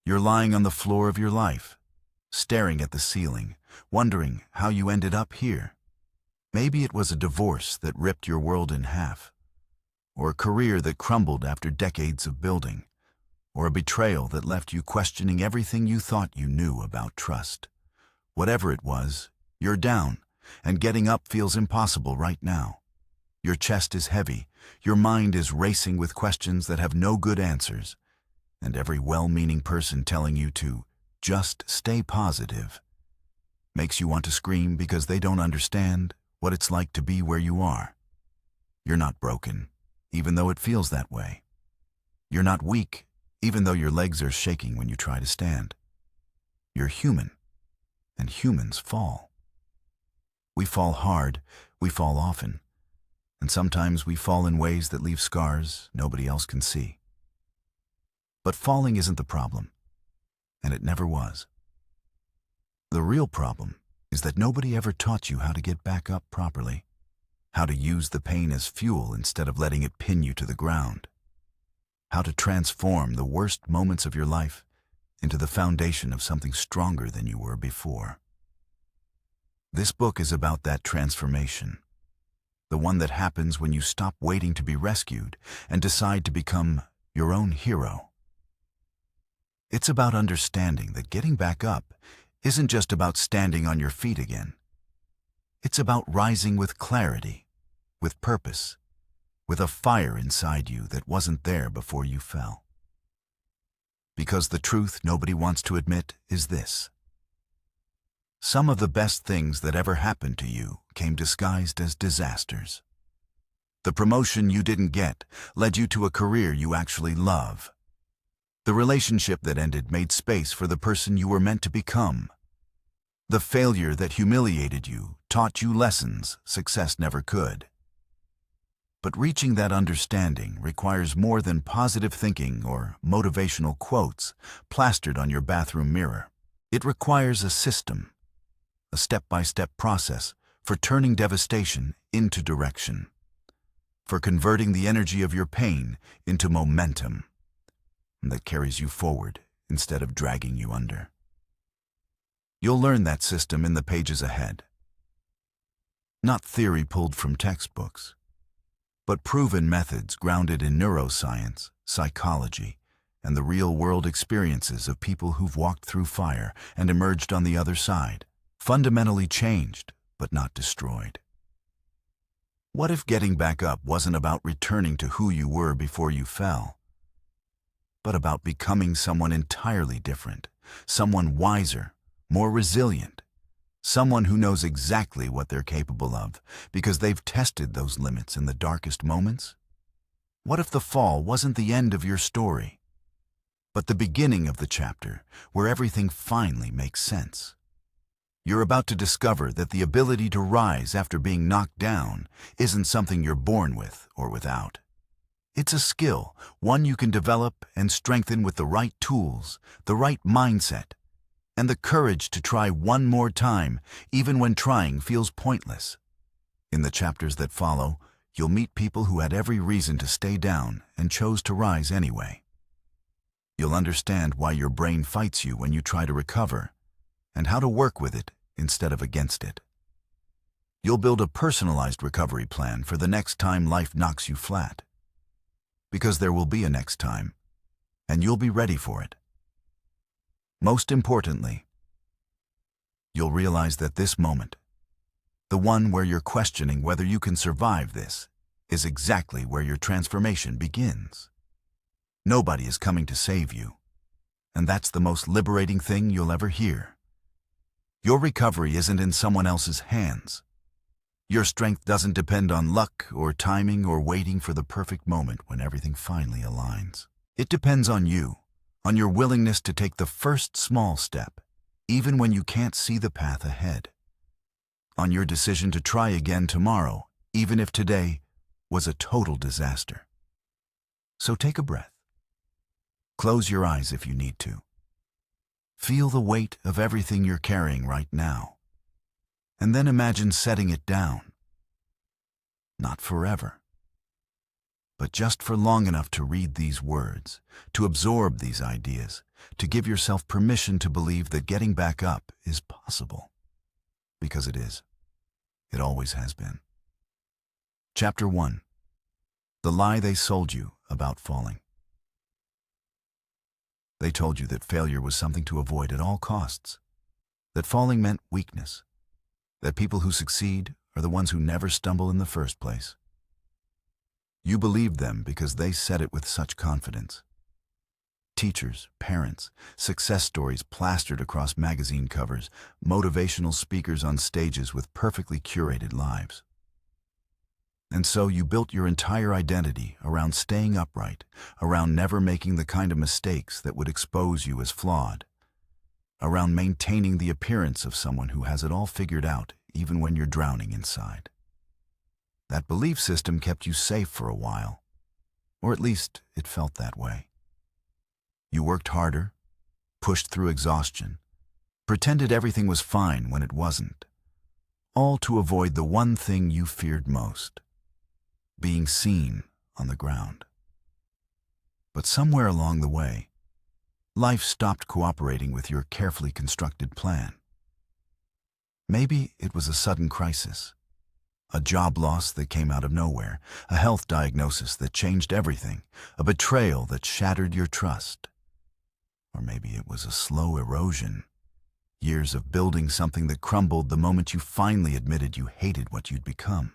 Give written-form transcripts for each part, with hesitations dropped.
You're lying on the floor of your life, staring at the ceiling, wondering how you ended up here. Maybe it was a divorce that ripped your world in half, or a career that crumbled after decades of building, or a betrayal that left you questioning everything you thought you knew about trust. Whatever it was, you're down, and getting up feels impossible right now. Your chest is heavy, your mind is racing with questions that have no good answers, and every well-meaning person telling you to just stay positive makes you want to scream because they don't understand what it's like to be where you are. You're not broken, even though it feels that way. You're not weak, even though your legs are shaking when you try to stand. You're human, and humans fall. We fall hard, we fall often, and sometimes we fall in ways that leave scars nobody else can see. But falling isn't the problem, and it never was. The real problem is that nobody ever taught you how to get back up properly, how to use the pain as fuel instead of letting it pin you to the ground, how to transform the worst moments of your life into the foundation of something stronger than you were before. This book is about that transformation, the one that happens when you stop waiting to be rescued and decide to become your own hero. It's about understanding that getting back up isn't just about standing on your feet again. It's about rising with clarity, with purpose, with a fire inside you that wasn't there before you fell. Because the truth nobody wants to admit is this: some of the best things that ever happened to you came disguised as disasters. The promotion you didn't get led you to a career you actually love. The relationship that ended made space for the person you were meant to become. The failure that humiliated you taught you lessons success never could. But reaching that understanding requires more than positive thinking or motivational quotes plastered on your bathroom mirror. It requires a system, a step-by-step process for turning devastation into direction, for converting the energy of your pain into momentum that carries you forward instead of dragging you under. You'll learn that system in the pages ahead. Not theory pulled from textbooks, but proven methods grounded in neuroscience, psychology, and the real-world experiences of people who've walked through fire and emerged on the other side, fundamentally changed, but not destroyed. What if getting back up wasn't about returning to who you were before you fell, but about becoming someone entirely different, someone wiser, more resilient, someone who knows exactly what they're capable of because they've tested those limits in the darkest moments? What if the fall wasn't the end of your story, but the beginning of the chapter where everything finally makes sense? You're about to discover that the ability to rise after being knocked down isn't something you're born with or without. It's a skill, one you can develop and strengthen with the right tools, the right mindset, and the courage to try one more time, even when trying feels pointless. In the chapters that follow, you'll meet people who had every reason to stay down and chose to rise anyway. You'll understand why your brain fights you when you try to recover, and how to work with it instead of against it. You'll build a personalized recovery plan for the next time life knocks you flat. Because there will be a next time, and you'll be ready for it. Most importantly, you'll realize that this moment, the one where you're questioning whether you can survive this, is exactly where your transformation begins. Nobody is coming to save you, and that's the most liberating thing you'll ever hear. Your recovery isn't in someone else's hands. Your strength doesn't depend on luck or timing or waiting for the perfect moment when everything finally aligns. It depends on you, on your willingness to take the first small step, even when you can't see the path ahead. On your decision to try again tomorrow, even if today was a total disaster. So take a breath. Close your eyes if you need to. Feel the weight of everything you're carrying right now. And then imagine setting it down. Not forever, but just for long enough to read these words, to absorb these ideas, to give yourself permission to believe that getting back up is possible. Because it is. It always has been. Chapter 1. The lie they sold you about falling. They told you that failure was something to avoid at all costs, that falling meant weakness, that people who succeed are the ones who never stumble in the first place. You believed them because they said it with such confidence. Teachers, parents, success stories plastered across magazine covers, motivational speakers on stages with perfectly curated lives. And so you built your entire identity around staying upright, around never making the kind of mistakes that would expose you as flawed, around maintaining the appearance of someone who has it all figured out even when you're drowning inside. That belief system kept you safe for a while, or at least it felt that way. You worked harder, pushed through exhaustion, pretended everything was fine when it wasn't, all to avoid the one thing you feared most: being seen on the ground. But somewhere along the way, life stopped cooperating with your carefully constructed plan. Maybe it was a sudden crisis, a job loss that came out of nowhere, a health diagnosis that changed everything, a betrayal that shattered your trust. Or maybe it was a slow erosion, years of building something that crumbled the moment you finally admitted you hated what you'd become.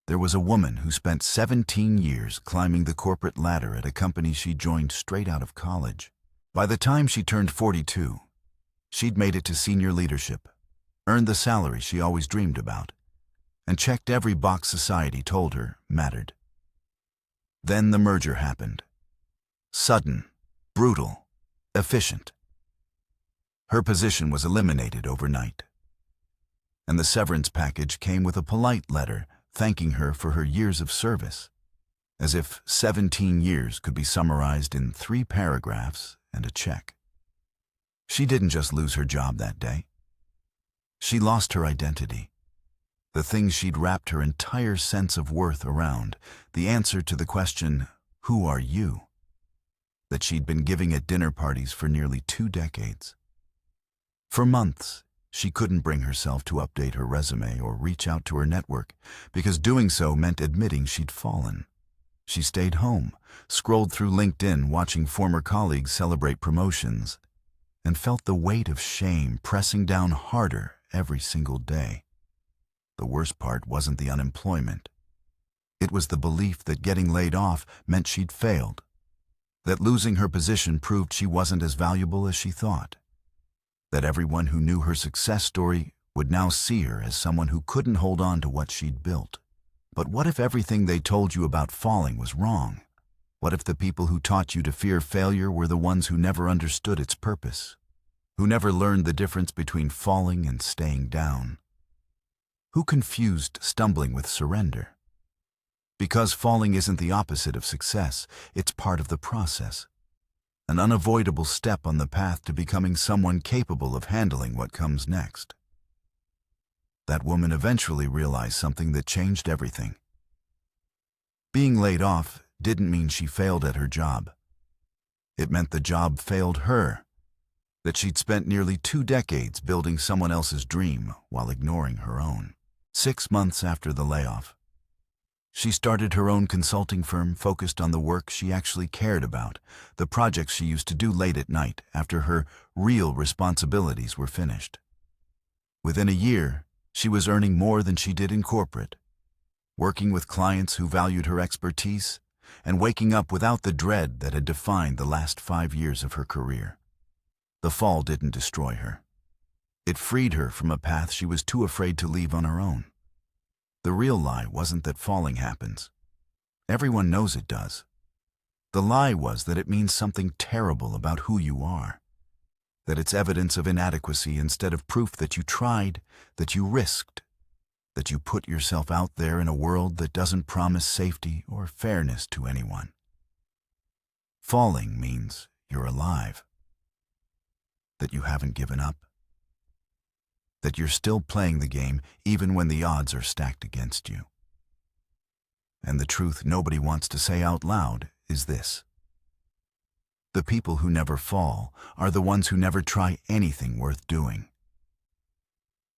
There was a woman who spent 17 years climbing the corporate ladder at a company she joined straight out of college. By the time she turned 42, she'd made it to senior leadership, earned the salary she always dreamed about, and checked every box society told her mattered. Then the merger happened. Sudden, brutal, efficient. Her position was eliminated overnight, and the severance package came with a polite letter thanking her for her years of service, as if 17 years could be summarized in 3 paragraphs and a check. She didn't just lose her job that day. She lost her identity, the thing she'd wrapped her entire sense of worth around, the answer to the question, "Who are you?" that she'd been giving at dinner parties for nearly 2 decades. For months, she couldn't bring herself to update her resume or reach out to her network, because doing so meant admitting she'd fallen. She stayed home, scrolled through LinkedIn watching former colleagues celebrate promotions, and felt the weight of shame pressing down harder every single day. The worst part wasn't the unemployment. It was the belief that getting laid off meant she'd failed, that losing her position proved she wasn't as valuable as she thought, that everyone who knew her success story would now see her as someone who couldn't hold on to what she'd built. But what if everything they told you about falling was wrong? What if the people who taught you to fear failure were the ones who never understood its purpose, who never learned the difference between falling and staying down, who confused stumbling with surrender? Because falling isn't the opposite of success, it's part of the process, an unavoidable step on the path to becoming someone capable of handling what comes next. That woman eventually realized something that changed everything. Being laid off didn't mean she failed at her job. It meant the job failed her, that she'd spent nearly 2 decades building someone else's dream while ignoring her own. 6 months after the layoff, she started her own consulting firm focused on the work she actually cared about, the projects she used to do late at night after her real responsibilities were finished. Within a year, she was earning more than she did in corporate, working with clients who valued her expertise, and waking up without the dread that had defined the last 5 years of her career. The fall didn't destroy her. It freed her from a path she was too afraid to leave on her own. The real lie wasn't that falling happens. Everyone knows it does. The lie was that it means something terrible about who you are, that it's evidence of inadequacy instead of proof that you tried, that you risked, that you put yourself out there in a world that doesn't promise safety or fairness to anyone. Falling means you're alive, that you haven't given up, that you're still playing the game even when the odds are stacked against you. And the truth nobody wants to say out loud is this: The people who never fall are the ones who never try anything worth doing.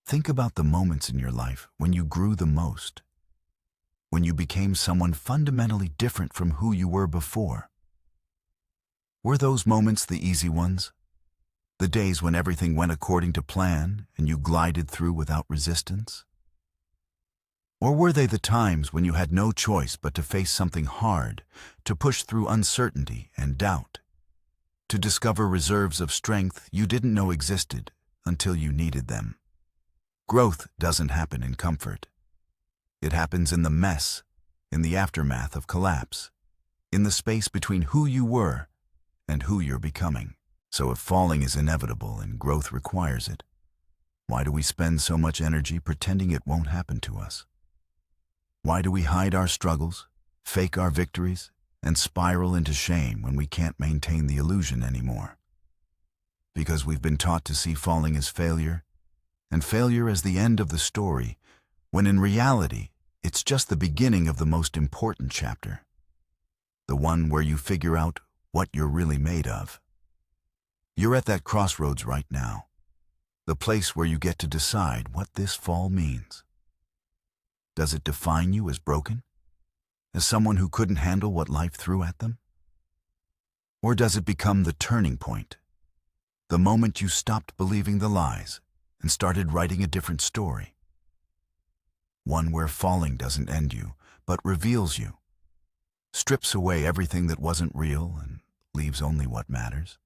Think about the moments in your life when you grew the most, when you became someone fundamentally different from who you were before. Were those moments the easy ones? The days when everything went according to plan and you glided through without resistance? Or were they the times when you had no choice but to face something hard, to push through uncertainty and doubt, to discover reserves of strength you didn't know existed until you needed them? Growth doesn't happen in comfort. It happens in the mess, in the aftermath of collapse, in the space between who you were and who you're becoming. So if falling is inevitable and growth requires it, why do we spend so much energy pretending it won't happen to us? Why do we hide our struggles, fake our victories, and spiral into shame when we can't maintain the illusion anymore? Because we've been taught to see falling as failure, and failure as the end of the story, when in reality, it's just the beginning of the most important chapter, the one where you figure out what you're really made of. You're at that crossroads right now, the place where you get to decide what this fall means. Does it define you as broken? As someone who couldn't handle what life threw at them? Or does it become the turning point, the moment you stopped believing the lies and started writing a different story? One where falling doesn't end you, but reveals you, strips away everything that wasn't real and leaves only what matters.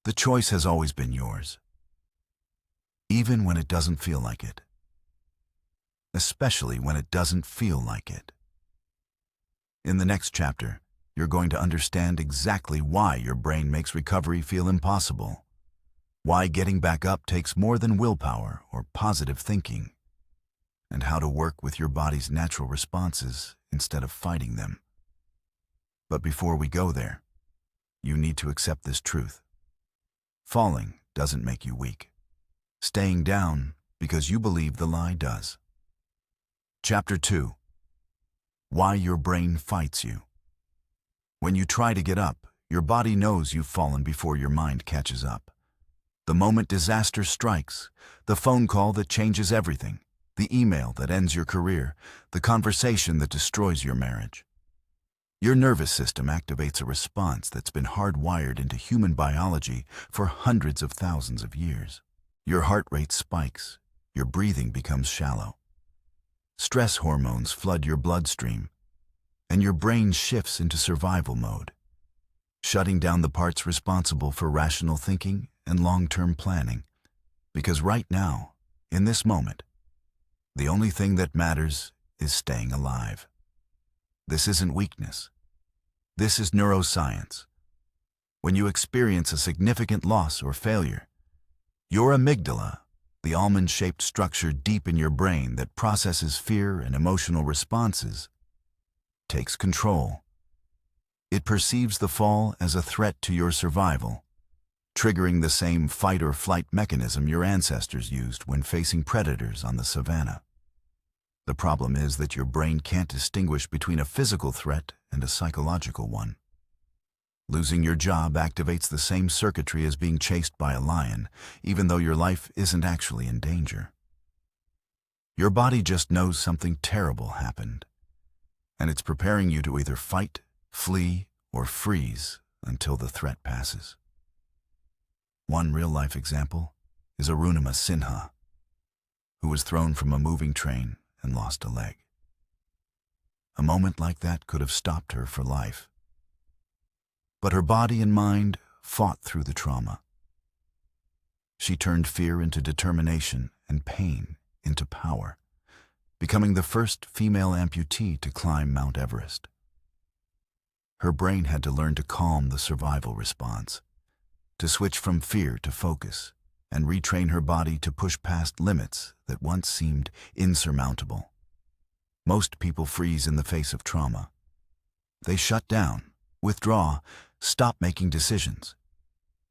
The choice has always been yours, even when it doesn't feel like it. Especially when it doesn't feel like it. In the next chapter, you're going to understand exactly why your brain makes recovery feel impossible, why getting back up takes more than willpower or positive thinking, and how to work with your body's natural responses instead of fighting them. But before we go there, you need to accept this truth. Falling doesn't make you weak. Staying down because you believe the lie does. Chapter 2. Why your brain fights you. When you try to get up, your body knows you've fallen before your mind catches up. The moment disaster strikes, the phone call that changes everything, the email that ends your career, the conversation that destroys your marriage. Your nervous system activates a response that's been hardwired into human biology for hundreds of thousands of years. Your heart rate spikes, your breathing becomes shallow. Stress hormones flood your bloodstream, and your brain shifts into survival mode, shutting down the parts responsible for rational thinking and long-term planning. Because right now, in this moment, the only thing that matters is staying alive. This isn't weakness. This is neuroscience. When you experience a significant loss or failure, your amygdala, the almond-shaped structure deep in your brain that processes fear and emotional responses, takes control. It perceives the fall as a threat to your survival, triggering the same fight-or-flight mechanism your ancestors used when facing predators on the savannah. The problem is that your brain can't distinguish between a physical threat and a psychological one. Losing your job activates the same circuitry as being chased by a lion, even though your life isn't actually in danger. Your body just knows something terrible happened, and it's preparing you to either fight, flee, or freeze until the threat passes. One real-life example is Arunima Sinha, who was thrown from a moving train and lost a leg. A moment like that could have stopped her for life. But her body and mind fought through the trauma. She turned fear into determination and pain into power, becoming the first female amputee to climb Mount Everest. Her brain had to learn to calm the survival response, to switch from fear to focus, and retrain her body to push past limits that once seemed insurmountable. Most people freeze in the face of trauma. They shut down, withdraw, stop making decisions,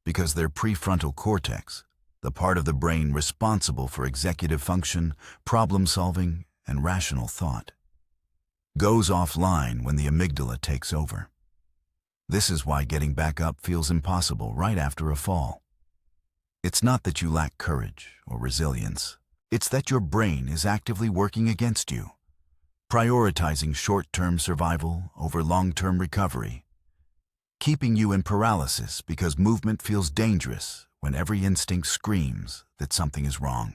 because their prefrontal cortex, the part of the brain responsible for executive function, problem-solving, and rational thought, goes offline when the amygdala takes over. This is why getting back up feels impossible right after a fall. It's not that you lack courage or resilience. It's that your brain is actively working against you, prioritizing short-term survival over long-term recovery, keeping you in paralysis because movement feels dangerous when every instinct screams that something is wrong.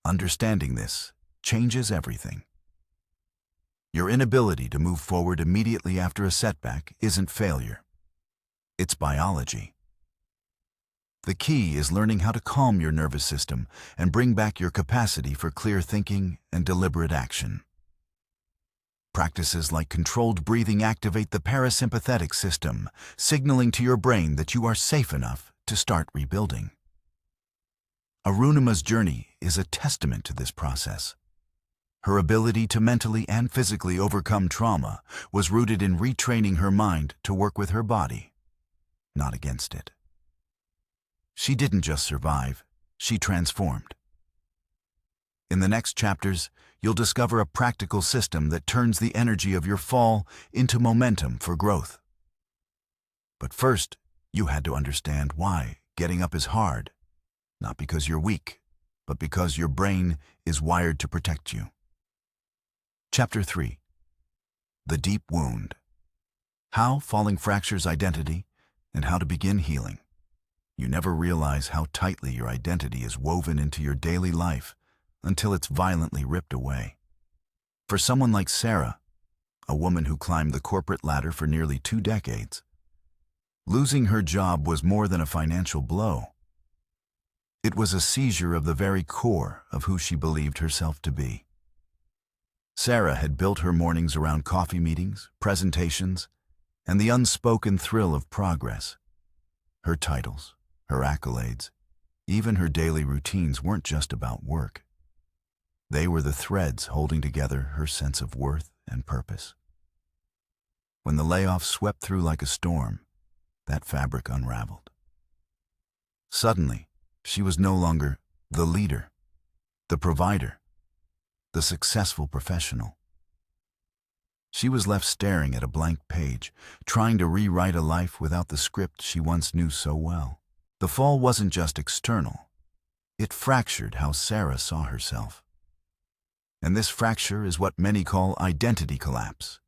Understanding this changes everything. Your inability to move forward immediately after a setback isn't failure. It's biology. The key is learning how to calm your nervous system and bring back your capacity for clear thinking and deliberate action. Practices like controlled breathing activate the parasympathetic system, signaling to your brain that you are safe enough to start rebuilding. Arunima's journey is a testament to this process. Her ability to mentally and physically overcome trauma was rooted in retraining her mind to work with her body, not against it. She didn't just survive, she transformed. In the next chapters, you'll discover a practical system that turns the energy of your fall into momentum for growth. But first, you had to understand why getting up is hard, not because you're weak, but because your brain is wired to protect you. Chapter 3. The Deep Wound. How falling fractures identity and how to begin healing. You never realize how tightly your identity is woven into your daily life until it's violently ripped away. For someone like Sarah, a woman who climbed the corporate ladder for nearly 2 decades, losing her job was more than a financial blow. It was a seizure of the very core of who she believed herself to be. Sarah had built her mornings around coffee meetings, presentations, and the unspoken thrill of progress. Her titles, her accolades, even her daily routines weren't just about work. They were the threads holding together her sense of worth and purpose. When the layoff swept through like a storm, that fabric unraveled. Suddenly, she was no longer the leader, the provider, the successful professional. She was left staring at a blank page, trying to rewrite a life without the script she once knew so well. The fall wasn't just external. It fractured how Sarah saw herself. And this fracture is what many call identity collapse,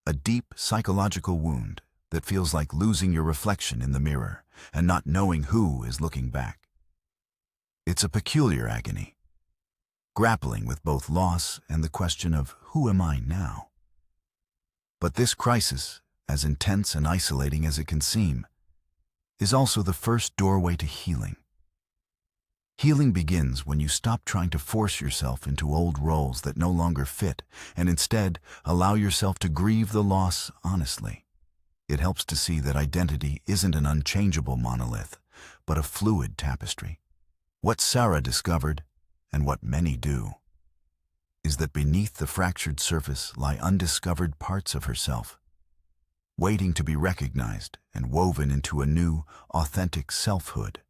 a deep psychological wound that feels like losing your reflection in the mirror and not knowing who is looking back. It's a peculiar agony, grappling with both loss and the question of who am I now? But this crisis, as intense and isolating as it can seem, is also the first doorway to healing. Healing begins when you stop trying to force yourself into old roles that no longer fit and instead allow yourself to grieve the loss honestly. It helps to see that identity isn't an unchangeable monolith, but a fluid tapestry. What Sarah discovered, and what many do, is that beneath the fractured surface lie undiscovered parts of herself, waiting to be recognized and woven into a new, authentic selfhood.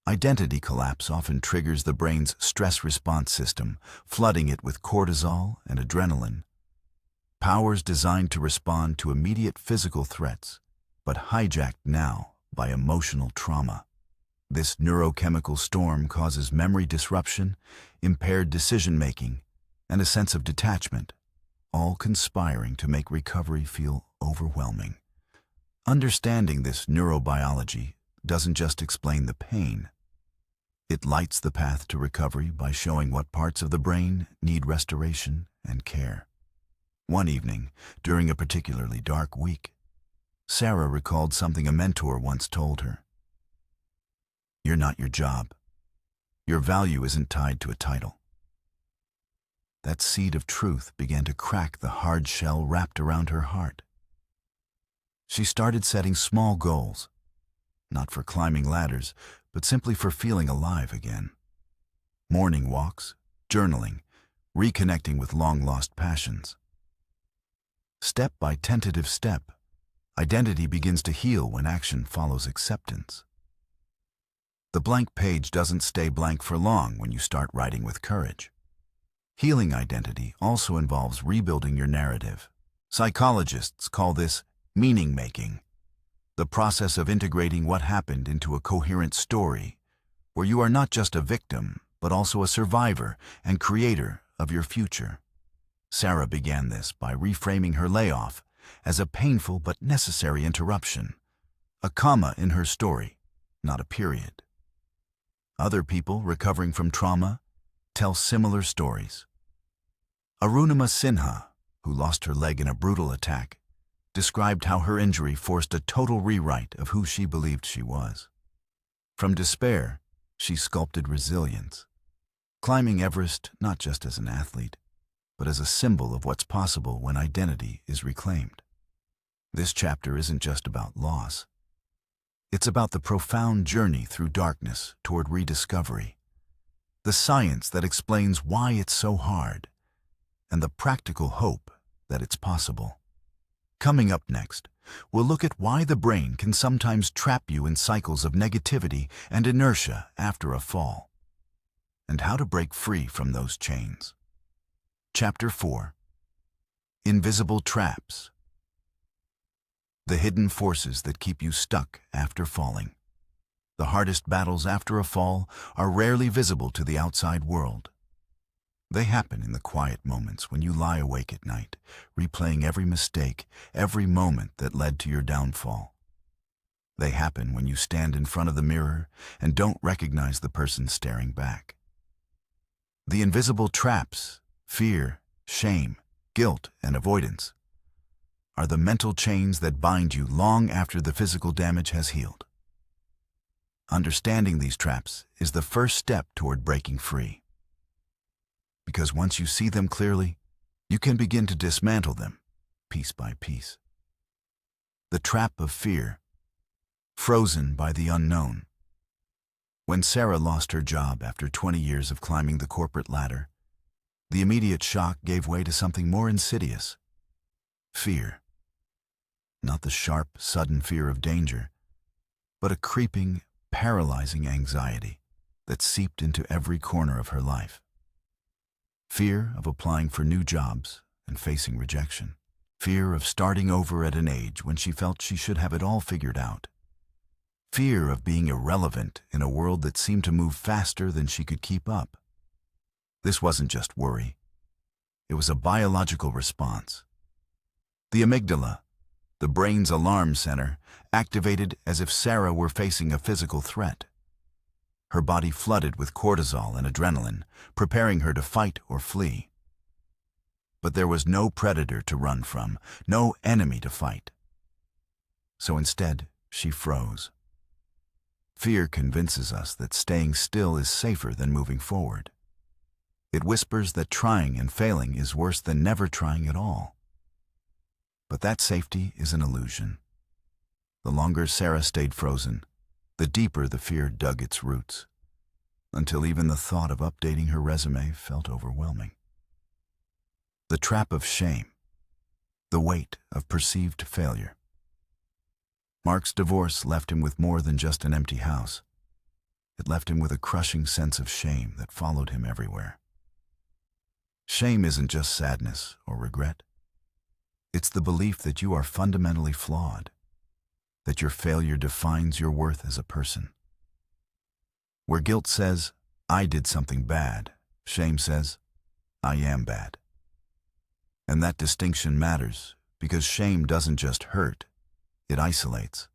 Identity collapse often triggers the brain's stress response system, flooding it with cortisol and adrenaline, powers designed to respond to immediate physical threats, but hijacked now by emotional trauma. This neurochemical storm causes memory disruption, impaired decision-making, and a sense of detachment, all conspiring to make recovery feel overwhelming. Understanding this neurobiology doesn't just explain the pain. It lights the path to recovery by showing what parts of the brain need restoration and care. One evening, during a particularly dark week, Sarah recalled something a mentor once told her. You're not your job. Your value isn't tied to a title. That seed of truth began to crack the hard shell wrapped around her heart. She started setting small goals, not for climbing ladders, but simply for feeling alive again. Morning walks, journaling, reconnecting with long-lost passions. Step by tentative step, identity begins to heal when action follows acceptance. The blank page doesn't stay blank for long when you start writing with courage. Healing identity also involves rebuilding your narrative. Psychologists call this Meaning-making, the process of integrating what happened into a coherent story, where you are not just a victim, but also a survivor and creator of your future. Sarah began this by reframing her layoff as a painful but necessary interruption, a comma in her story, not a period. Other people recovering from trauma tell similar stories. Arunima Sinha, who lost her leg in a brutal attack, described how her injury forced a total rewrite of who she believed she was. From despair, she sculpted resilience, climbing Everest not just as an athlete, but as a symbol of what's possible when identity is reclaimed. This chapter isn't just about loss. It's about the profound journey through darkness toward rediscovery, the science that explains why it's so hard, and the practical hope that it's possible. Coming up next, we'll look at why the brain can sometimes trap you in cycles of negativity and inertia after a fall, and how to break free from those chains. Chapter 4. Invisible Traps. The hidden forces that keep you stuck after falling. The hardest battles after a fall are rarely visible to the outside world. They happen in the quiet moments when you lie awake at night, replaying every mistake, every moment that led to your downfall. They happen when you stand in front of the mirror and don't recognize the person staring back. The invisible traps, fear, shame, guilt, and avoidance, are the mental chains that bind you long after the physical damage has healed. Understanding these traps is the first step toward breaking free. Because once you see them clearly, you can begin to dismantle them, piece by piece. The trap of fear, frozen by the unknown. When Sarah lost her job after 20 years of climbing the corporate ladder, the immediate shock gave way to something more insidious. Fear. Not the sharp, sudden fear of danger, but a creeping, paralyzing anxiety that seeped into every corner of her life. Fear of applying for new jobs and facing rejection. Fear of starting over at an age when she felt she should have it all figured out. Fear of being irrelevant in a world that seemed to move faster than she could keep up. This wasn't just worry. It was a biological response. The amygdala, the brain's alarm center, activated as if Sarah were facing a physical threat. Her body flooded with cortisol and adrenaline, preparing her to fight or flee. But there was no predator to run from, no enemy to fight. So instead, she froze. Fear convinces us that staying still is safer than moving forward. It whispers that trying and failing is worse than never trying at all. But that safety is an illusion. The longer Sarah stayed frozen, the deeper the fear dug its roots, until even the thought of updating her resume felt overwhelming. The trap of shame, the weight of perceived failure. Mark's divorce left him with more than just an empty house. It left him with a crushing sense of shame that followed him everywhere. Shame isn't just sadness or regret. It's the belief that you are fundamentally flawed, that your failure defines your worth as a person. Where guilt says, I did something bad, shame says, I am bad. And that distinction matters because shame doesn't just hurt, it isolates.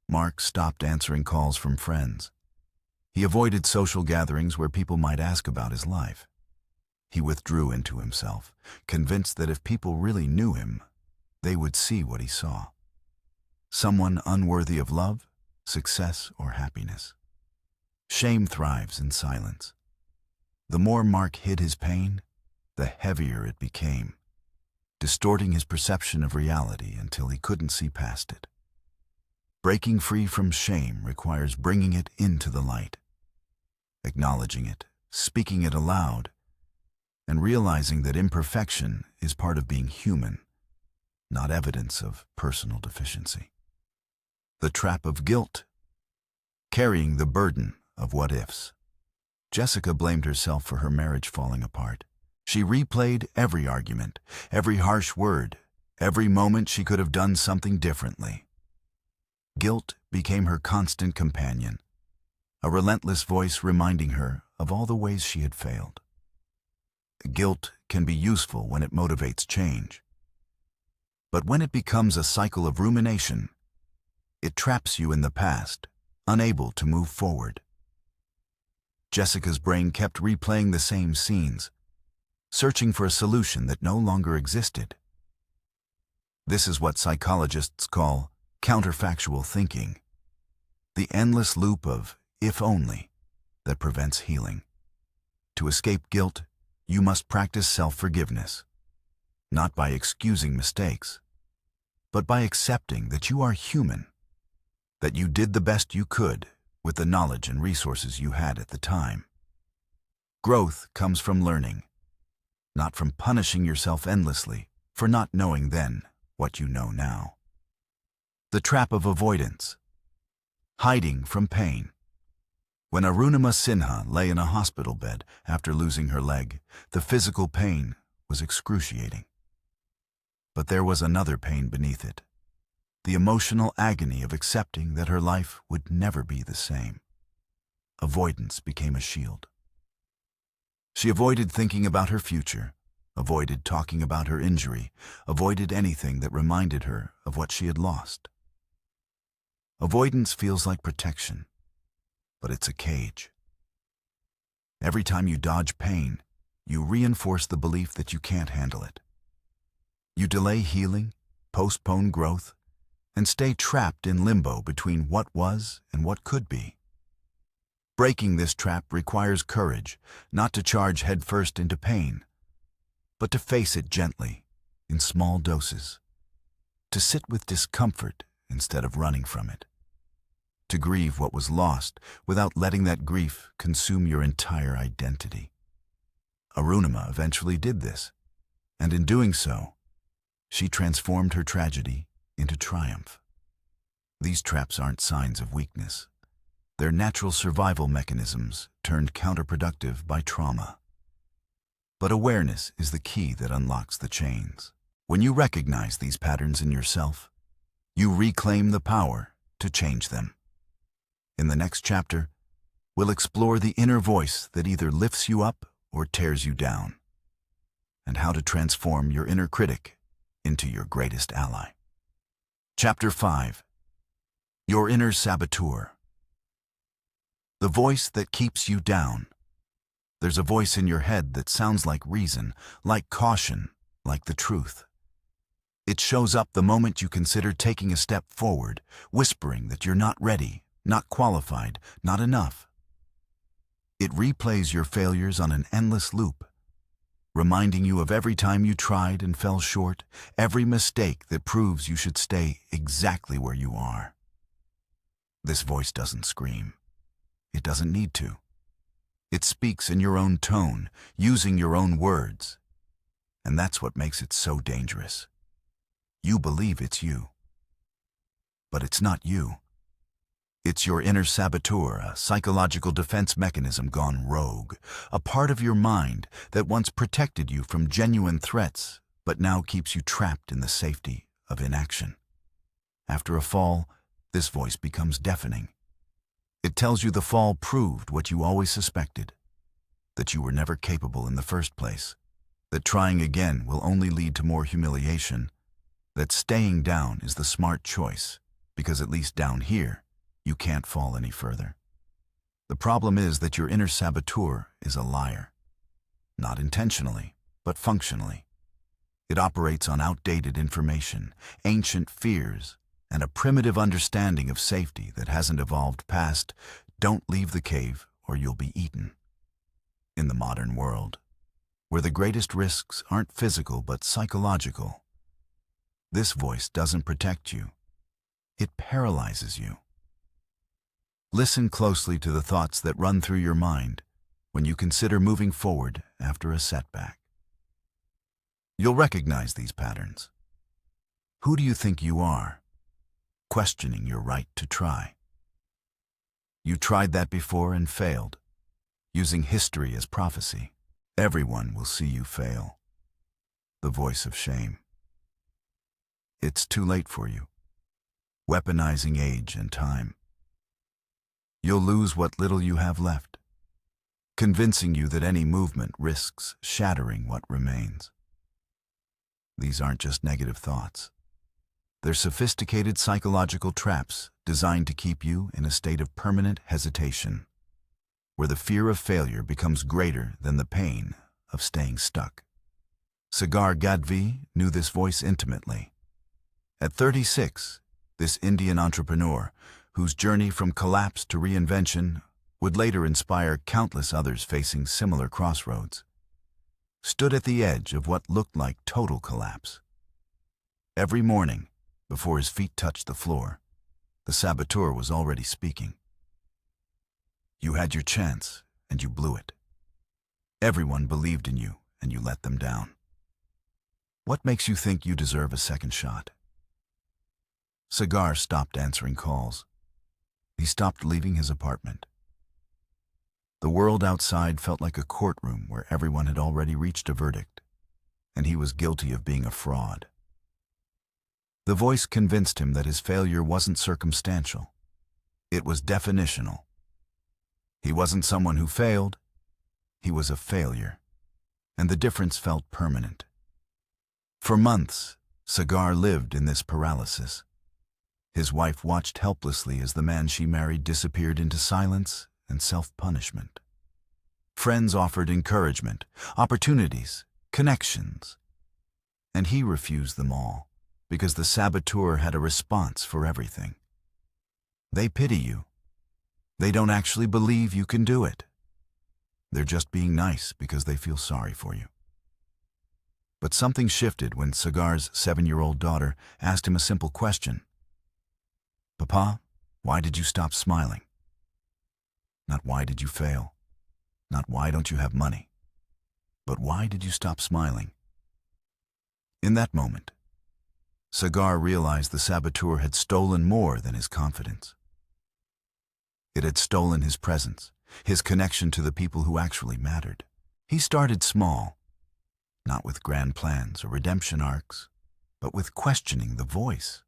Mark stopped answering calls from friends. He avoided social gatherings where people might ask about his life. He withdrew into himself, convinced that if people really knew him, they would see what he saw. Someone unworthy of love, success, or happiness. Shame thrives in silence. The more Mark hid his pain, the heavier it became, distorting his perception of reality until he couldn't see past it. Breaking free from shame requires bringing it into the light, acknowledging it, speaking it aloud, and realizing that imperfection is part of being human, not evidence of personal deficiency. The trap of guilt, carrying the burden of what-ifs. Jessica blamed herself for her marriage falling apart. She replayed every argument, every harsh word, Every moment she could have done something differently. Guilt became her constant companion, a relentless voice reminding her of all the ways she had failed. Guilt can be useful when it motivates change. But when it becomes a cycle of rumination, it traps you in the past, unable to move forward. Jessica's brain kept replaying the same scenes, searching for a solution that no longer existed. This is what psychologists call counterfactual thinking, the endless loop of if only that prevents healing. To escape guilt, you must practice self-forgiveness, not by excusing mistakes, but by accepting that you are human, that you did the best you could with the knowledge and resources you had at the time. Growth comes from learning, not from punishing yourself endlessly for not knowing then what you know now. The trap of avoidance. Hiding from pain. When Arunima Sinha lay in a hospital bed after losing her leg, the physical pain was excruciating. But there was another pain beneath it, the emotional agony of accepting that her life would never be the same. Avoidance became a shield. She avoided thinking about her future, avoided talking about her injury, avoided anything that reminded her of what she had lost. Avoidance feels like protection, but it's a cage. Every time you dodge pain, you reinforce the belief that you can't handle it. You delay healing, postpone growth, and stay trapped in limbo between what was and what could be. Breaking this trap requires courage, not to charge headfirst into pain, but to face it gently, in small doses, to sit with discomfort instead of running from it, to grieve what was lost without letting that grief consume your entire identity. Arunima eventually did this, and in doing so, she transformed her tragedy into triumph. These traps aren't signs of weakness. They're natural survival mechanisms turned counterproductive by trauma. But awareness is the key that unlocks the chains. When you recognize these patterns in yourself, you reclaim the power to change them. In the next chapter, we'll explore the inner voice that either lifts you up or tears you down, and how to transform your inner critic into your greatest ally. Chapter 5. Your Inner Saboteur. The voice that keeps you down. There's a voice in your head that sounds like reason, like caution, like the truth. It shows up the moment you consider taking a step forward, whispering that you're not ready, not qualified, not enough. It replays your failures on an endless loop, reminding you of every time you tried and fell short, every mistake that proves you should stay exactly where you are. This voice doesn't scream. It doesn't need to. It speaks in your own tone, using your own words. And that's what makes it so dangerous. You believe it's you. But it's not you. It's your inner saboteur, a psychological defense mechanism gone rogue, a part of your mind that once protected you from genuine threats, but now keeps you trapped in the safety of inaction. After a fall, this voice becomes deafening. It tells you the fall proved what you always suspected, that you were never capable in the first place, that trying again will only lead to more humiliation, that staying down is the smart choice, because at least down here, you can't fall any further. The problem is that your inner saboteur is a liar. Not intentionally, but functionally. It operates on outdated information, ancient fears, and a primitive understanding of safety that hasn't evolved past, don't leave the cave or you'll be eaten. In the modern world, where the greatest risks aren't physical but psychological, this voice doesn't protect you. It paralyzes you. Listen closely to the thoughts that run through your mind when you consider moving forward after a setback. You'll recognize these patterns. Who do you think you are? Questioning your right to try. You tried that before and failed, using history as prophecy. Everyone will see you fail. The voice of shame. it's too late for you, weaponizing age and time. You'll lose what little you have left, convincing you that any movement risks shattering what remains. These aren't just negative thoughts. They're sophisticated psychological traps designed to keep you in a state of permanent hesitation, where the fear of failure becomes greater than the pain of staying stuck. Sagar Gadhvi knew this voice intimately. At 36, this Indian entrepreneur, whose journey from collapse to reinvention would later inspire countless others facing similar crossroads, stood at the edge of what looked like total collapse. Every morning, before his feet touched the floor, the saboteur was already speaking. You had your chance, and you blew it. Everyone believed in you, and you let them down. What makes you think you deserve a second shot? Sagar stopped answering calls. He stopped leaving his apartment. The world outside felt like a courtroom where everyone had already reached a verdict, and he was guilty of being a fraud. The voice convinced him that his failure wasn't circumstantial. It was definitional. He wasn't someone who failed. He was a failure, and the difference felt permanent. For months, Sagar lived in this paralysis. His wife watched helplessly as the man she married disappeared into silence and self-punishment. Friends offered encouragement, opportunities, connections, and he refused them all because the saboteur had a response for everything. They pity you. They don't actually believe you can do it. They're just being nice because they feel sorry for you. But something shifted when Sagar's 7-year-old daughter asked him a simple question. Papa, why did you stop smiling? Not why did you fail? Not why don't you have money? But why did you stop smiling? In that moment, Sagar realized the saboteur had stolen more than his confidence. It had stolen his presence, his connection to the people who actually mattered. He started small, not with grand plans or redemption arcs, but with questioning the voice.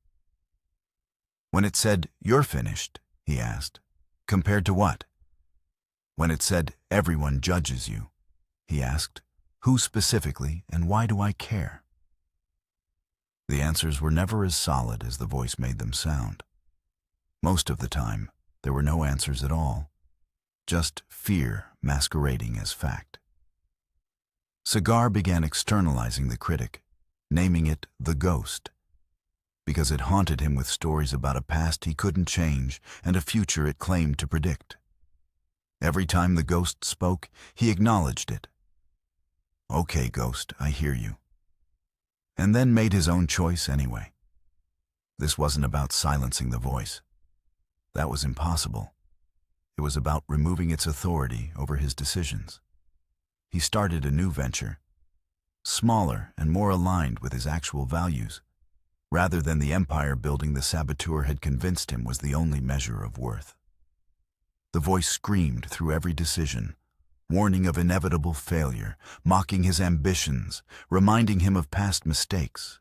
When it said, "You're finished," he asked, "compared to what?" When it said, "Everyone judges you," he asked, "Who specifically and why do I care?" The answers were never as solid as the voice made them sound. Most of the time, there were no answers at all, just fear masquerading as fact. Sagar began externalizing the critic, naming it the ghost, because it haunted him with stories about a past he couldn't change and a future it claimed to predict. Every time the ghost spoke, he acknowledged it. "Okay, ghost, I hear you." And then made his own choice anyway. This wasn't about silencing the voice. That was impossible. It was about removing its authority over his decisions. He started a new venture, smaller and more aligned with his actual values, rather than the empire building the saboteur had convinced him was the only measure of worth. The voice screamed through every decision, warning of inevitable failure, mocking his ambitions, reminding him of past mistakes.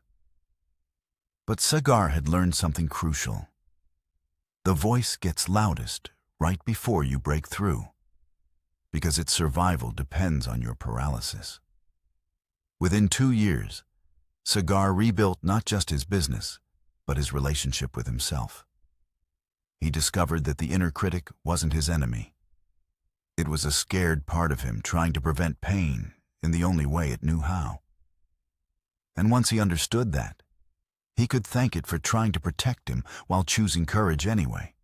But Sagar had learned something crucial. The voice gets loudest right before you break through, because its survival depends on your paralysis. Within 2 years, Sagar rebuilt not just his business, but his relationship with himself. He discovered that the inner critic wasn't his enemy. It was a scared part of him trying to prevent pain in the only way it knew how. And once he understood that, he could thank it for trying to protect him while choosing courage anyway.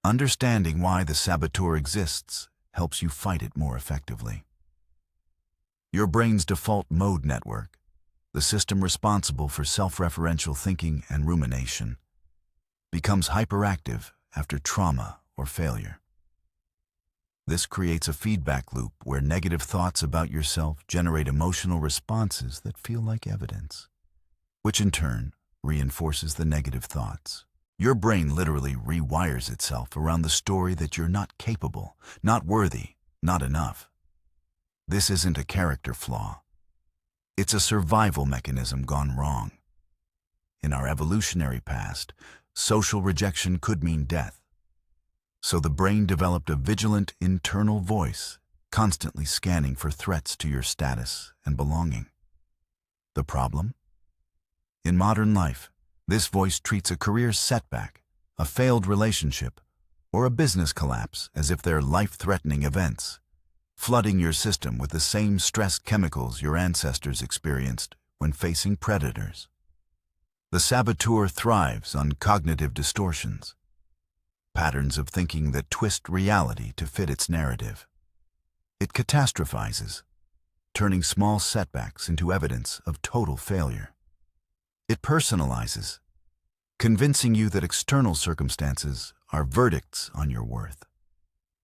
Understanding why the saboteur exists helps you fight it more effectively. Your brain's default mode network, the system responsible for self-referential thinking and rumination, becomes hyperactive after trauma or failure. This creates a feedback loop where negative thoughts about yourself generate emotional responses that feel like evidence, which in turn reinforces the negative thoughts. Your brain literally rewires itself around the story that you're not capable, not worthy, not enough. This isn't a character flaw. It's a survival mechanism gone wrong. In our evolutionary past, social rejection could mean death. So the brain developed a vigilant internal voice, constantly scanning for threats to your status and belonging. The problem? In modern life, this voice treats a career setback, a failed relationship, or a business collapse as if they're life-threatening events, flooding your system with the same stress chemicals your ancestors experienced when facing predators. The saboteur thrives on cognitive distortions, patterns of thinking that twist reality to fit its narrative. It catastrophizes, turning small setbacks into evidence of total failure. It personalizes, convincing you that external circumstances are verdicts on your worth.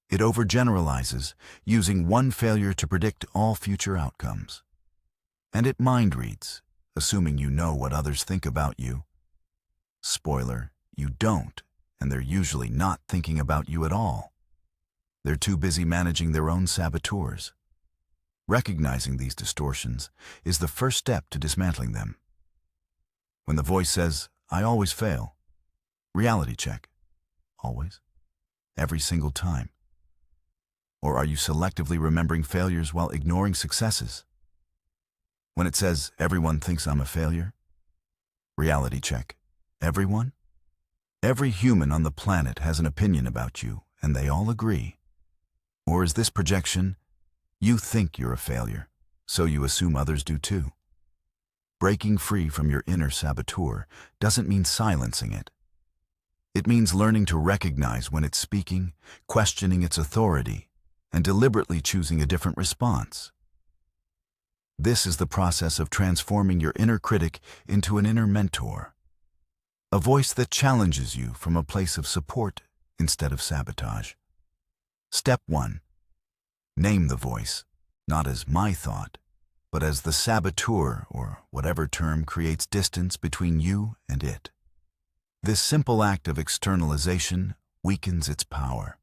It overgeneralizes, using one failure to predict all future outcomes. And it mind reads, assuming you know what others think about you. Spoiler, you don't, and they're usually not thinking about you at all. They're too busy managing their own saboteurs. Recognizing these distortions is the first step to dismantling them. When the voice says, "I always fail," reality check. Always? Every single time? Or are you selectively remembering failures while ignoring successes? When it says, "Everyone thinks I'm a failure," reality check. Everyone? Every human on the planet has an opinion about you, and they all agree. Or is this projection, you think you're a failure, so you assume others do too? Breaking free from your inner saboteur doesn't mean silencing it. It means learning to recognize when it's speaking, questioning its authority, and deliberately choosing a different response. This is the process of transforming your inner critic into an inner mentor, a voice that challenges you from a place of support instead of sabotage. Step 1. Name the voice, not as my thought, but as the saboteur, or whatever term creates distance between you and it. This simple act of externalization weakens its power.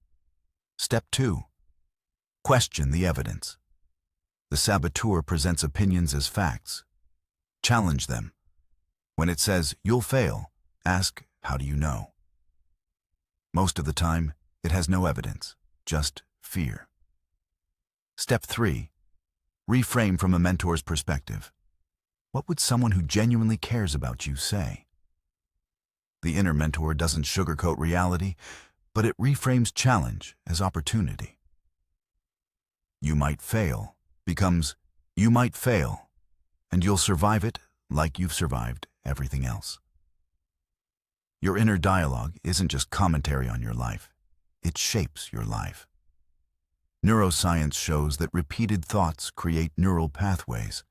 Step 2. Question the evidence. The saboteur presents opinions as facts. Challenge them. When it says, "You'll fail," ask, "How do you know?" Most of the time, it has no evidence, just fear. Step 3. Reframe from a mentor's perspective. What would someone who genuinely cares about you say? The inner mentor doesn't sugarcoat reality, but it reframes challenge as opportunity. "You might fail" becomes, "You might fail, and you'll survive it like you've survived everything else." Your inner dialogue isn't just commentary on your life, it shapes your life. Neuroscience shows that repeated thoughts create neural pathways,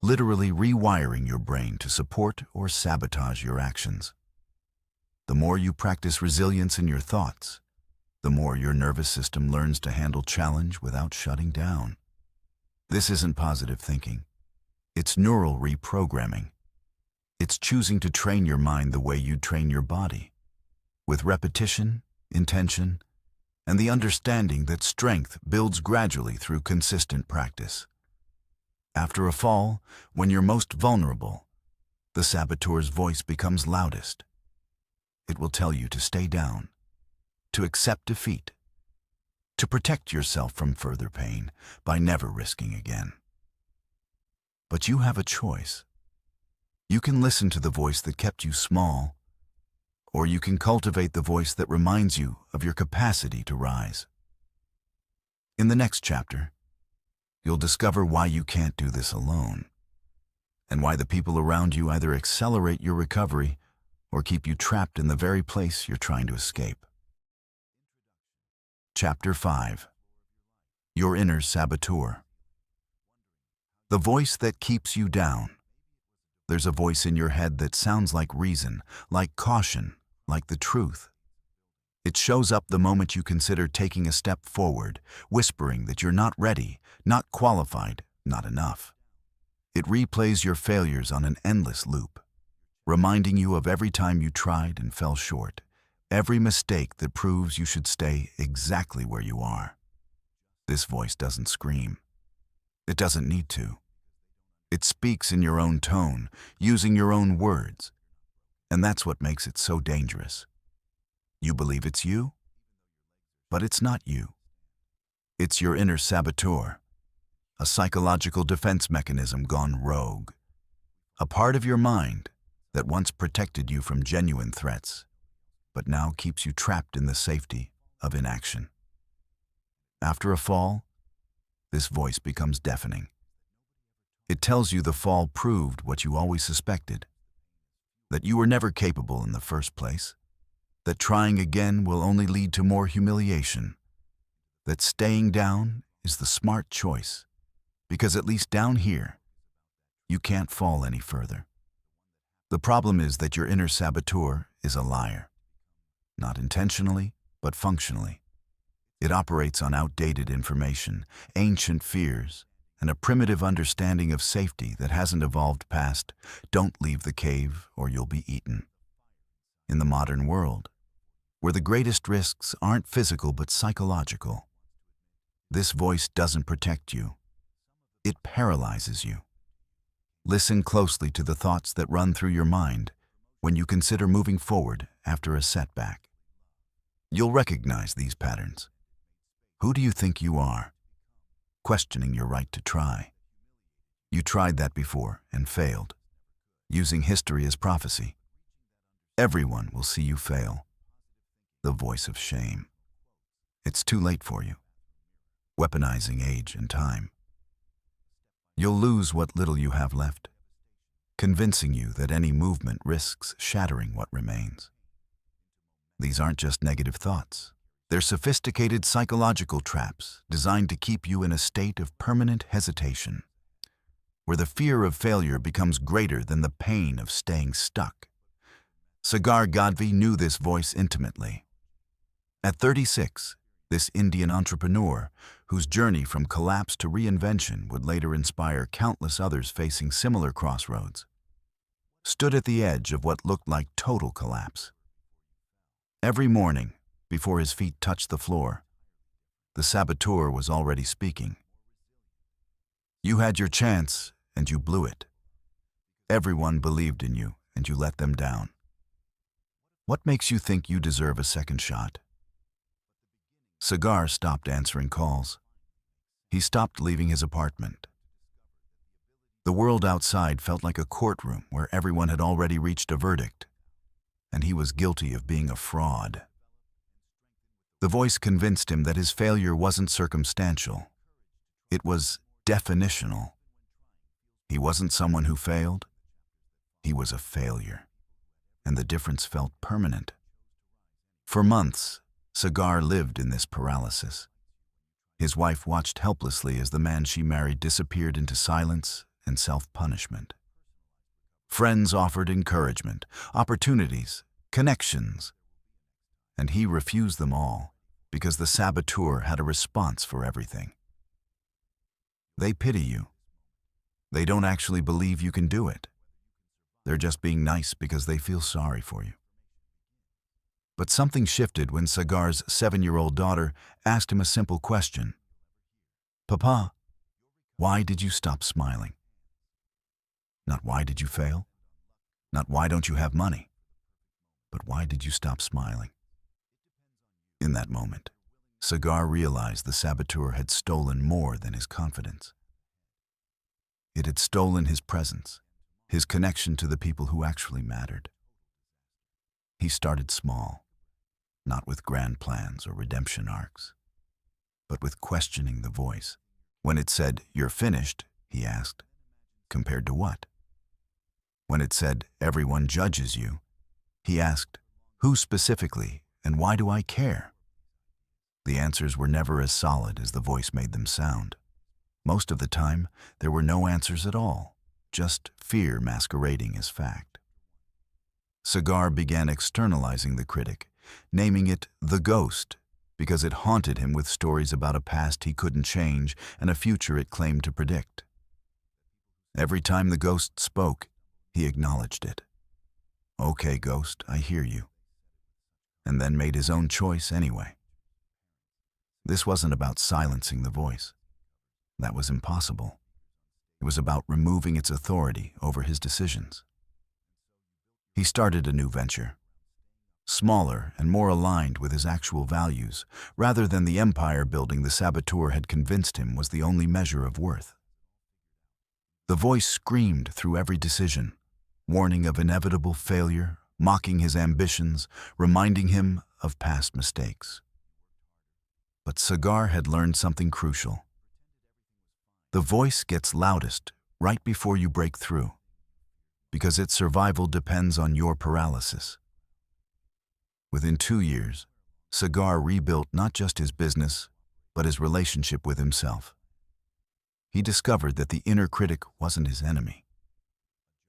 literally rewiring your brain to support or sabotage your actions. The more you practice resilience in your thoughts, the more your nervous system learns to handle challenge without shutting down. This isn't positive thinking. It's neural reprogramming. It's choosing to train your mind the way you'd train your body, with repetition, intention, and the understanding that strength builds gradually through consistent practice. After a fall, when you're most vulnerable, the saboteur's voice becomes loudest. It will tell you to stay down, to accept defeat, to protect yourself from further pain by never risking again. But you have a choice. You can listen to the voice that kept you small, or you can cultivate the voice that reminds you of your capacity to rise. In the next chapter, you'll discover why you can't do this alone, and why the people around you either accelerate your recovery or keep you trapped in the very place you're trying to escape. Chapter 5. Your Inner Saboteur. The voice that keeps you down. There's a voice in your head that sounds like reason, like caution, like the truth. It shows up the moment you consider taking a step forward, whispering that you're not ready, not qualified, not enough. It replays your failures on an endless loop, reminding you of every time you tried and fell short, every mistake that proves you should stay exactly where you are. This voice doesn't scream. It doesn't need to. It speaks in your own tone, using your own words. And that's what makes it so dangerous. You believe it's you, but it's not you. It's your inner saboteur, a psychological defense mechanism gone rogue, a part of your mind that once protected you from genuine threats, but now keeps you trapped in the safety of inaction. After a fall, this voice becomes deafening. It tells you the fall proved what you always suspected, that you were never capable in the first place, that trying again will only lead to more humiliation, that staying down is the smart choice, because at least down here, you can't fall any further. The problem is that your inner saboteur is a liar, not intentionally, but functionally. It operates on outdated information, ancient fears, and a primitive understanding of safety that hasn't evolved past, "Don't leave the cave or you'll be eaten." In the modern world, where the greatest risks aren't physical but psychological, this voice doesn't protect you. It paralyzes you. Listen closely to the thoughts that run through your mind when you consider moving forward after a setback. You'll recognize these patterns. Who do you think you are? Questioning your right to try. You tried that before and failed, using history as prophecy. Everyone will see you fail. The voice of shame. It's too late for you. Weaponizing age and time. You'll lose what little you have left, convincing you that any movement risks shattering what remains. These aren't just negative thoughts. They're sophisticated psychological traps designed to keep you in a state of permanent hesitation, where the fear of failure becomes greater than the pain of staying stuck. Sagar Gadhvi knew this voice intimately. At 36, this Indian entrepreneur, whose journey from collapse to reinvention would later inspire countless others facing similar crossroads, stood at the edge of what looked like total collapse. Every morning, before his feet touched the floor, the saboteur was already speaking. You had your chance, and you blew it. Everyone believed in you, and you let them down. What makes you think you deserve a second shot? Sagar stopped answering calls. He stopped leaving his apartment. The world outside felt like a courtroom where everyone had already reached a verdict, and he was guilty of being a fraud. The voice convinced him that his failure wasn't circumstantial. It was definitional. He wasn't someone who failed. He was a failure, and the difference felt permanent. For months, Sagar lived in this paralysis. His wife watched helplessly as the man she married disappeared into silence and self-punishment. Friends offered encouragement, opportunities, connections, and he refused them all because the saboteur had a response for everything. They pity you. They don't actually believe you can do it. They're just being nice because they feel sorry for you. But something shifted when Sagar's 7-year-old daughter asked him a simple question. "Papa, why did you stop smiling?" Not why did you fail? Not why don't you have money? But why did you stop smiling? In that moment, Sagar realized the saboteur had stolen more than his confidence. It had stolen his presence, his connection to the people who actually mattered. He started small, not with grand plans or redemption arcs, but with questioning the voice. When it said, "You're finished," he asked, "Compared to what?" When it said, "Everyone judges you," he asked, "Who specifically, and why do I care?" The answers were never as solid as the voice made them sound. Most of the time, there were no answers at all, just fear masquerading as fact. Sagar began externalizing the critic, naming it the ghost, because it haunted him with stories about a past he couldn't change and a future it claimed to predict. Every time the ghost spoke, he acknowledged it. "Okay, ghost, I hear you," and then made his own choice anyway. This wasn't about silencing the voice. That was impossible. It was about removing its authority over his decisions. He started a new venture, smaller and more aligned with his actual values, rather than the empire building the saboteur had convinced him was the only measure of worth. The voice screamed through every decision, warning of inevitable failure, mocking his ambitions, reminding him of past mistakes. But Sagar had learned something crucial. The voice gets loudest right before you break through, because its survival depends on your paralysis. Within 2 years, Sagar rebuilt not just his business, but his relationship with himself. He discovered that the inner critic wasn't his enemy.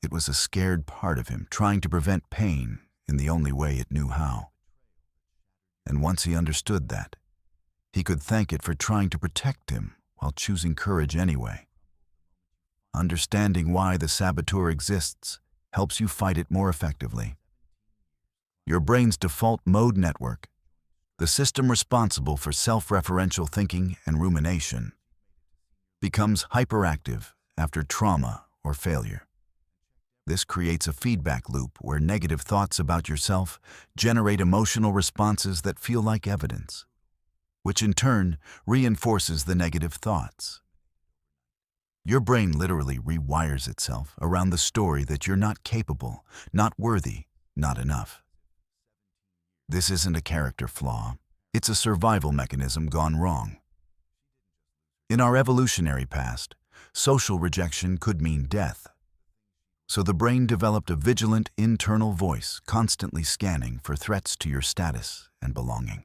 It was a scared part of him trying to prevent pain in the only way it knew how. And once he understood that, he could thank it for trying to protect him while choosing courage anyway. Understanding why the saboteur exists helps you fight it more effectively. Your brain's default mode network, the system responsible for self-referential thinking and rumination, becomes hyperactive after trauma or failure. This creates a feedback loop where negative thoughts about yourself generate emotional responses that feel like evidence, which in turn reinforces the negative thoughts. Your brain literally rewires itself around the story that you're not capable, not worthy, not enough. This isn't a character flaw, it's a survival mechanism gone wrong. In our evolutionary past, social rejection could mean death. So the brain developed a vigilant internal voice constantly scanning for threats to your status and belonging.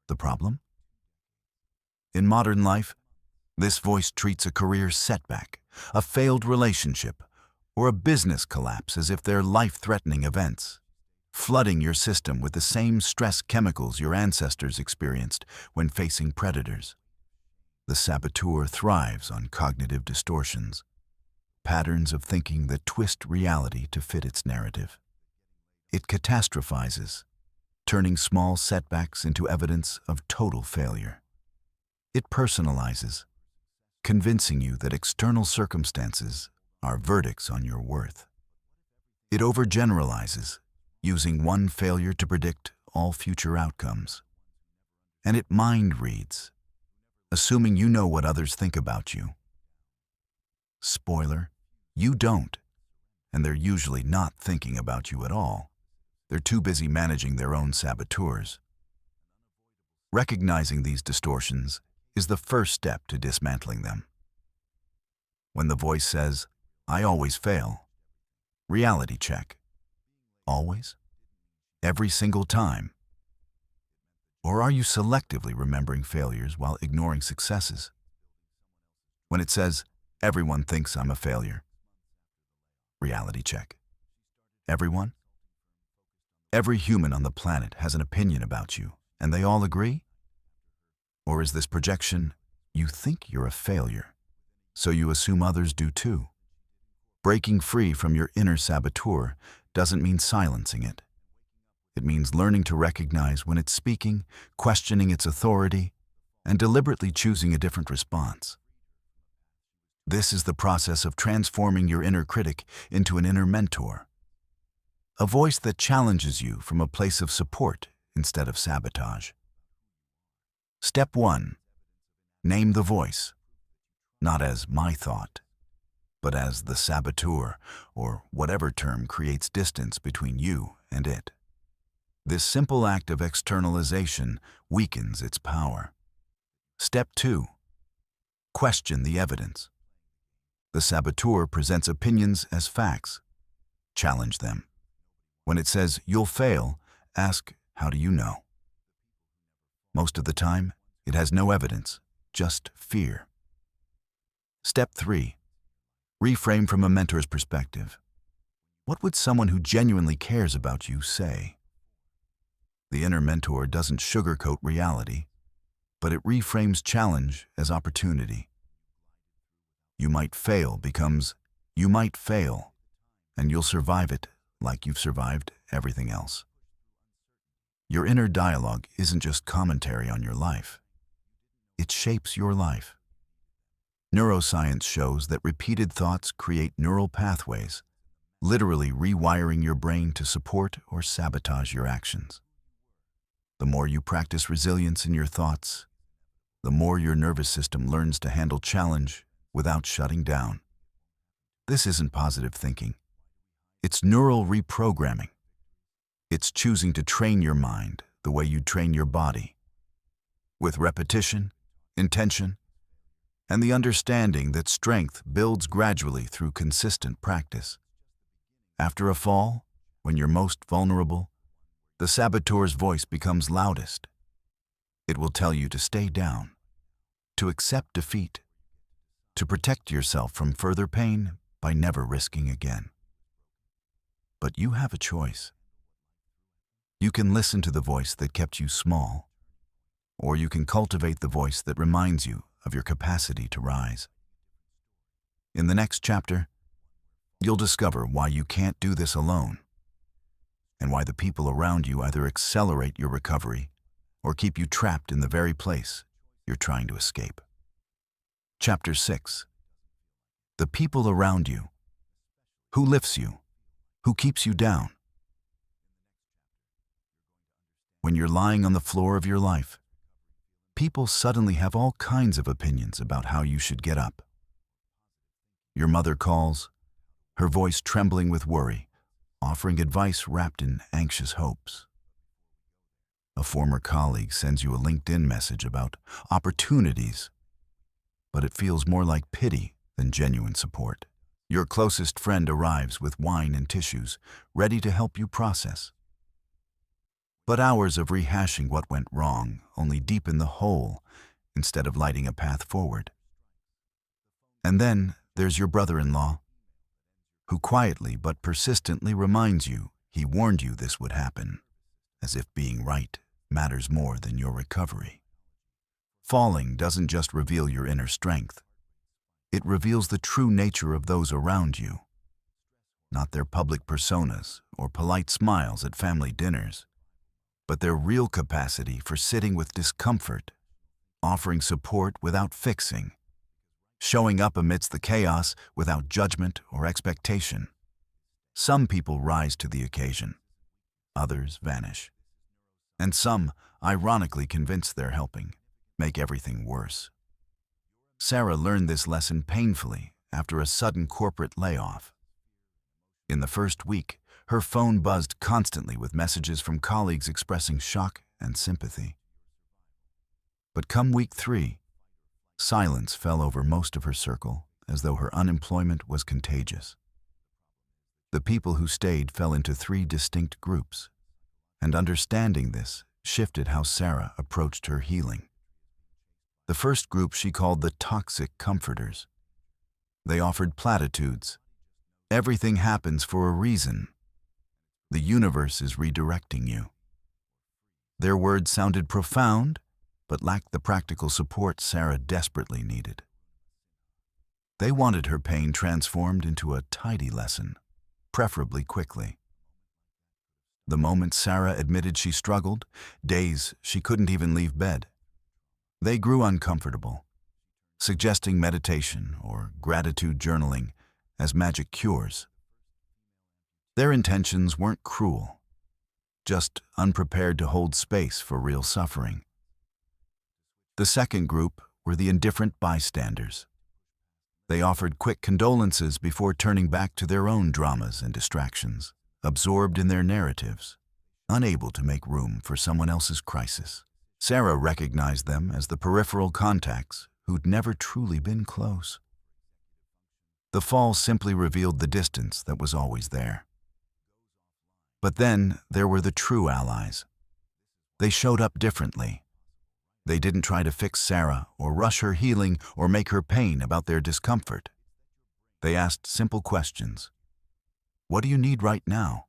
The problem? In modern life, this voice treats a career setback, a failed relationship, or a business collapse as if they're life-threatening events, flooding your system with the same stress chemicals your ancestors experienced when facing predators. The saboteur thrives on cognitive distortions, patterns of thinking that twist reality to fit its narrative. It catastrophizes, turning small setbacks into evidence of total failure. It personalizes, convincing you that external circumstances are verdicts on your worth. It overgeneralizes, using one failure to predict all future outcomes. And it mind reads, assuming you know what others think about you. Spoiler, you don't, and they're usually not thinking about you at all. They're too busy managing their own saboteurs. Recognizing these distortions is the first step to dismantling them. When the voice says, "I always fail," reality check. Always? Every single time? Or are you selectively remembering failures while ignoring successes? When it says, "Everyone thinks I'm a failure," reality check. Everyone? Every human on the planet has an opinion about you, and they all agree? Or is this projection, you think you're a failure, so you assume others do too? Breaking free from your inner saboteur doesn't mean silencing it. It means learning to recognize when it's speaking, questioning its authority, and deliberately choosing a different response. This is the process of transforming your inner critic into an inner mentor, a voice that challenges you from a place of support instead of sabotage. Step 1. Name the voice, not as my thought, but as the saboteur, or whatever term creates distance between you and it. This simple act of externalization weakens its power. Step 2. Question the evidence. The saboteur presents opinions as facts. Challenge them. When it says, "You'll fail," ask, "How do you know?" Most of the time, it has no evidence, just fear. Step 3. Reframe from a mentor's perspective. What would someone who genuinely cares about you say? The inner mentor doesn't sugarcoat reality, but it reframes challenge as opportunity. You might fail becomes, you might fail, and you'll survive it like you've survived everything else. Your inner dialogue isn't just commentary on your life. It shapes your life. Neuroscience shows that repeated thoughts create neural pathways, literally rewiring your brain to support or sabotage your actions. The more you practice resilience in your thoughts, the more your nervous system learns to handle challenge without shutting down. This isn't positive thinking. It's neural reprogramming. It's choosing to train your mind the way you train your body, with repetition, intention, and the understanding that strength builds gradually through consistent practice. After a fall, when you're most vulnerable, the saboteur's voice becomes loudest. It will tell you to stay down, to accept defeat, to protect yourself from further pain by never risking again. But you have a choice. You can listen to the voice that kept you small, or you can cultivate the voice that reminds you of your capacity to rise. In the next chapter, you'll discover why you can't do this alone, and why the people around you either accelerate your recovery or keep you trapped in the very place you're trying to escape. Chapter 6. The people around you. Who lifts you? Who keeps you down? When you're lying on the floor of your life, people suddenly have all kinds of opinions about how you should get up. Your mother calls, her voice trembling with worry, offering advice wrapped in anxious hopes. A former colleague sends you a LinkedIn message about opportunities, but it feels more like pity than genuine support. Your closest friend arrives with wine and tissues, ready to help you process. But hours of rehashing what went wrong only deepen the hole instead of lighting a path forward. And then there's your brother-in-law, who quietly but persistently reminds you he warned you this would happen, as if being right matters more than your recovery. Falling doesn't just reveal your inner strength. It reveals the true nature of those around you, not their public personas or polite smiles at family dinners, but their real capacity for sitting with discomfort, offering support without fixing, showing up amidst the chaos without judgment or expectation. Some people rise to the occasion, others vanish, and some, ironically convinced they're helping, make everything worse. Sarah learned this lesson painfully after a sudden corporate layoff. In the first week, her phone buzzed constantly with messages from colleagues expressing shock and sympathy. But come week 3, silence fell over most of her circle, as though her unemployment was contagious. The people who stayed fell into 3 distinct groups, and understanding this shifted how Sarah approached her healing. The first group she called the toxic comforters. They offered platitudes. Everything happens for a reason. The universe is redirecting you. Their words sounded profound, but lacked the practical support Sarah desperately needed. They wanted her pain transformed into a tidy lesson, preferably quickly. The moment Sarah admitted she struggled, days she couldn't even leave bed, they grew uncomfortable, suggesting meditation or gratitude journaling as magic cures. Their intentions weren't cruel, just unprepared to hold space for real suffering. The second group were the indifferent bystanders. They offered quick condolences before turning back to their own dramas and distractions, absorbed in their narratives, unable to make room for someone else's crisis. Sarah recognized them as the peripheral contacts who'd never truly been close. The fall simply revealed the distance that was always there. But then there were the true allies. They showed up differently. They didn't try to fix Sarah or rush her healing or make her pain about their discomfort. They asked simple questions. What do you need right now?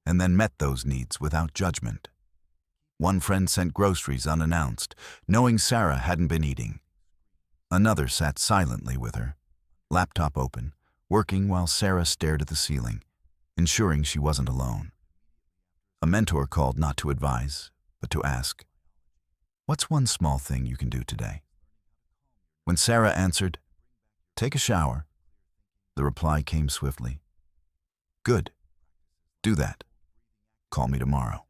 And then met those needs without judgment. One friend sent groceries unannounced, knowing Sarah hadn't been eating. Another sat silently with her, laptop open, working while Sarah stared at the ceiling, ensuring she wasn't alone. A mentor called not to advise, but to ask, "What's one small thing you can do today?" When Sarah answered, "Take a shower," the reply came swiftly, Good. Do that. Call me tomorrow.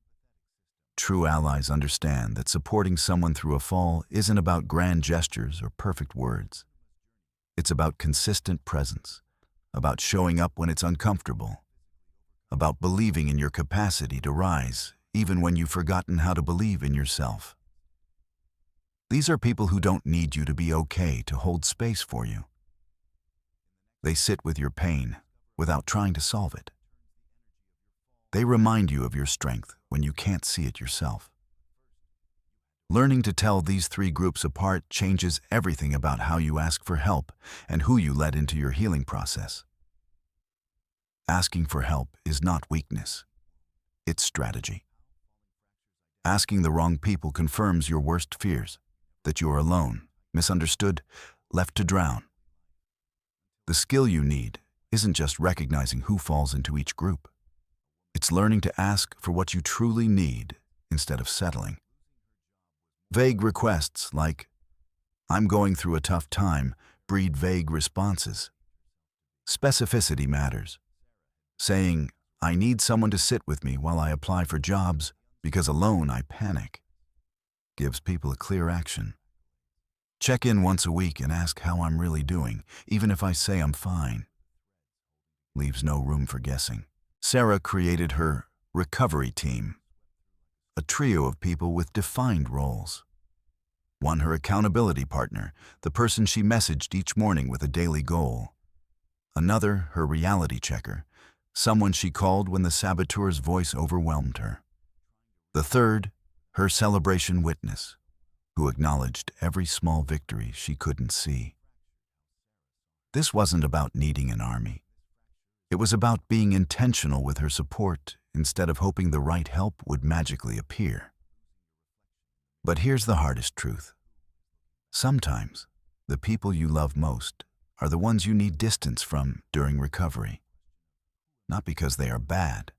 True allies understand that supporting someone through a fall isn't about grand gestures or perfect words. It's about consistent presence, about showing up when it's uncomfortable, about believing in your capacity to rise even when you've forgotten how to believe in yourself. These are people who don't need you to be okay to hold space for you. They sit with your pain without trying to solve it. They remind you of your strength when you can't see it yourself. Learning to tell these three groups apart changes everything about how you ask for help and who you let into your healing process. Asking for help is not weakness. It's strategy. Asking the wrong people confirms your worst fears, that you are alone, misunderstood, left to drown. The skill you need isn't just recognizing who falls into each group. It's learning to ask for what you truly need instead of settling. Vague requests like, "I'm going through a tough time," breed vague responses. Specificity matters. Saying, "I need someone to sit with me while I apply for jobs because alone I panic," gives people a clear action. Check in once a week and ask how I'm really doing, even if I say I'm fine. Leaves no room for guessing. Sarah created her recovery team, a trio of people with defined roles. One, her accountability partner, the person she messaged each morning with a daily goal. Another, her reality checker, someone she called when the saboteur's voice overwhelmed her. The third, her celebration witness, who acknowledged every small victory she couldn't see. This wasn't about needing an army. It was about being intentional with her support instead of hoping the right help would magically appear. But here's the hardest truth. Sometimes, the people you love most are the ones you need distance from during recovery. Not because they are bad,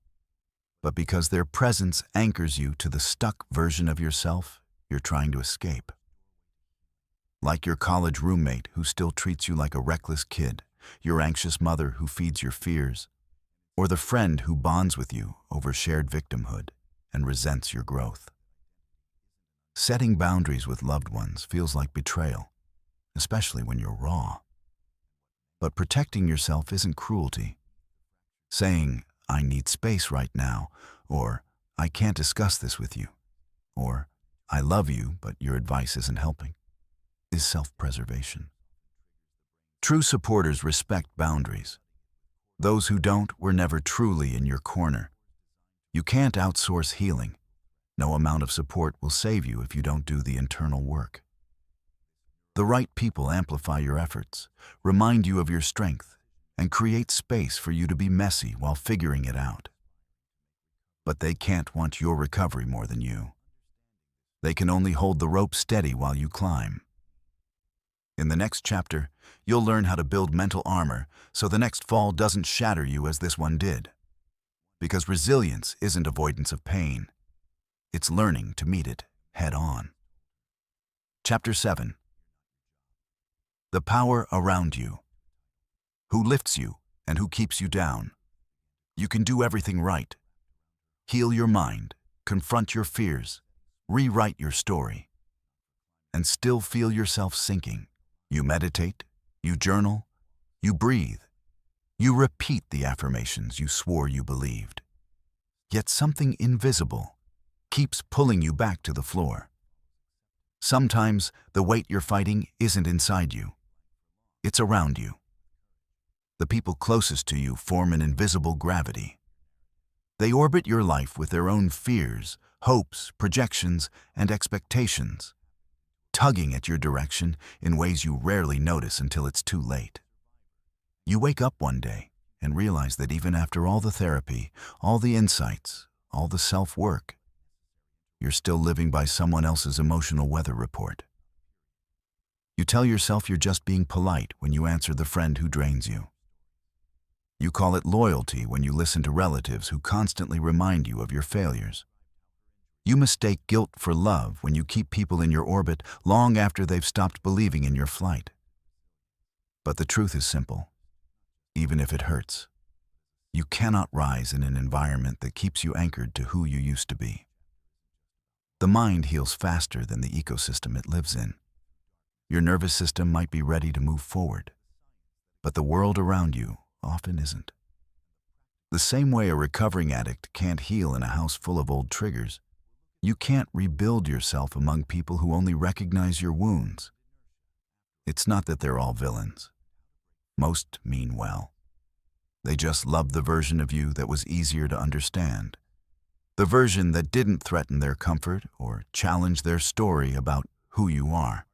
but because their presence anchors you to the stuck version of yourself you're trying to escape. Like your college roommate who still treats you like a reckless kid, your anxious mother who feeds your fears, or the friend who bonds with you over shared victimhood and resents your growth. Setting boundaries with loved ones feels like betrayal, especially when you're raw. But protecting yourself isn't cruelty. Saying, "I need space right now," or "I can't discuss this with you," or "I love you, but your advice isn't helping," is self-preservation. True supporters respect boundaries. Those who don't were never truly in your corner. You can't outsource healing. No amount of support will save you if you don't do the internal work. The right people amplify your efforts, remind you of your strength, and create space for you to be messy while figuring it out. But they can't want your recovery more than you. They can only hold the rope steady while you climb. In the next chapter, you'll learn how to build mental armor so the next fall doesn't shatter you as this one did. Because resilience isn't avoidance of pain. It's learning to meet it head on. Chapter 7. The power around you. Who lifts you and who keeps you down. You can do everything right. Heal your mind, confront your fears, rewrite your story, and still feel yourself sinking. You meditate, you journal, you breathe, you repeat the affirmations you swore you believed. Yet something invisible keeps pulling you back to the floor. Sometimes the weight you're fighting isn't inside you. It's around you. The people closest to you form an invisible gravity. They orbit your life with their own fears, hopes, projections, and expectations, tugging at your direction in ways you rarely notice until it's too late. You wake up one day and realize that even after all the therapy, all the insights, all the self-work, you're still living by someone else's emotional weather report. You tell yourself you're just being polite when you answer the friend who drains you. You call it loyalty when you listen to relatives who constantly remind you of your failures. You mistake guilt for love when you keep people in your orbit long after they've stopped believing in your flight. But the truth is simple, even if it hurts. You cannot rise in an environment that keeps you anchored to who you used to be. The mind heals faster than the ecosystem it lives in. Your nervous system might be ready to move forward, but the world around you often isn't. The same way a recovering addict can't heal in a house full of old triggers, you can't rebuild yourself among people who only recognize your wounds. It's not that they're all villains. Most mean well. They just loved the version of you that was easier to understand. The version that didn't threaten their comfort or challenge their story about who you are.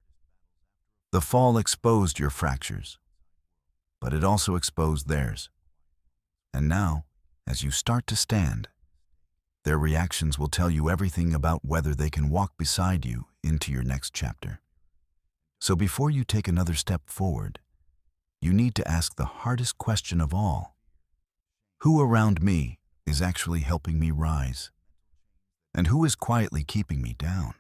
The fall exposed your fractures, but it also exposed theirs. And now, as you start to stand, their reactions will tell you everything about whether they can walk beside you into your next chapter. So before you take another step forward, you need to ask the hardest question of all. Who around me is actually helping me rise? And who is quietly keeping me down?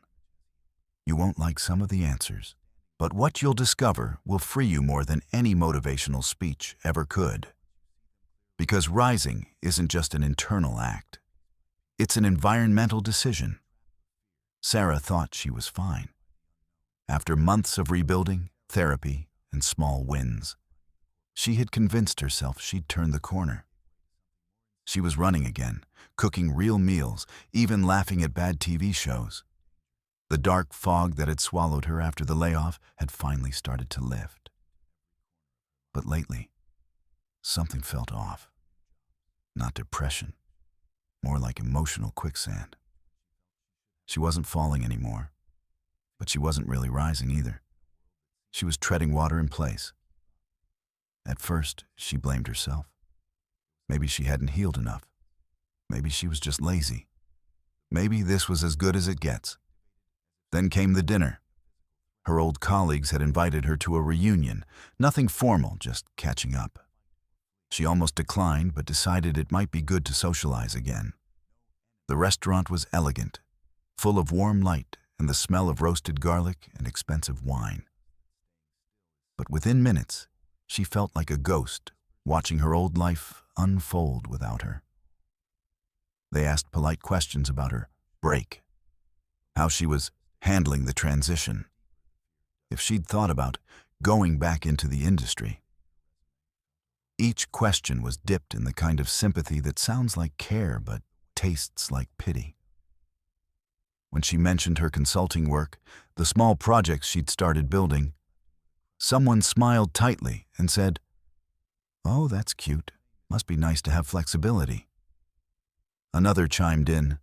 You won't like some of the answers, but what you'll discover will free you more than any motivational speech ever could. Because rising isn't just an internal act. It's an environmental decision. Sarah thought she was fine. After months of rebuilding, therapy, and small wins, she had convinced herself she'd turned the corner. She was running again, cooking real meals, even laughing at bad TV shows. The dark fog that had swallowed her after the layoff had finally started to lift. But lately, something felt off. Not depression, more like emotional quicksand. She wasn't falling anymore, but she wasn't really rising either. She was treading water in place. At first, she blamed herself. Maybe she hadn't healed enough. Maybe she was just lazy. Maybe this was as good as it gets. Then came the dinner. Her old colleagues had invited her to a reunion, nothing formal, just catching up. She almost declined, but decided it might be good to socialize again. The restaurant was elegant, full of warm light and the smell of roasted garlic and expensive wine. But within minutes, she felt like a ghost, watching her old life unfold without her. They asked polite questions about her break, how she was handling the transition, if she'd thought about going back into the industry. Each question was dipped in the kind of sympathy that sounds like care but tastes like pity. When she mentioned her consulting work, the small projects she'd started building, someone smiled tightly and said, "Oh, that's cute. Must be nice to have flexibility." Another chimed in,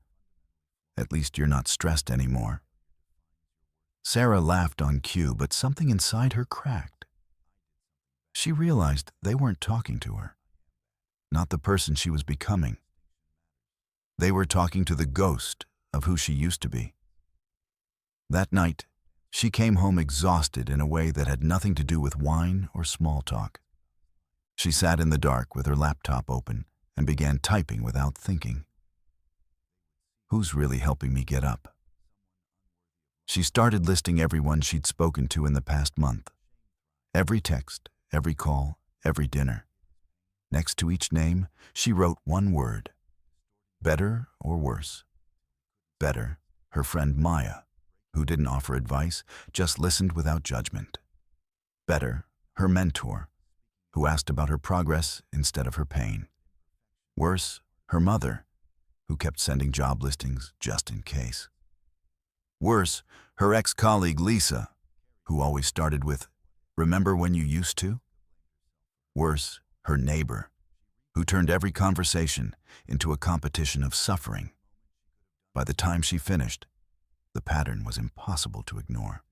"At least you're not stressed anymore." Sarah laughed on cue, but something inside her cracked. She realized they weren't talking to her, not the person she was becoming. They were talking to the ghost of who she used to be. That night, she came home exhausted in a way that had nothing to do with wine or small talk. She sat in the dark with her laptop open and began typing without thinking. Who's really helping me get up? She started listing everyone she'd spoken to in the past month. Every text, every call, every dinner. Next to each name, she wrote one word. Better or worse? Better, her friend Maya, who didn't offer advice, just listened without judgment. Better, her mentor, who asked about her progress instead of her pain. Worse, her mother, who kept sending job listings just in case. Worse, her ex-colleague Lisa, who always started with, "Remember when you used to?" Worse, her neighbor, who turned every conversation into a competition of suffering. By the time she finished, the pattern was impossible to ignore.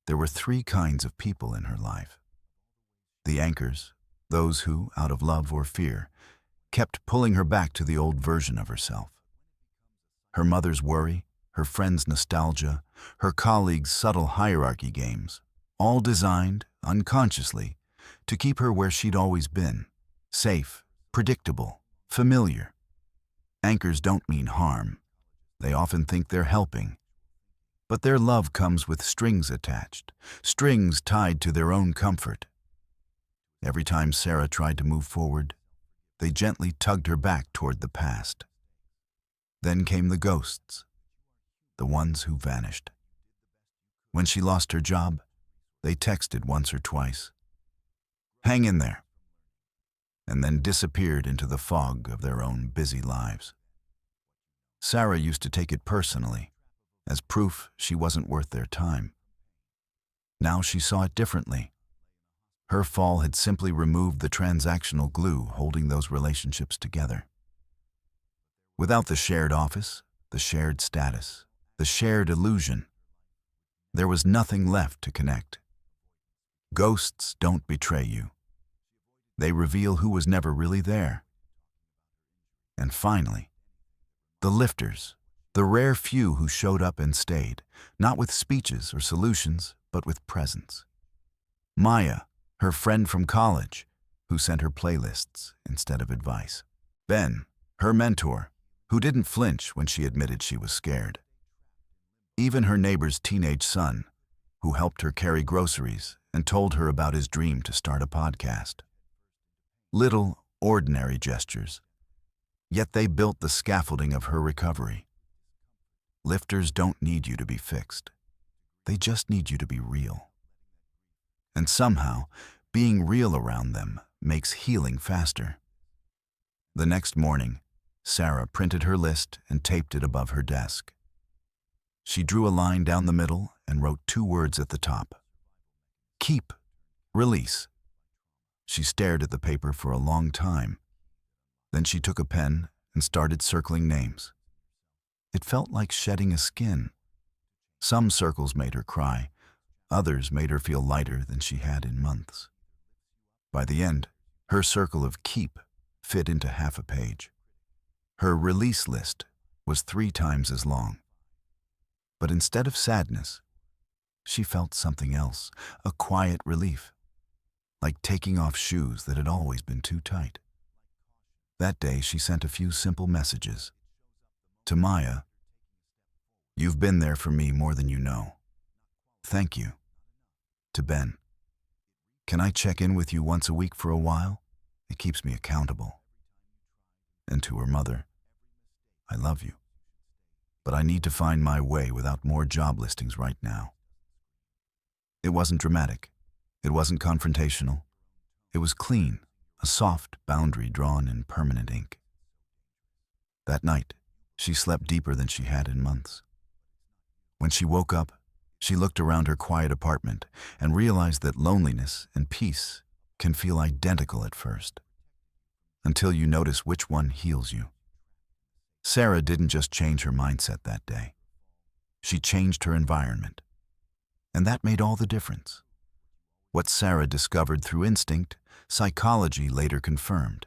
There were three kinds of people in her life. The anchors, those who, out of love or fear, kept pulling her back to the old version of herself. Her mother's worry, her friend's nostalgia, her colleagues' subtle hierarchy games, all designed, unconsciously, to keep her where she'd always been, safe, predictable, familiar. Anchors don't mean harm. They often think they're helping. But their love comes with strings attached, strings tied to their own comfort. Every time Sarah tried to move forward, they gently tugged her back toward the past. Then came the ghosts, the ones who vanished. When she lost her job, they texted once or twice. "Hang in there," and then disappeared into the fog of their own busy lives. Sarah used to take it personally, as proof she wasn't worth their time. Now she saw it differently. Her fall had simply removed the transactional glue holding those relationships together. Without the shared office, the shared status, the shared illusion, there was nothing left to connect. Ghosts don't betray you. They reveal who was never really there. And finally, the lifters, the rare few who showed up and stayed, not with speeches or solutions, but with presence. Maya, her friend from college, who sent her playlists instead of advice. Ben, her mentor, who didn't flinch when she admitted she was scared. Even her neighbor's teenage son, who helped her carry groceries and told her about his dream to start a podcast. Little, ordinary gestures, yet they built the scaffolding of her recovery. Lifters don't need you to be fixed. They just need you to be real. And somehow, being real around them makes healing faster. The next morning, Sarah printed her list and taped it above her desk. She drew a line down the middle and wrote 2 words at the top. Keep, release. She stared at the paper for a long time. Then she took a pen and started circling names. It felt like shedding a skin. Some circles made her cry. Others made her feel lighter than she had in months. By the end, her circle of keep fit into half a page. Her release list was 3 times as long. But instead of sadness, she felt something else, a quiet relief, like taking off shoes that had always been too tight. That day, she sent a few simple messages. To Maya, "You've been there for me more than you know. Thank you." To Ben, "Can I check in with you once a week for a while? It keeps me accountable." And to her mother, "I love you, but I need to find my way without more job listings right now." It wasn't dramatic. It wasn't confrontational. It was clean, a soft boundary drawn in permanent ink. That night, she slept deeper than she had in months. When she woke up, she looked around her quiet apartment and realized that loneliness and peace can feel identical at first, until you notice which one heals you. Sarah didn't just change her mindset that day. She changed her environment. And that made all the difference. What Sarah discovered through instinct, psychology later confirmed.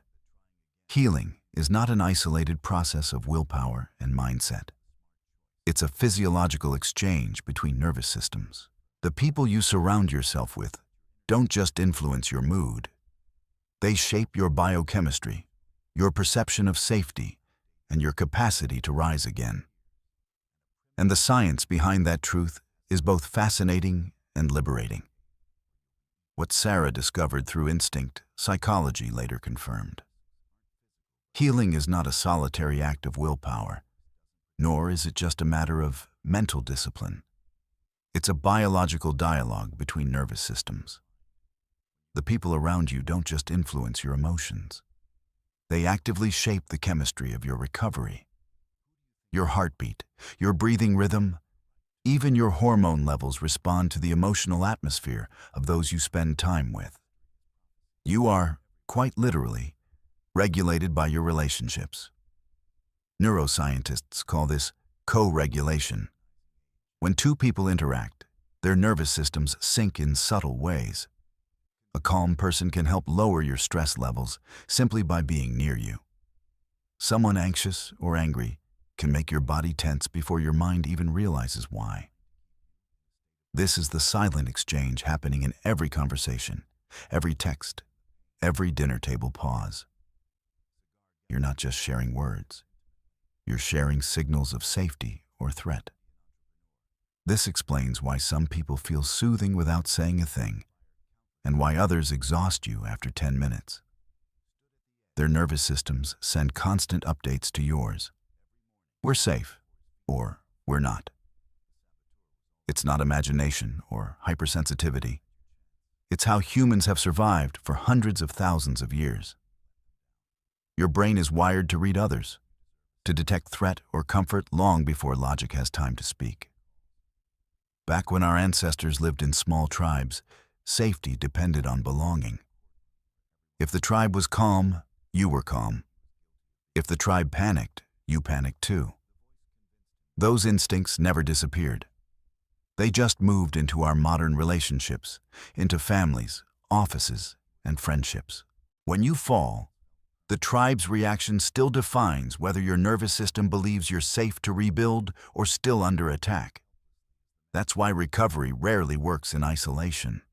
Healing is not an isolated process of willpower and mindset. It's a physiological exchange between nervous systems. The people you surround yourself with don't just influence your mood. They shape your biochemistry, your perception of safety, and your capacity to rise again. And the science behind that truth is both fascinating and liberating. What Sarah discovered through instinct, psychology later confirmed. Healing is not a solitary act of willpower, nor is it just a matter of mental discipline. It's a biological dialogue between nervous systems. The people around you don't just influence your emotions. They actively shape the chemistry of your recovery. Your heartbeat, your breathing rhythm, even your hormone levels respond to the emotional atmosphere of those you spend time with. You are, quite literally, regulated by your relationships. Neuroscientists call this co-regulation. When 2 people interact, their nervous systems sync in subtle ways. A calm person can help lower your stress levels simply by being near you. Someone anxious or angry can make your body tense before your mind even realizes why. This is the silent exchange happening in every conversation, every text, every dinner table pause. You're not just sharing words. You're sharing signals of safety or threat. This explains why some people feel soothing without saying a thing, and why others exhaust you after 10 minutes. Their nervous systems send constant updates to yours. We're safe, or we're not. It's not imagination or hypersensitivity. It's how humans have survived for hundreds of thousands of years. Your brain is wired to read others, to detect threat or comfort long before logic has time to speak. Back when our ancestors lived in small tribes, safety depended on belonging. If the tribe was calm, you were calm. If the tribe panicked, you panicked too. Those instincts never disappeared. They just moved into our modern relationships, into families, offices, and friendships. When you fall, the tribe's reaction still defines whether your nervous system believes you're safe to rebuild or still under attack. That's why recovery rarely works in isolation.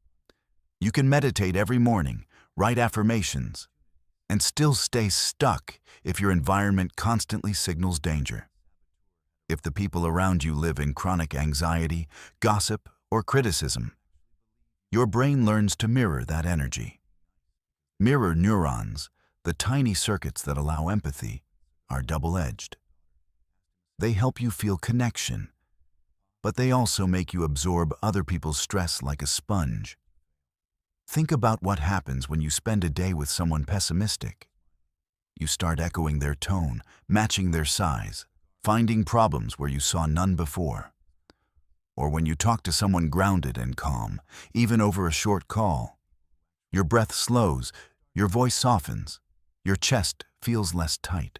You can meditate every morning, write affirmations, and still stay stuck if your environment constantly signals danger. If the people around you live in chronic anxiety, gossip, or criticism, your brain learns to mirror that energy. Mirror neurons, the tiny circuits that allow empathy, are double-edged. They help you feel connection, but they also make you absorb other people's stress like a sponge. Think about what happens when you spend a day with someone pessimistic. You start echoing their tone, matching their size, finding problems where you saw none before. Or when you talk to someone grounded and calm, even over a short call, your breath slows, your voice softens, your chest feels less tight.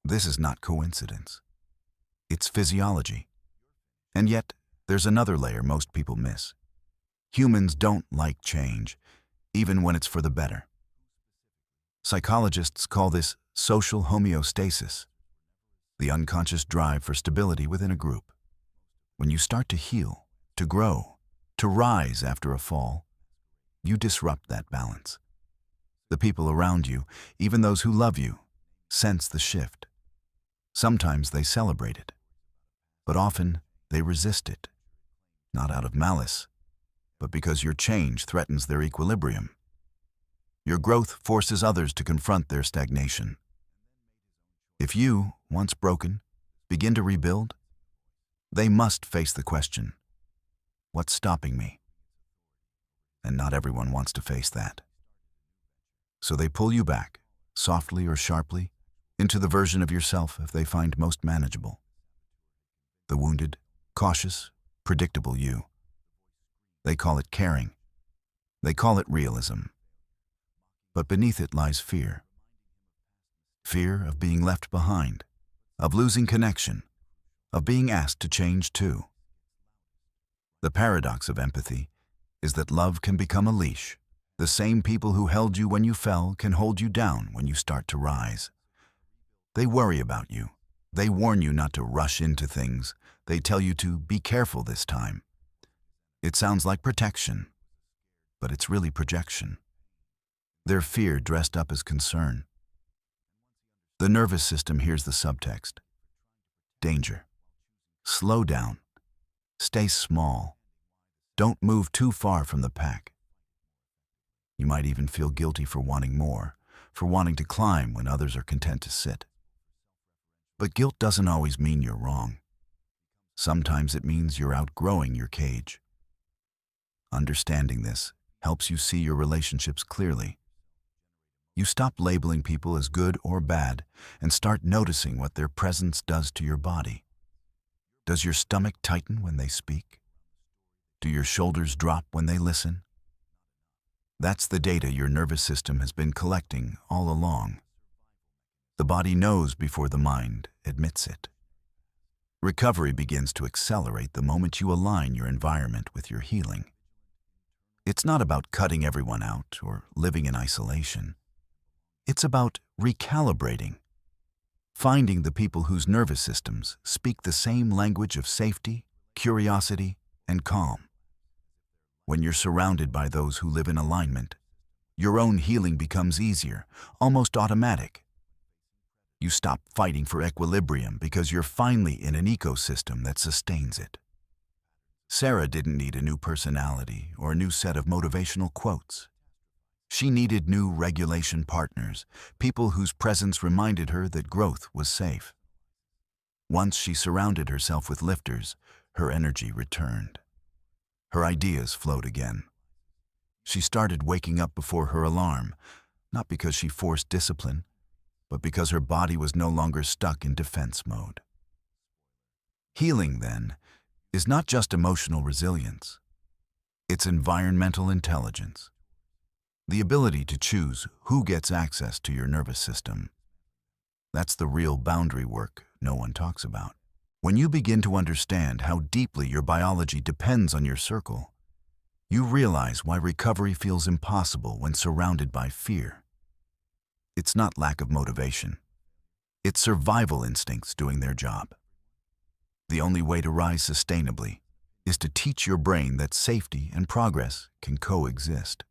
This is not coincidence. It's physiology. And yet, there's another layer most people miss. Humans don't like change, even when it's for the better. Psychologists call this social homeostasis, the unconscious drive for stability within a group. When you start to heal, to grow, to rise after a fall, you disrupt that balance. The people around you, even those who love you, sense the shift. Sometimes they celebrate it, but often they resist it, not out of malice, but because your change threatens their equilibrium. Your growth forces others to confront their stagnation. If you, once broken, begin to rebuild, they must face the question, what's stopping me? And not everyone wants to face that. So they pull you back, softly or sharply, into the version of yourself if they find most manageable. The wounded, cautious, predictable you. They call it caring. They call it realism. But beneath it lies fear. Fear of being left behind, of losing connection, of being asked to change too. The paradox of empathy is that love can become a leash. The same people who held you when you fell can hold you down when you start to rise. They worry about you. They warn you not to rush into things. They tell you to be careful this time. It sounds like protection, but it's really projection. Their fear dressed up as concern. The nervous system hears the subtext. Danger. Slow down. Stay small. Don't move too far from the pack. You might even feel guilty for wanting more, for wanting to climb when others are content to sit. But guilt doesn't always mean you're wrong. Sometimes it means you're outgrowing your cage. Understanding this helps you see your relationships clearly. You stop labeling people as good or bad and start noticing what their presence does to your body. Does your stomach tighten when they speak? Do your shoulders drop when they listen? That's the data your nervous system has been collecting all along. The body knows before the mind admits it. Recovery begins to accelerate the moment you align your environment with your healing. It's not about cutting everyone out or living in isolation. It's about recalibrating, finding the people whose nervous systems speak the same language of safety, curiosity, and calm. When you're surrounded by those who live in alignment, your own healing becomes easier, almost automatic. You stop fighting for equilibrium because you're finally in an ecosystem that sustains it. Sarah didn't need a new personality or a new set of motivational quotes. She needed new regulation partners, people whose presence reminded her that growth was safe. Once she surrounded herself with lifters, her energy returned. Her ideas flowed again. She started waking up before her alarm, not because she forced discipline, but because her body was no longer stuck in defense mode. Healing, then, is not just emotional resilience. It's environmental intelligence. The ability to choose who gets access to your nervous system. That's the real boundary work no one talks about. When you begin to understand how deeply your biology depends on your circle, you realize why recovery feels impossible when surrounded by fear. It's not lack of motivation. It's survival instincts doing their job. The only way to rise sustainably is to teach your brain that safety and progress can coexist.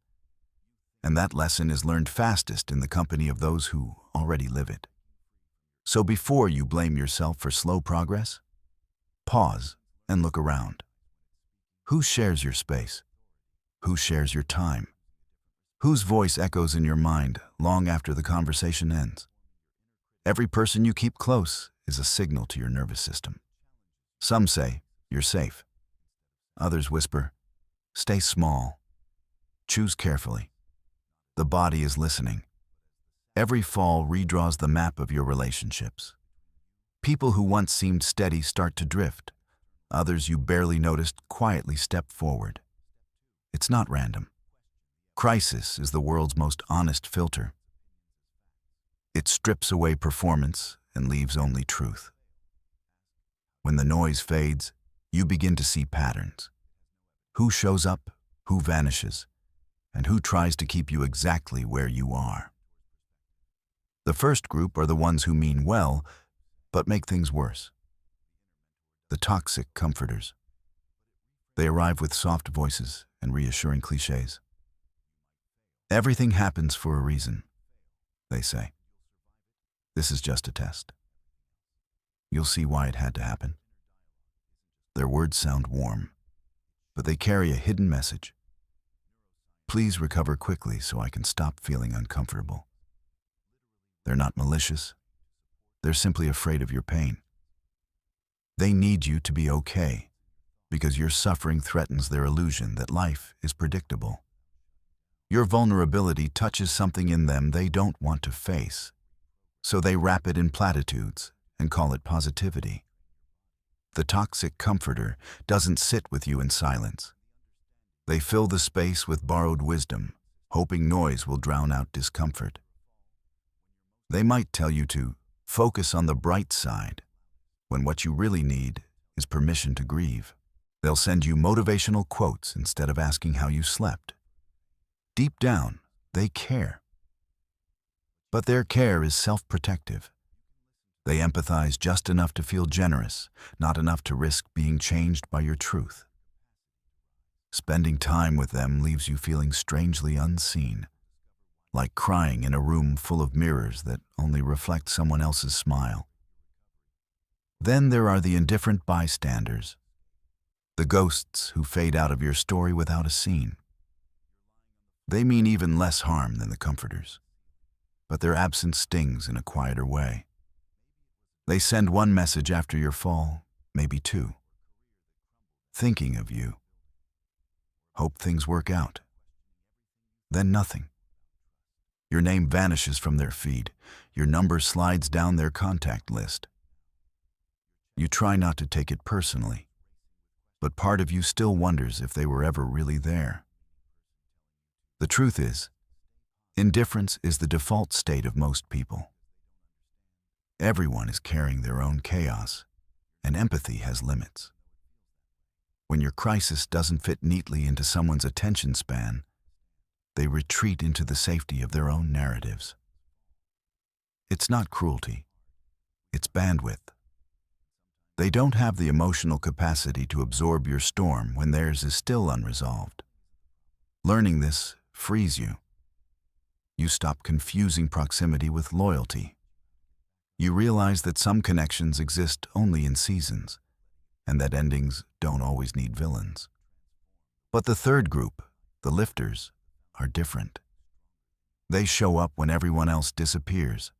And that lesson is learned fastest in the company of those who already live it. So before you blame yourself for slow progress, pause and look around. Who shares your space? Who shares your time? Whose voice echoes in your mind long after the conversation ends? Every person you keep close is a signal to your nervous system. Some say, you're safe. Others whisper, stay small. Choose carefully. The body is listening. Every fall redraws the map of your relationships. People who once seemed steady start to drift. Others you barely noticed quietly step forward. It's not random. Crisis is the world's most honest filter. It strips away performance and leaves only truth. When the noise fades, you begin to see patterns. Who shows up, who vanishes, and who tries to keep you exactly where you are. The first group are the ones who mean well, but make things worse. The toxic comforters. They arrive with soft voices and reassuring cliches. Everything happens for a reason, they say. This is just a test. You'll see why it had to happen. Their words sound warm, but they carry a hidden message. Please recover quickly so I can stop feeling uncomfortable. They're not malicious. They're simply afraid of your pain. They need you to be okay, because your suffering threatens their illusion that life is predictable. Your vulnerability touches something in them they don't want to face, so they wrap it in platitudes and call it positivity. The toxic comforter doesn't sit with you in silence. They fill the space with borrowed wisdom, hoping noise will drown out discomfort. They might tell you to focus on the bright side, when what you really need is permission to grieve. They'll send you motivational quotes instead of asking how you slept. Deep down, they care. But their care is self-protective. They empathize just enough to feel generous, not enough to risk being changed by your truth. Spending time with them leaves you feeling strangely unseen, like crying in a room full of mirrors that only reflect someone else's smile. Then there are the indifferent bystanders, the ghosts who fade out of your story without a scene. They mean even less harm than the comforters, but their absence stings in a quieter way. They send one message after your fall, maybe two. Thinking of you. Hope things work out. Then nothing. Your name vanishes from their feed. Your number slides down their contact list. You try not to take it personally, but part of you still wonders if they were ever really there. The truth is, indifference is the default state of most people. Everyone is carrying their own chaos, and empathy has limits. When your crisis doesn't fit neatly into someone's attention span, they retreat into the safety of their own narratives. It's not cruelty, it's bandwidth. They don't have the emotional capacity to absorb your storm when theirs is still unresolved. Learning this frees you. You stop confusing proximity with loyalty. You realize that some connections exist only in seasons, and that endings don't always need villains. But the third group, the lifters, are different. They show up when everyone else disappears.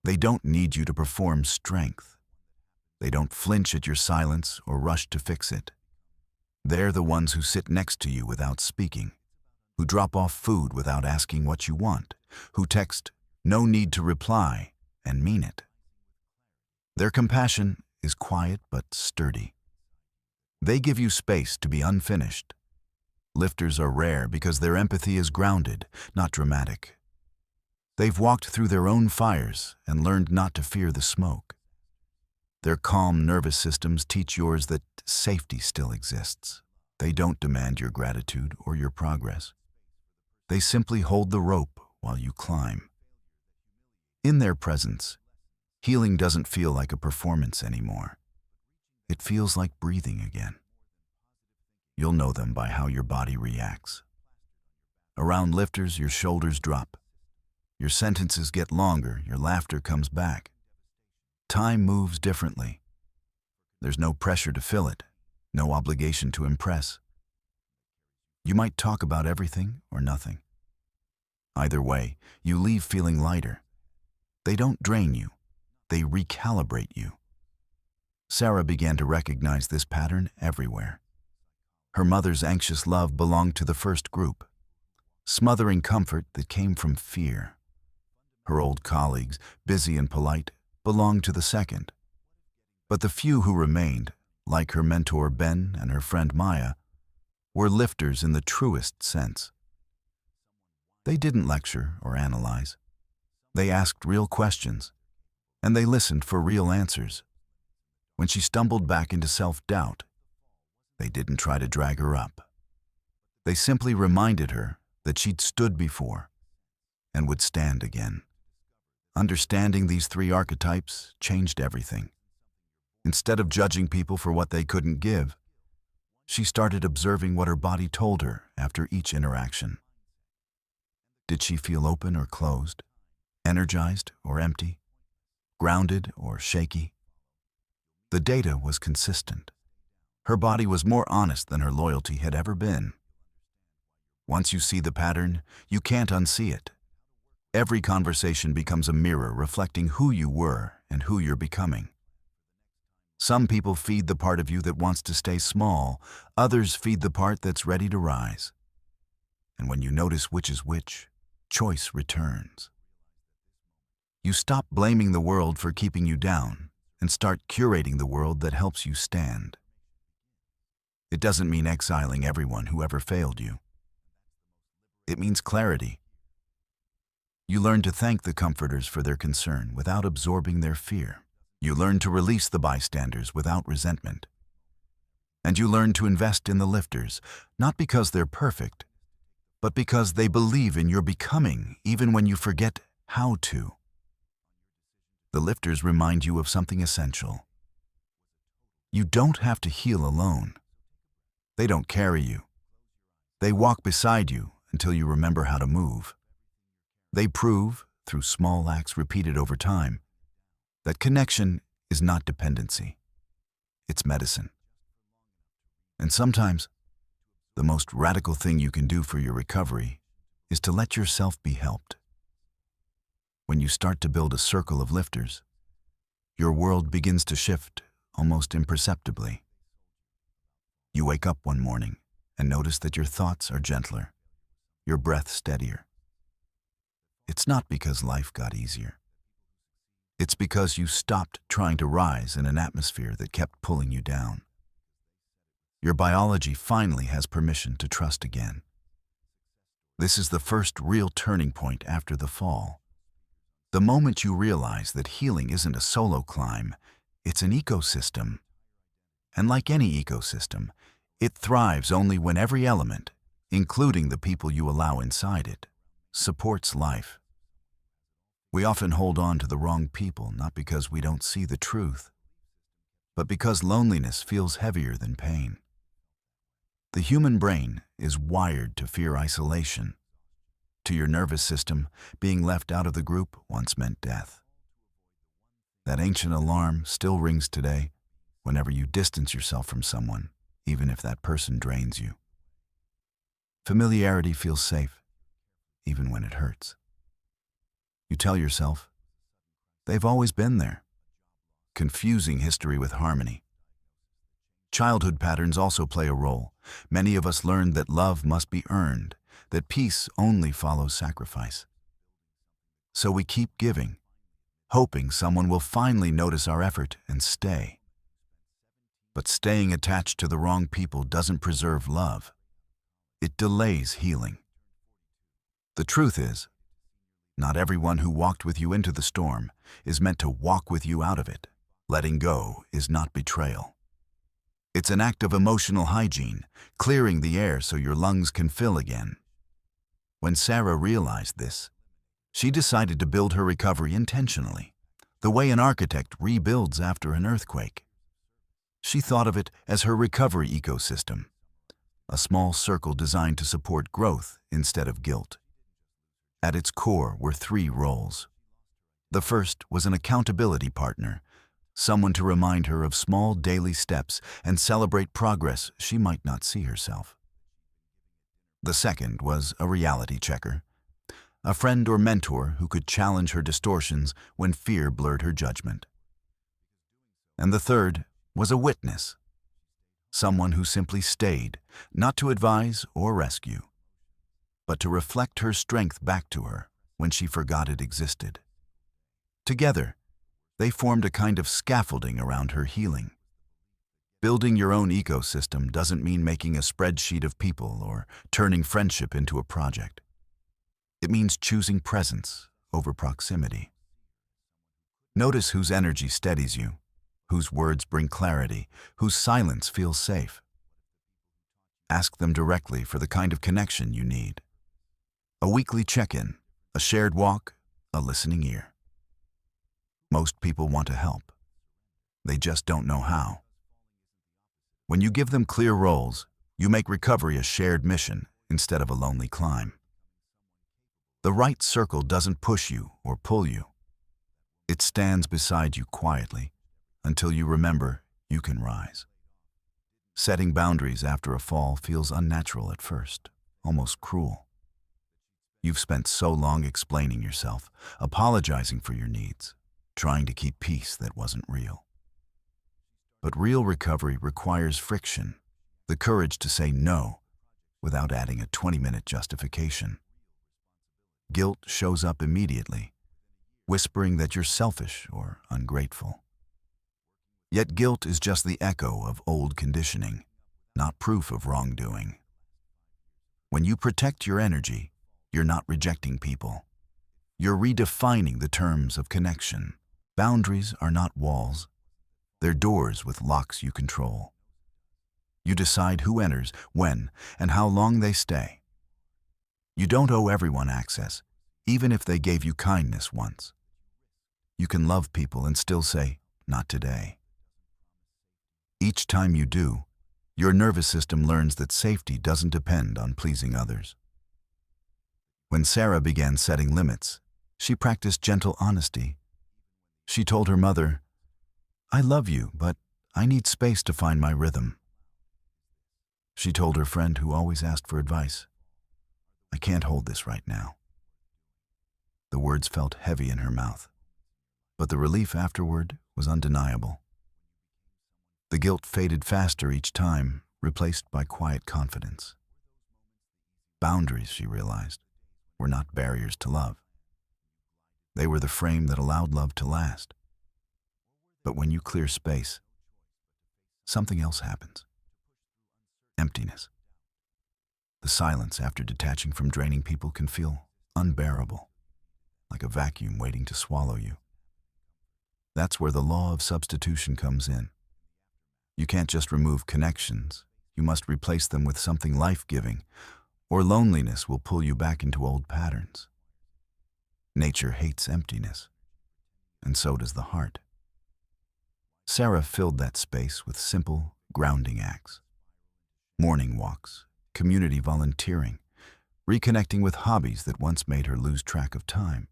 They don't need you to perform strength. They don't flinch at your silence or rush to fix it. They're the ones who sit next to you without speaking, who drop off food without asking what you want, who text, "No need to reply," and mean it. Their compassion is quiet but sturdy. They give you space to be unfinished. Lifters are rare because their empathy is grounded, not dramatic. They've walked through their own fires and learned not to fear the smoke. Their calm nervous systems teach yours that safety still exists. They don't demand your gratitude or your progress. They simply hold the rope while you climb. In their presence, healing doesn't feel like a performance anymore. It feels like breathing again. You'll know them by how your body reacts. Around lifters, your shoulders drop. Your sentences get longer, your laughter comes back. Time moves differently. There's no pressure to fill it, no obligation to impress. You might talk about everything or nothing. Either way, you leave feeling lighter. They don't drain you, they recalibrate you. Sarah began to recognize this pattern everywhere. Her mother's anxious love belonged to the first group, smothering comfort that came from fear. Her old colleagues, busy and polite, belonged to the second. But the few who remained, like her mentor Ben and her friend Maya, were lifters in the truest sense. They didn't lecture or analyze. They asked real questions, and they listened for real answers. When she stumbled back into self-doubt, they didn't try to drag her up. They simply reminded her that she'd stood before and would stand again. Understanding these three archetypes changed everything. Instead of judging people for what they couldn't give, she started observing what her body told her after each interaction. Did she feel open or closed, energized or empty, grounded or shaky? The data was consistent. Her body was more honest than her loyalty had ever been. Once you see the pattern, you can't unsee it. Every conversation becomes a mirror reflecting who you were and who you're becoming. Some people feed the part of you that wants to stay small, others feed the part that's ready to rise. And when you notice which is which, choice returns. You stop blaming the world for keeping you down and start curating the world that helps you stand. It doesn't mean exiling everyone who ever failed you. It means clarity. You learn to thank the comforters for their concern without absorbing their fear. You learn to release the bystanders without resentment. And you learn to invest in the lifters, not because they're perfect, but because they believe in your becoming even when you forget how to. The lifters remind you of something essential. You don't have to heal alone. They don't carry you. They walk beside you until you remember how to move. They prove, through small acts repeated over time, that connection is not dependency. It's medicine. And sometimes, the most radical thing you can do for your recovery is to let yourself be helped. When you start to build a circle of lifters, your world begins to shift almost imperceptibly. You wake up one morning and notice that your thoughts are gentler, your breath steadier. It's not because life got easier. It's because you stopped trying to rise in an atmosphere that kept pulling you down. Your biology finally has permission to trust again. This is the first real turning point after the fall. The moment you realize that healing isn't a solo climb, it's an ecosystem. And like any ecosystem, it thrives only when every element, including the people you allow inside it, supports life. We often hold on to the wrong people not because we don't see the truth, but because loneliness feels heavier than pain. The human brain is wired to fear isolation. To your nervous system, being left out of the group once meant death. That ancient alarm still rings today whenever you distance yourself from someone, even if that person drains you. Familiarity feels safe, even when it hurts. You tell yourself, they've always been there, confusing history with harmony. Childhood patterns also play a role. Many of us learned that love must be earned, that peace only follows sacrifice. So we keep giving, hoping someone will finally notice our effort and stay. But staying attached to the wrong people doesn't preserve love. It delays healing. The truth is, not everyone who walked with you into the storm is meant to walk with you out of it. Letting go is not betrayal. It's an act of emotional hygiene, clearing the air so your lungs can fill again. When Sarah realized this, she decided to build her recovery intentionally, the way an architect rebuilds after an earthquake. She thought of it as her recovery ecosystem, a small circle designed to support growth instead of guilt. At its core were 3 roles. The first was an accountability partner, someone to remind her of small daily steps and celebrate progress she might not see herself. The second was a reality checker, a friend or mentor who could challenge her distortions when fear blurred her judgment. And the third was a witness, someone who simply stayed, not to advise or rescue, but to reflect her strength back to her when she forgot it existed. Together, they formed a kind of scaffolding around her healing. Building your own ecosystem doesn't mean making a spreadsheet of people or turning friendship into a project. It means choosing presence over proximity. Notice whose energy steadies you, whose words bring clarity, whose silence feels safe. Ask them directly for the kind of connection you need. A weekly check-in, a shared walk, a listening ear. Most people want to help. They just don't know how. When you give them clear roles, you make recovery a shared mission instead of a lonely climb. The right circle doesn't push you or pull you. It stands beside you quietly until you remember you can rise. Setting boundaries after a fall feels unnatural at first, almost cruel. You've spent so long explaining yourself, apologizing for your needs, trying to keep peace that wasn't real. But real recovery requires friction, the courage to say no without adding a 20-minute justification. Guilt shows up immediately, whispering that you're selfish or ungrateful. Yet guilt is just the echo of old conditioning, not proof of wrongdoing. When you protect your energy, you're not rejecting people. You're redefining the terms of connection. Boundaries are not walls. They're doors with locks you control. You decide who enters, when, and how long they stay. You don't owe everyone access, even if they gave you kindness once. You can love people and still say, "Not today." Each time you do, your nervous system learns that safety doesn't depend on pleasing others. When Sarah began setting limits, she practiced gentle honesty. She told her mother, "I love you, but I need space to find my rhythm." She told her friend who always asked for advice, "I can't hold this right now." The words felt heavy in her mouth, but the relief afterward was undeniable. The guilt faded faster each time, replaced by quiet confidence. Boundaries, she realized, were not barriers to love. They were the frame that allowed love to last. But when you clear space, something else happens. Emptiness. The silence after detaching from draining people can feel unbearable, like a vacuum waiting to swallow you. That's where the law of substitution comes in. You can't just remove connections, you must replace them with something life-giving, or loneliness will pull you back into old patterns. Nature hates emptiness, and so does the heart. Sarah filled that space with simple, grounding acts. Morning walks, community volunteering, reconnecting with hobbies that once made her lose track of time.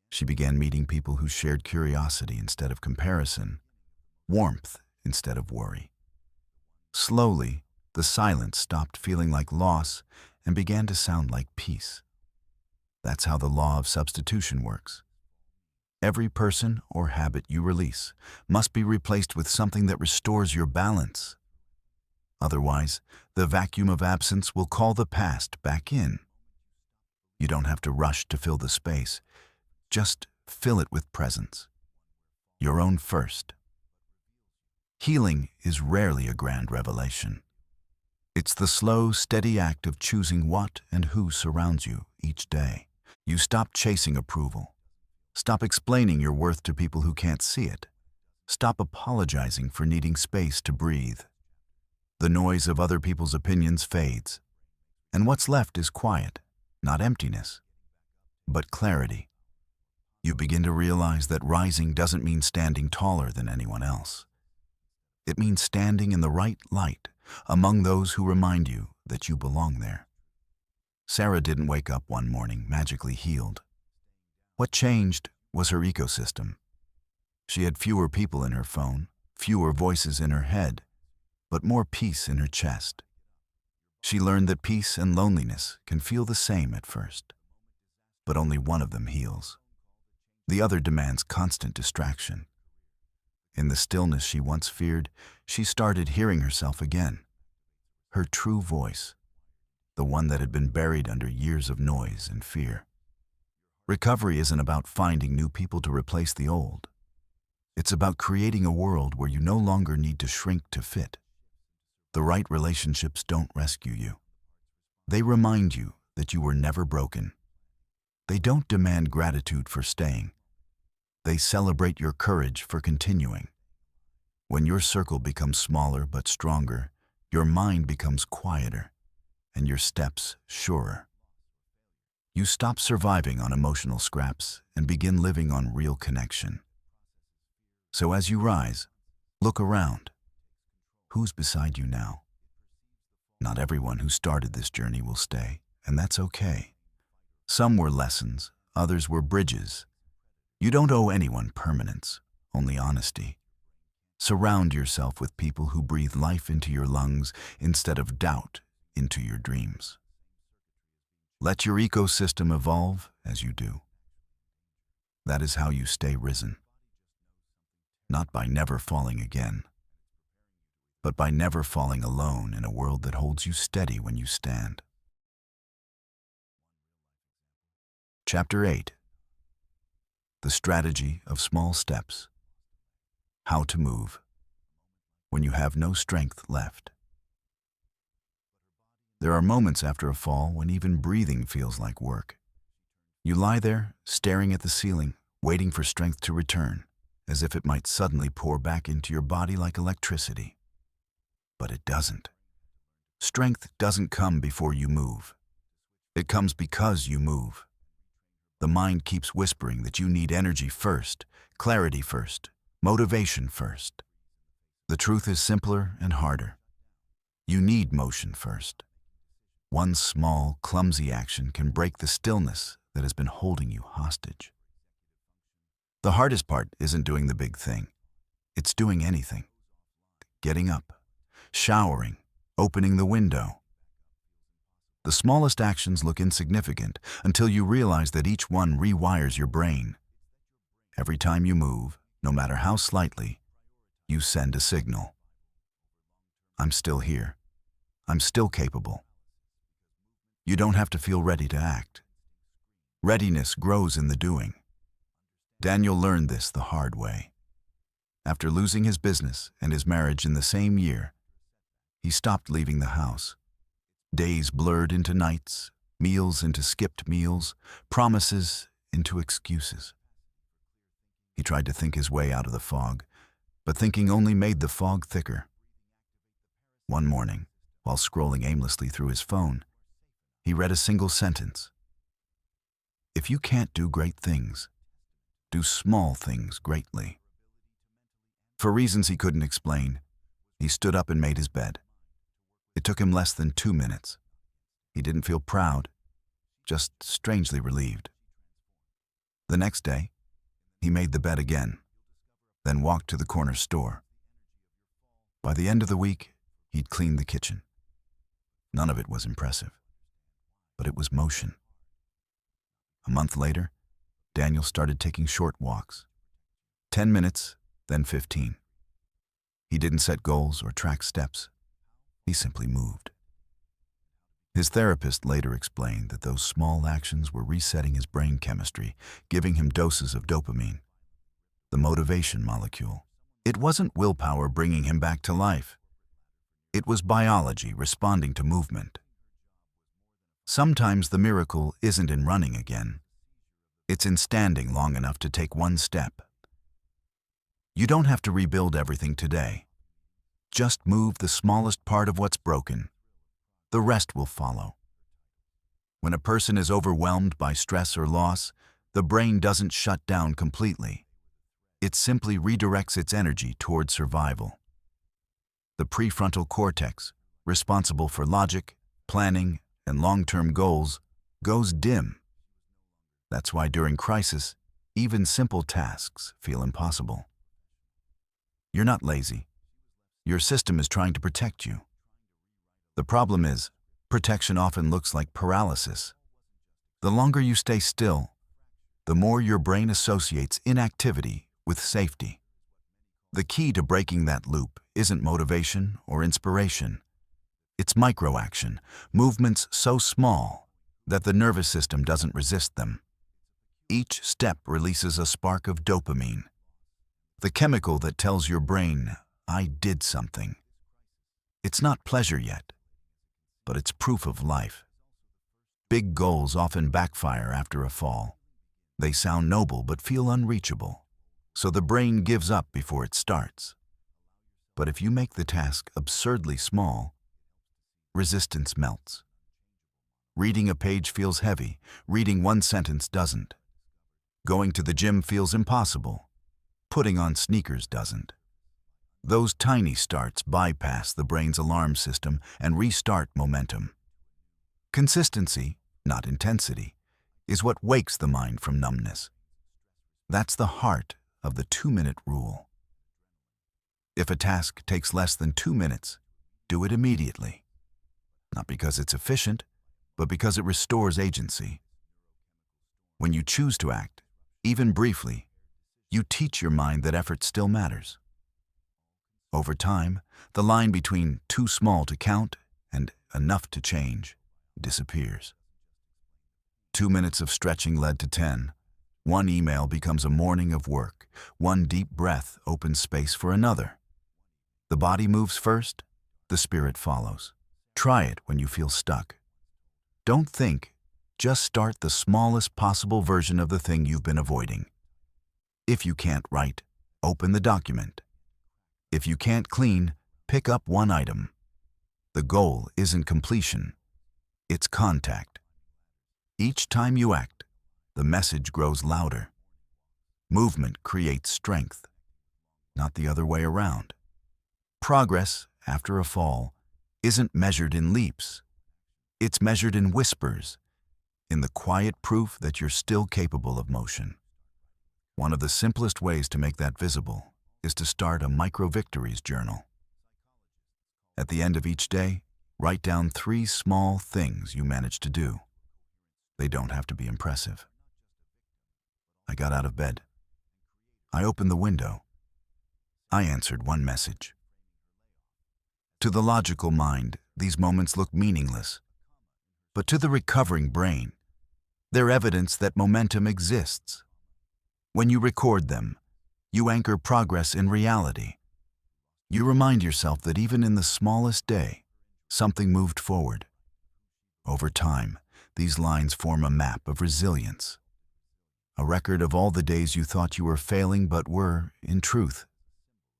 She began meeting people who shared curiosity instead of comparison, warmth instead of worry. Slowly, the silence stopped feeling like loss and began to sound like peace. That's how the law of substitution works. Every person or habit you release must be replaced with something that restores your balance. Otherwise, the vacuum of absence will call the past back in. You don't have to rush to fill the space. Just fill it with presence. Your own first. Healing is rarely a grand revelation. It's the slow, steady act of choosing what and who surrounds you each day. You stop chasing approval. Stop explaining your worth to people who can't see it. Stop apologizing for needing space to breathe. The noise of other people's opinions fades, and what's left is quiet, not emptiness, but clarity. You begin to realize that rising doesn't mean standing taller than anyone else. It means standing in the right light among those who remind you that you belong there. Sarah didn't wake up one morning magically healed. What changed was her ecosystem. She had fewer people in her phone, fewer voices in her head, but more peace in her chest. She learned that peace and loneliness can feel the same at first, but only one of them heals. The other demands constant distraction. In the stillness she once feared, she started hearing herself again. Her true voice, the one that had been buried under years of noise and fear. Recovery isn't about finding new people to replace the old. It's about creating a world where you no longer need to shrink to fit. The right relationships don't rescue you. They remind you that you were never broken. They don't demand gratitude for staying. They celebrate your courage for continuing. When your circle becomes smaller but stronger, your mind becomes quieter, and your steps surer. You stop surviving on emotional scraps and begin living on real connection. So as you rise, look around. Who's beside you now? Not everyone who started this journey will stay, and that's okay. Some were lessons, others were bridges. You don't owe anyone permanence, only honesty. Surround yourself with people who breathe life into your lungs instead of doubt into your dreams. Let your ecosystem evolve as you do. That is how you stay risen. Not by never falling again, but by never falling alone in a world that holds you steady when you stand. Chapter 8. The Strategy of Small Steps. How to move when you have no strength left. There are moments after a fall when even breathing feels like work. You lie there, staring at the ceiling, waiting for strength to return, as if it might suddenly pour back into your body like electricity. But it doesn't. Strength doesn't come before you move. It comes because you move. The mind keeps whispering that you need energy first, clarity first, motivation first. The truth is simpler and harder. You need motion first. One small, clumsy action can break the stillness that has been holding you hostage. The hardest part isn't doing the big thing. It's doing anything. Getting up, showering, opening the window. The smallest actions look insignificant until you realize that each one rewires your brain. Every time you move, no matter how slightly, you send a signal. I'm still here. I'm still capable. You don't have to feel ready to act. Readiness grows in the doing. Daniel learned this the hard way. After losing his business and his marriage in the same year, he stopped leaving the house. Days blurred into nights, meals into skipped meals, promises into excuses. He tried to think his way out of the fog, but thinking only made the fog thicker. One morning, while scrolling aimlessly through his phone, he read a single sentence. If you can't do great things, do small things greatly. For reasons he couldn't explain, he stood up and made his bed. It took him less than 2 minutes. He didn't feel proud, just strangely relieved. The next day, he made the bed again, then walked to the corner store. By the end of the week, he'd cleaned the kitchen. None of it was impressive, but it was motion. A month later, Daniel started taking short walks. 10 minutes, then 15. He didn't set goals or track steps. He simply moved. His therapist later explained that those small actions were resetting his brain chemistry, giving him doses of dopamine, the motivation molecule. It wasn't willpower bringing him back to life. It was biology responding to movement. Sometimes the miracle isn't in running again. It's in standing long enough to take one step. You don't have to rebuild everything today. Just move the smallest part of what's broken. The rest will follow. When a person is overwhelmed by stress or loss, the brain doesn't shut down completely. It simply redirects its energy toward survival. The prefrontal cortex, responsible for logic, planning, and long-term goals, goes dim. That's why during crisis, even simple tasks feel impossible. You're not lazy. Your system is trying to protect you. The problem is, protection often looks like paralysis. The longer you stay still, the more your brain associates inactivity with safety. The key to breaking that loop isn't motivation or inspiration. It's microaction, movements so small that the nervous system doesn't resist them. Each step releases a spark of dopamine, the chemical that tells your brain, I did something. It's not pleasure yet, but it's proof of life. Big goals often backfire after a fall. They sound noble but feel unreachable, so the brain gives up before it starts. But if you make the task absurdly small, resistance melts. Reading a page feels heavy, reading one sentence doesn't. Going to the gym feels impossible. Putting on sneakers doesn't. Those tiny starts bypass the brain's alarm system and restart momentum. Consistency, not intensity, is what wakes the mind from numbness. That's the heart of the 2-minute rule. If a task takes less than 2 minutes, do it immediately. Not because it's efficient, but because it restores agency. When you choose to act, even briefly, you teach your mind that effort still matters. Over time, the line between too small to count and enough to change disappears. 2 minutes of stretching led to 10. One email becomes a morning of work. One deep breath opens space for another. The body moves first, the spirit follows. Try it when you feel stuck. Don't think, just start the smallest possible version of the thing you've been avoiding. If you can't write, open the document. If you can't clean, pick up one item. The goal isn't completion, it's contact. Each time you act, the message grows louder. Movement creates strength, not the other way around. Progress, after a fall, isn't measured in leaps. It's measured in whispers, in the quiet proof that you're still capable of motion. One of the simplest ways to make that visible is to start a micro-victories journal. At the end of each day, write down 3 small things you managed to do. They don't have to be impressive. I got out of bed. I opened the window. I answered one message. To the logical mind, these moments look meaningless. But to the recovering brain, they're evidence that momentum exists. When you record them, you anchor progress in reality. You remind yourself that even in the smallest day, something moved forward. Over time, these lines form a map of resilience. A record of all the days you thought you were failing but were, in truth,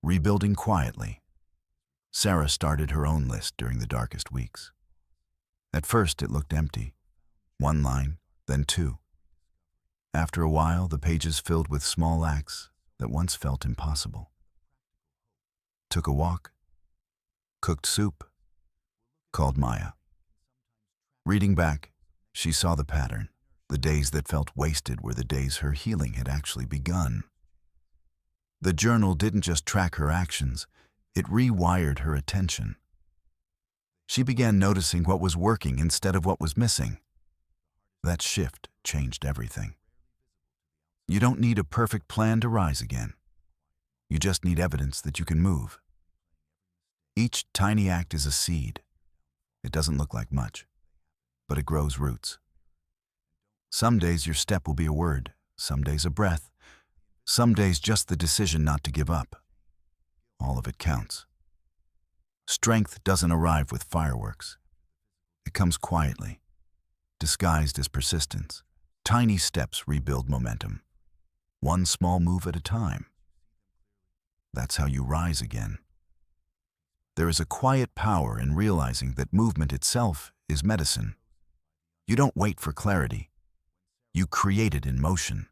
rebuilding quietly. Sarah started her own list during the darkest weeks. At first, it looked empty. 1 line, then 2. After a while, the pages filled with small acts that once felt impossible. Took a walk, cooked soup, called Maya. Reading back, she saw the pattern. The days that felt wasted were the days her healing had actually begun. The journal didn't just track her actions, it rewired her attention. She began noticing what was working instead of what was missing. That shift changed everything. You don't need a perfect plan to rise again. You just need evidence that you can move. Each tiny act is a seed. It doesn't look like much, but it grows roots. Some days your step will be a word, some days a breath, some days just the decision not to give up. All of it counts. Strength doesn't arrive with fireworks. It comes quietly, disguised as persistence. Tiny steps rebuild momentum, one small move at a time. That's how you rise again. There is a quiet power in realizing that movement itself is medicine. You don't wait for clarity. You create it in motion.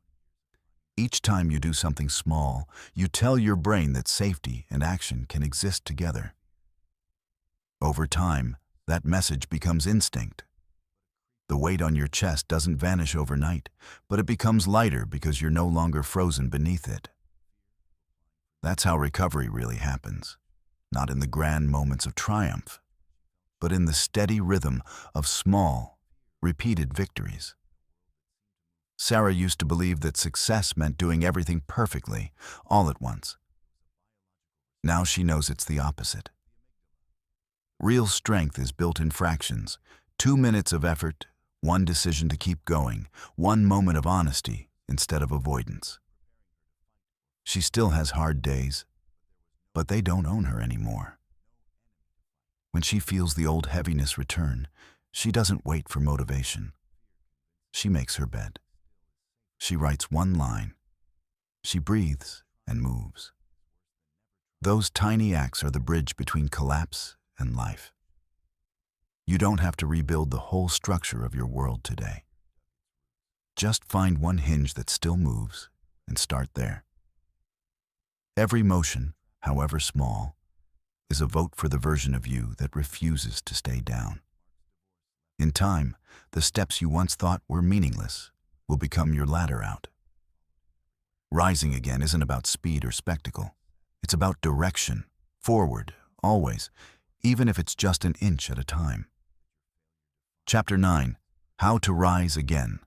Each time you do something small, you tell your brain that safety and action can exist together. Over time, that message becomes instinct. The weight on your chest doesn't vanish overnight, but it becomes lighter because you're no longer frozen beneath it. That's how recovery really happens, not in the grand moments of triumph, but in the steady rhythm of small, repeated victories. Sarah used to believe that success meant doing everything perfectly, all at once. Now she knows it's the opposite. Real strength is built in fractions, 2 minutes of effort, one decision to keep going, one moment of honesty instead of avoidance. She still has hard days, but they don't own her anymore. When she feels the old heaviness return, she doesn't wait for motivation. She makes her bed. She writes one line. She breathes and moves. Those tiny acts are the bridge between collapse and life. You don't have to rebuild the whole structure of your world today. Just find one hinge that still moves and start there. Every motion, however small, is a vote for the version of you that refuses to stay down. In time, the steps you once thought were meaningless will become your ladder out. Rising again isn't about speed or spectacle. It's about direction, forward, always, even if it's just an inch at a time. Chapter 9. How to Rise Again.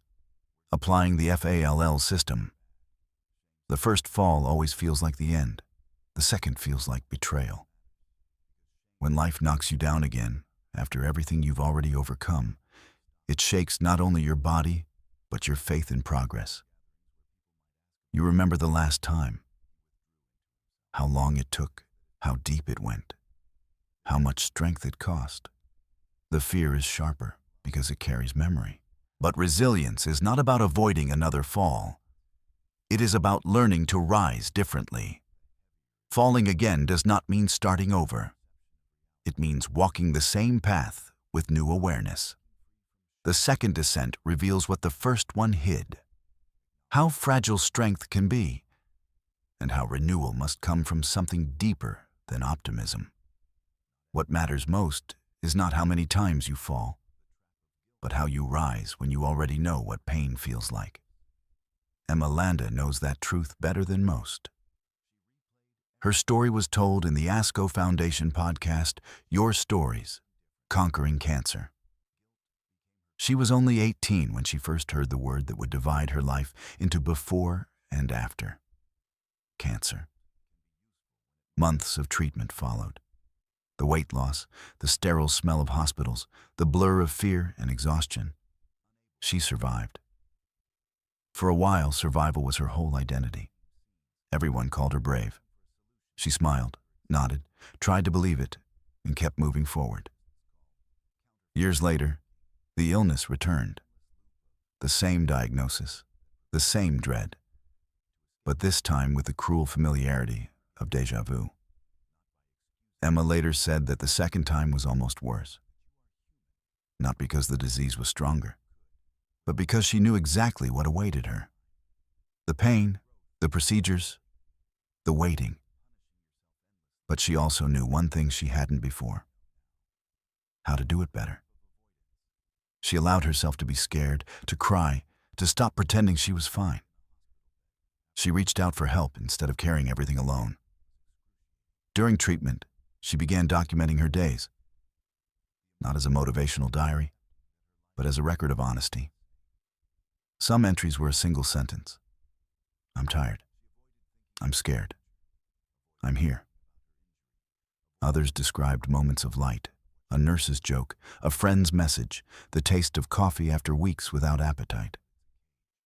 Applying the FALL system. The first fall always feels like the end. The second feels like betrayal. When life knocks you down again, after everything you've already overcome, it shakes not only your body, but your faith in progress. You remember the last time, how long it took, how deep it went, how much strength it cost. The fear is sharper because it carries memory. But resilience is not about avoiding another fall. It is about learning to rise differently. Falling again does not mean starting over. It means walking the same path with new awareness. The second descent reveals what the first one hid. How fragile strength can be, and how renewal must come from something deeper than optimism. What matters most is not how many times you fall, but how you rise when you already know what pain feels like. Emma Landa knows that truth better than most. Her story was told in the ASCO Foundation podcast, Your Stories, Conquering Cancer. She was only 18 when she first heard the word that would divide her life into before and after. Cancer. Months of treatment followed. The weight loss, the sterile smell of hospitals, the blur of fear and exhaustion. She survived. For a while, survival was her whole identity. Everyone called her brave. She smiled, nodded, tried to believe it, and kept moving forward. Years later, the illness returned. The same diagnosis, the same dread, but this time with the cruel familiarity of déjà vu. Emma later said that the second time was almost worse. Not because the disease was stronger, but because she knew exactly what awaited her. The pain, the procedures, the waiting. But she also knew one thing she hadn't before: how to do it better. She allowed herself to be scared, to cry, to stop pretending she was fine. She reached out for help instead of carrying everything alone. During treatment, she began documenting her days, not as a motivational diary, but as a record of honesty. Some entries were a single sentence. I'm tired. I'm scared. I'm here. Others described moments of light, a nurse's joke, a friend's message, the taste of coffee after weeks without appetite.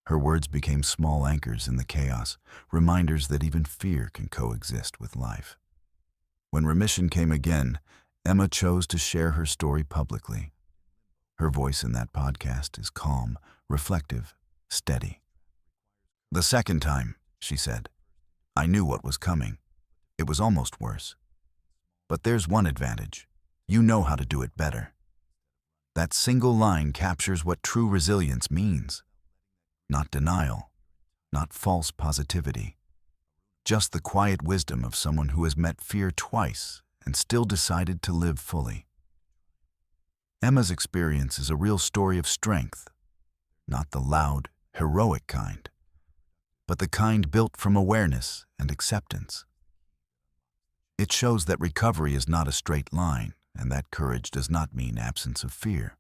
Her words became small anchors in the chaos, reminders that even fear can coexist with life. When remission came again, Emma chose to share her story publicly. Her voice in that podcast is calm, reflective, steady. The second time, she said, I knew what was coming. It was almost worse. But there's one advantage. You know how to do it better. That single line captures what true resilience means. Not denial, not false positivity. Just the quiet wisdom of someone who has met fear twice and still decided to live fully. Emma's experience is a real story of strength, not the loud, heroic kind, but the kind built from awareness and acceptance. It shows that recovery is not a straight line, and that courage does not mean absence of fear.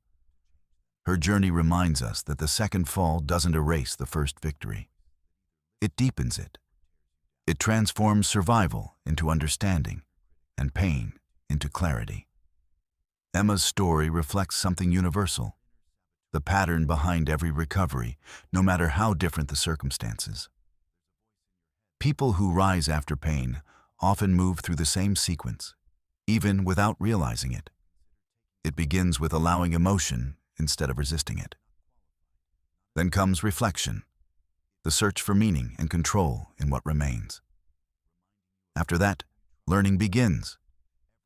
Her journey reminds us that the second fall doesn't erase the first victory. It deepens it. It transforms survival into understanding and pain into clarity. Emma's story reflects something universal, the pattern behind every recovery, no matter how different the circumstances. People who rise after pain often move through the same sequence, even without realizing it. It begins with allowing emotion instead of resisting it. Then comes reflection, the search for meaning and control in what remains. After that, learning begins,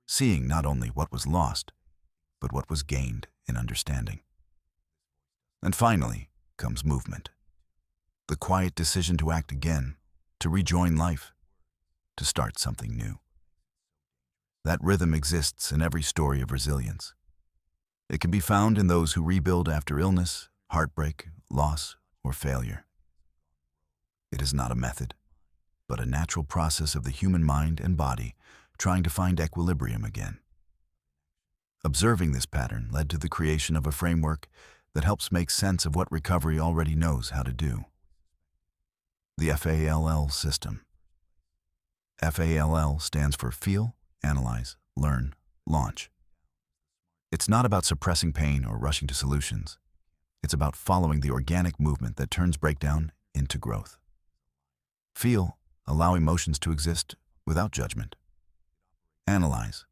seeing not only what was lost, but what was gained in understanding. And finally comes movement, the quiet decision to act again, to rejoin life, to start something new. That rhythm exists in every story of resilience. It can be found in those who rebuild after illness, heartbreak, loss, or failure. It is not a method, but a natural process of the human mind and body trying to find equilibrium again. Observing this pattern led to the creation of a framework that helps make sense of what recovery already knows how to do. The FALL system. FALL stands for Feel, Analyze, Learn, Launch. It's not about suppressing pain or rushing to solutions. It's about following the organic movement that turns breakdown into growth. Feel, allow emotions to exist without judgment. Analyze.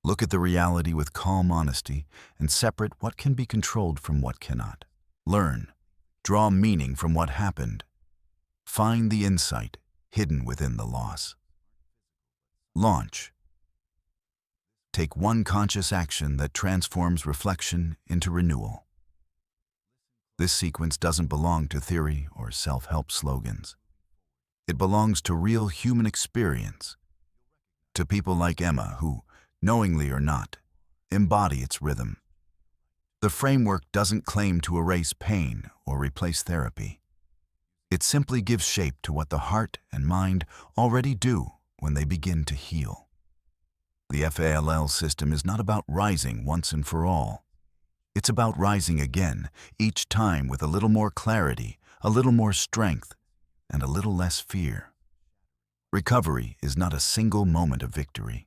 Look at the reality with calm honesty and separate what can be controlled from what cannot. Learn. Draw meaning from what happened. Find the insight hidden within the loss. Launch. Take one conscious action that transforms reflection into renewal. This sequence doesn't belong to theory or self-help slogans. It belongs to real human experience, to people like Emma who, knowingly or not, embody its rhythm. The framework doesn't claim to erase pain or replace therapy. It simply gives shape to what the heart and mind already do when they begin to heal. The FALL system is not about rising once and for all. It's about rising again, each time with a little more clarity, a little more strength, and a little less fear. Recovery is not a single moment of victory.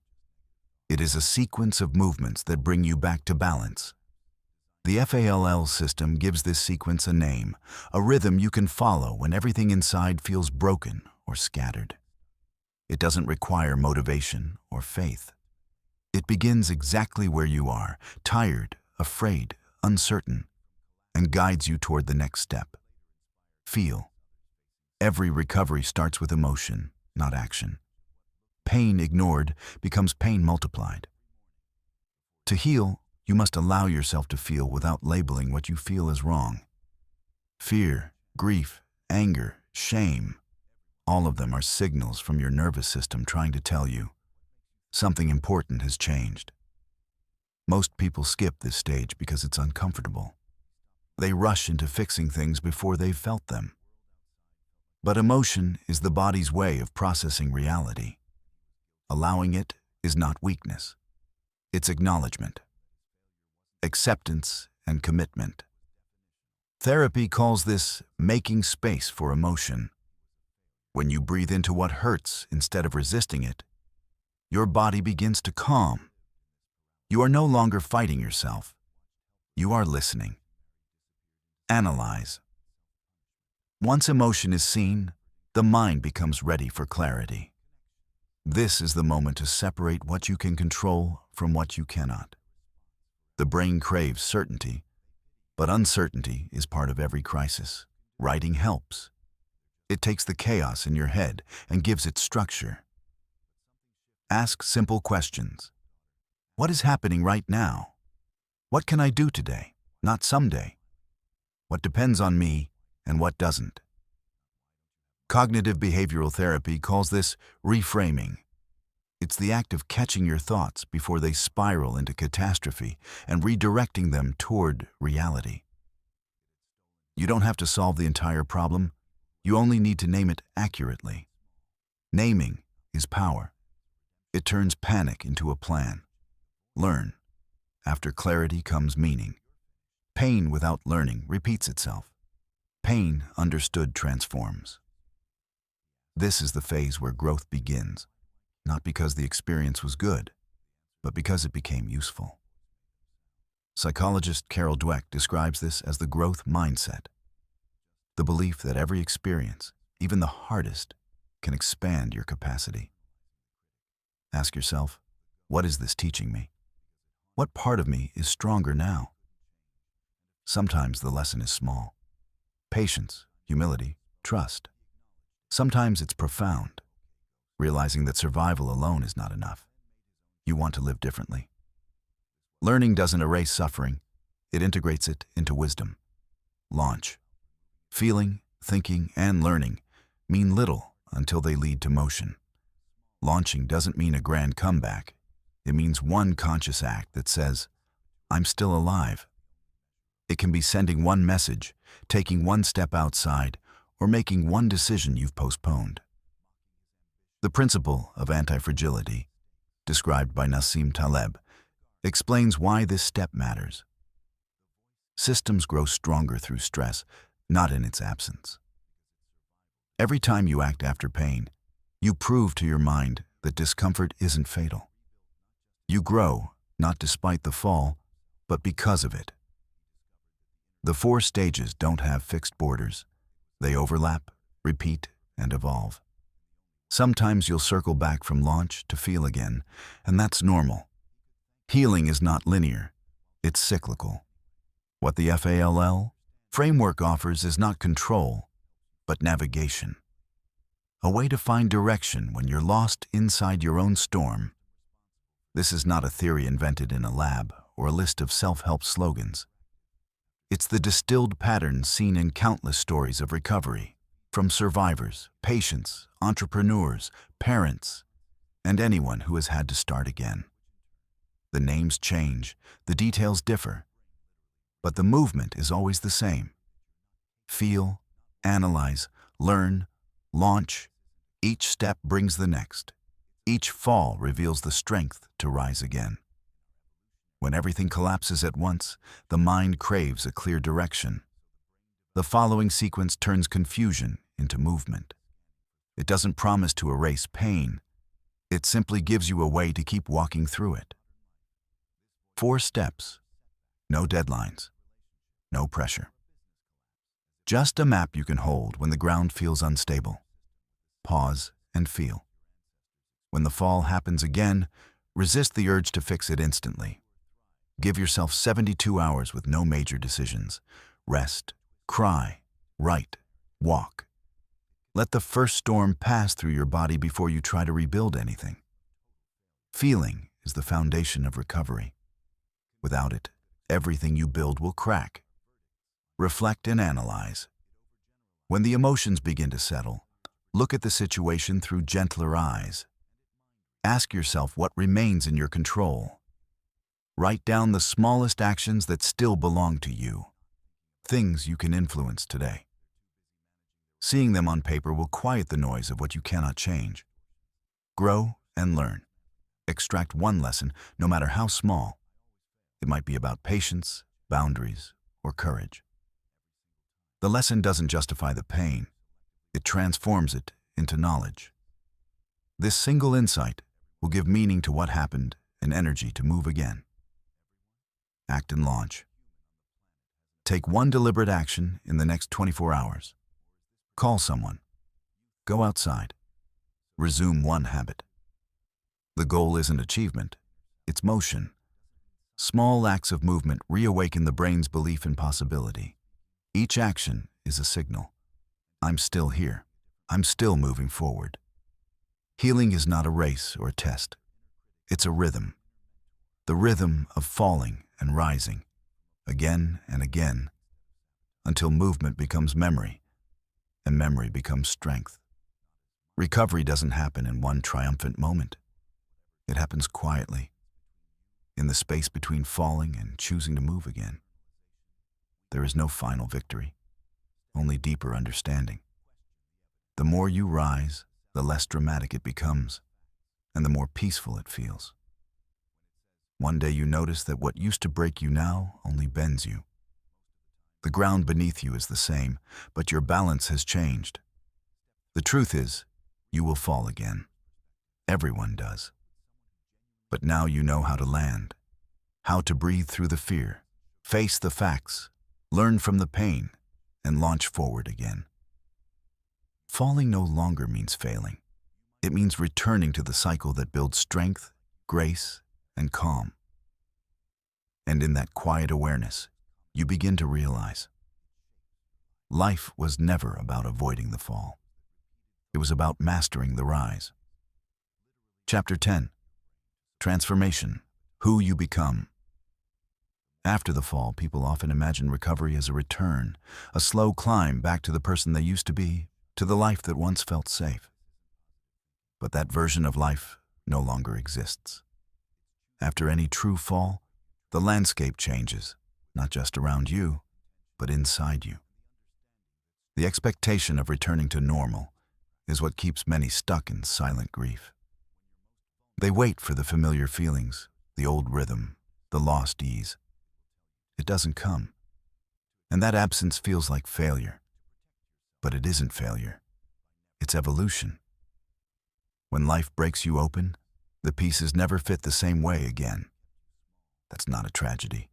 It is a sequence of movements that bring you back to balance. The FALL system gives this sequence a name, a rhythm you can follow when everything inside feels broken or scattered. It doesn't require motivation or faith. It begins exactly where you are, tired, afraid, uncertain, and guides you toward the next step. Feel. Every recovery starts with emotion, not action. Pain ignored becomes pain multiplied. To heal, you must allow yourself to feel without labeling what you feel as wrong. Fear, grief, anger, shame, all of them are signals from your nervous system trying to tell you something important has changed. Most people skip this stage because it's uncomfortable. They rush into fixing things before they've felt them. But emotion is the body's way of processing reality. Allowing it is not weakness. It's acknowledgement, acceptance, and commitment. Therapy calls this making space for emotion. When you breathe into what hurts instead of resisting it, your body begins to calm. You are no longer fighting yourself. You are listening. Analyze. Once emotion is seen, the mind becomes ready for clarity. This is the moment to separate what you can control from what you cannot. The brain craves certainty, but uncertainty is part of every crisis. Writing helps. It takes the chaos in your head and gives it structure. Ask simple questions. What is happening right now? What can I do today, not someday? What depends on me and what doesn't? Cognitive behavioral therapy calls this reframing. It's the act of catching your thoughts before they spiral into catastrophe and redirecting them toward reality. You don't have to solve the entire problem. You only need to name it accurately. Naming is power. It turns panic into a plan. Learn. After clarity comes meaning. Pain without learning repeats itself. Pain understood transforms. This is the phase where growth begins, not because the experience was good, but because it became useful. Psychologist Carol Dweck describes this as the growth mindset, the belief that every experience, even the hardest, can expand your capacity. Ask yourself, what is this teaching me? What part of me is stronger now? Sometimes the lesson is small. Patience, humility, trust. Sometimes it's profound, realizing that survival alone is not enough. You want to live differently. Learning doesn't erase suffering, it integrates it into wisdom. Launch. Feeling, thinking, and learning mean little until they lead to motion. Launching doesn't mean a grand comeback. It means one conscious act that says, I'm still alive. It can be sending one message, taking one step outside, or making one decision you've postponed. The principle of anti-fragility, described by Nassim Taleb, explains why this step matters. Systems grow stronger through stress, not in its absence. Every time you act after pain, you prove to your mind that discomfort isn't fatal. You grow, not despite the fall, but because of it. The 4 stages don't have fixed borders. They overlap, repeat, and evolve. Sometimes you'll circle back from launch to feel again, and that's normal. Healing is not linear, it's cyclical. What the FALL framework offers is not control, but navigation. A way to find direction when you're lost inside your own storm. This is not a theory invented in a lab or a list of self-help slogans. It's the distilled patterns seen in countless stories of recovery, from survivors, patients, entrepreneurs, parents, and anyone who has had to start again. The names change, the details differ, but the movement is always the same. Feel, analyze, learn, launch. Each step brings the next. Each fall reveals the strength to rise again. When everything collapses at once, the mind craves a clear direction. The following sequence turns confusion into movement. It doesn't promise to erase pain. It simply gives you a way to keep walking through it. 4 steps. No deadlines. No pressure. Just a map you can hold when the ground feels unstable. Pause and feel. When the fall happens again, resist the urge to fix it instantly. Give yourself 72 hours with no major decisions. Rest, cry, write, walk. Let the first storm pass through your body before you try to rebuild anything. Feeling is the foundation of recovery. Without it, everything you build will crack. Reflect and analyze. When the emotions begin to settle, look at the situation through gentler eyes. Ask yourself what remains in your control. Write down the smallest actions that still belong to you, things you can influence today. Seeing them on paper will quiet the noise of what you cannot change. Grow and learn. Extract one lesson, no matter how small. It might be about patience, boundaries, or courage. The lesson doesn't justify the pain. It transforms it into knowledge. This single insight will give meaning to what happened and energy to move again. Act and launch. Take one deliberate action in the next 24 hours. Call someone. Go outside. Resume one habit. The goal isn't achievement, it's motion. Small acts of movement reawaken the brain's belief in possibility. Each action is a signal. I'm still here. I'm still moving forward. Healing is not a race or a test. It's a rhythm. The rhythm of falling and rising, again and again, until movement becomes memory, and memory becomes strength. Recovery doesn't happen in one triumphant moment. It happens quietly, in the space between falling and choosing to move again. There is no final victory, only deeper understanding. The more you rise, the less dramatic it becomes, and the more peaceful it feels. One day you notice that what used to break you now only bends you. The ground beneath you is the same, but your balance has changed. The truth is, you will fall again. Everyone does. But now you know how to land, how to breathe through the fear, face the facts, learn from the pain, and launch forward again. Falling no longer means failing. It means returning to the cycle that builds strength, grace, and calm. And in that quiet awareness, you begin to realize life was never about avoiding the fall. It was about mastering the rise. Chapter 10. Transformation. Who you become. After the fall, people often imagine recovery as a return, a slow climb back to the person they used to be, to the life that once felt safe. But that version of life no longer exists. After any true fall, the landscape changes, not just around you, but inside you. The expectation of returning to normal is what keeps many stuck in silent grief. They wait for the familiar feelings, the old rhythm, the lost ease. It doesn't come. And that absence feels like failure. But it isn't failure. It's evolution. When life breaks you open, the pieces never fit the same way again. That's not a tragedy.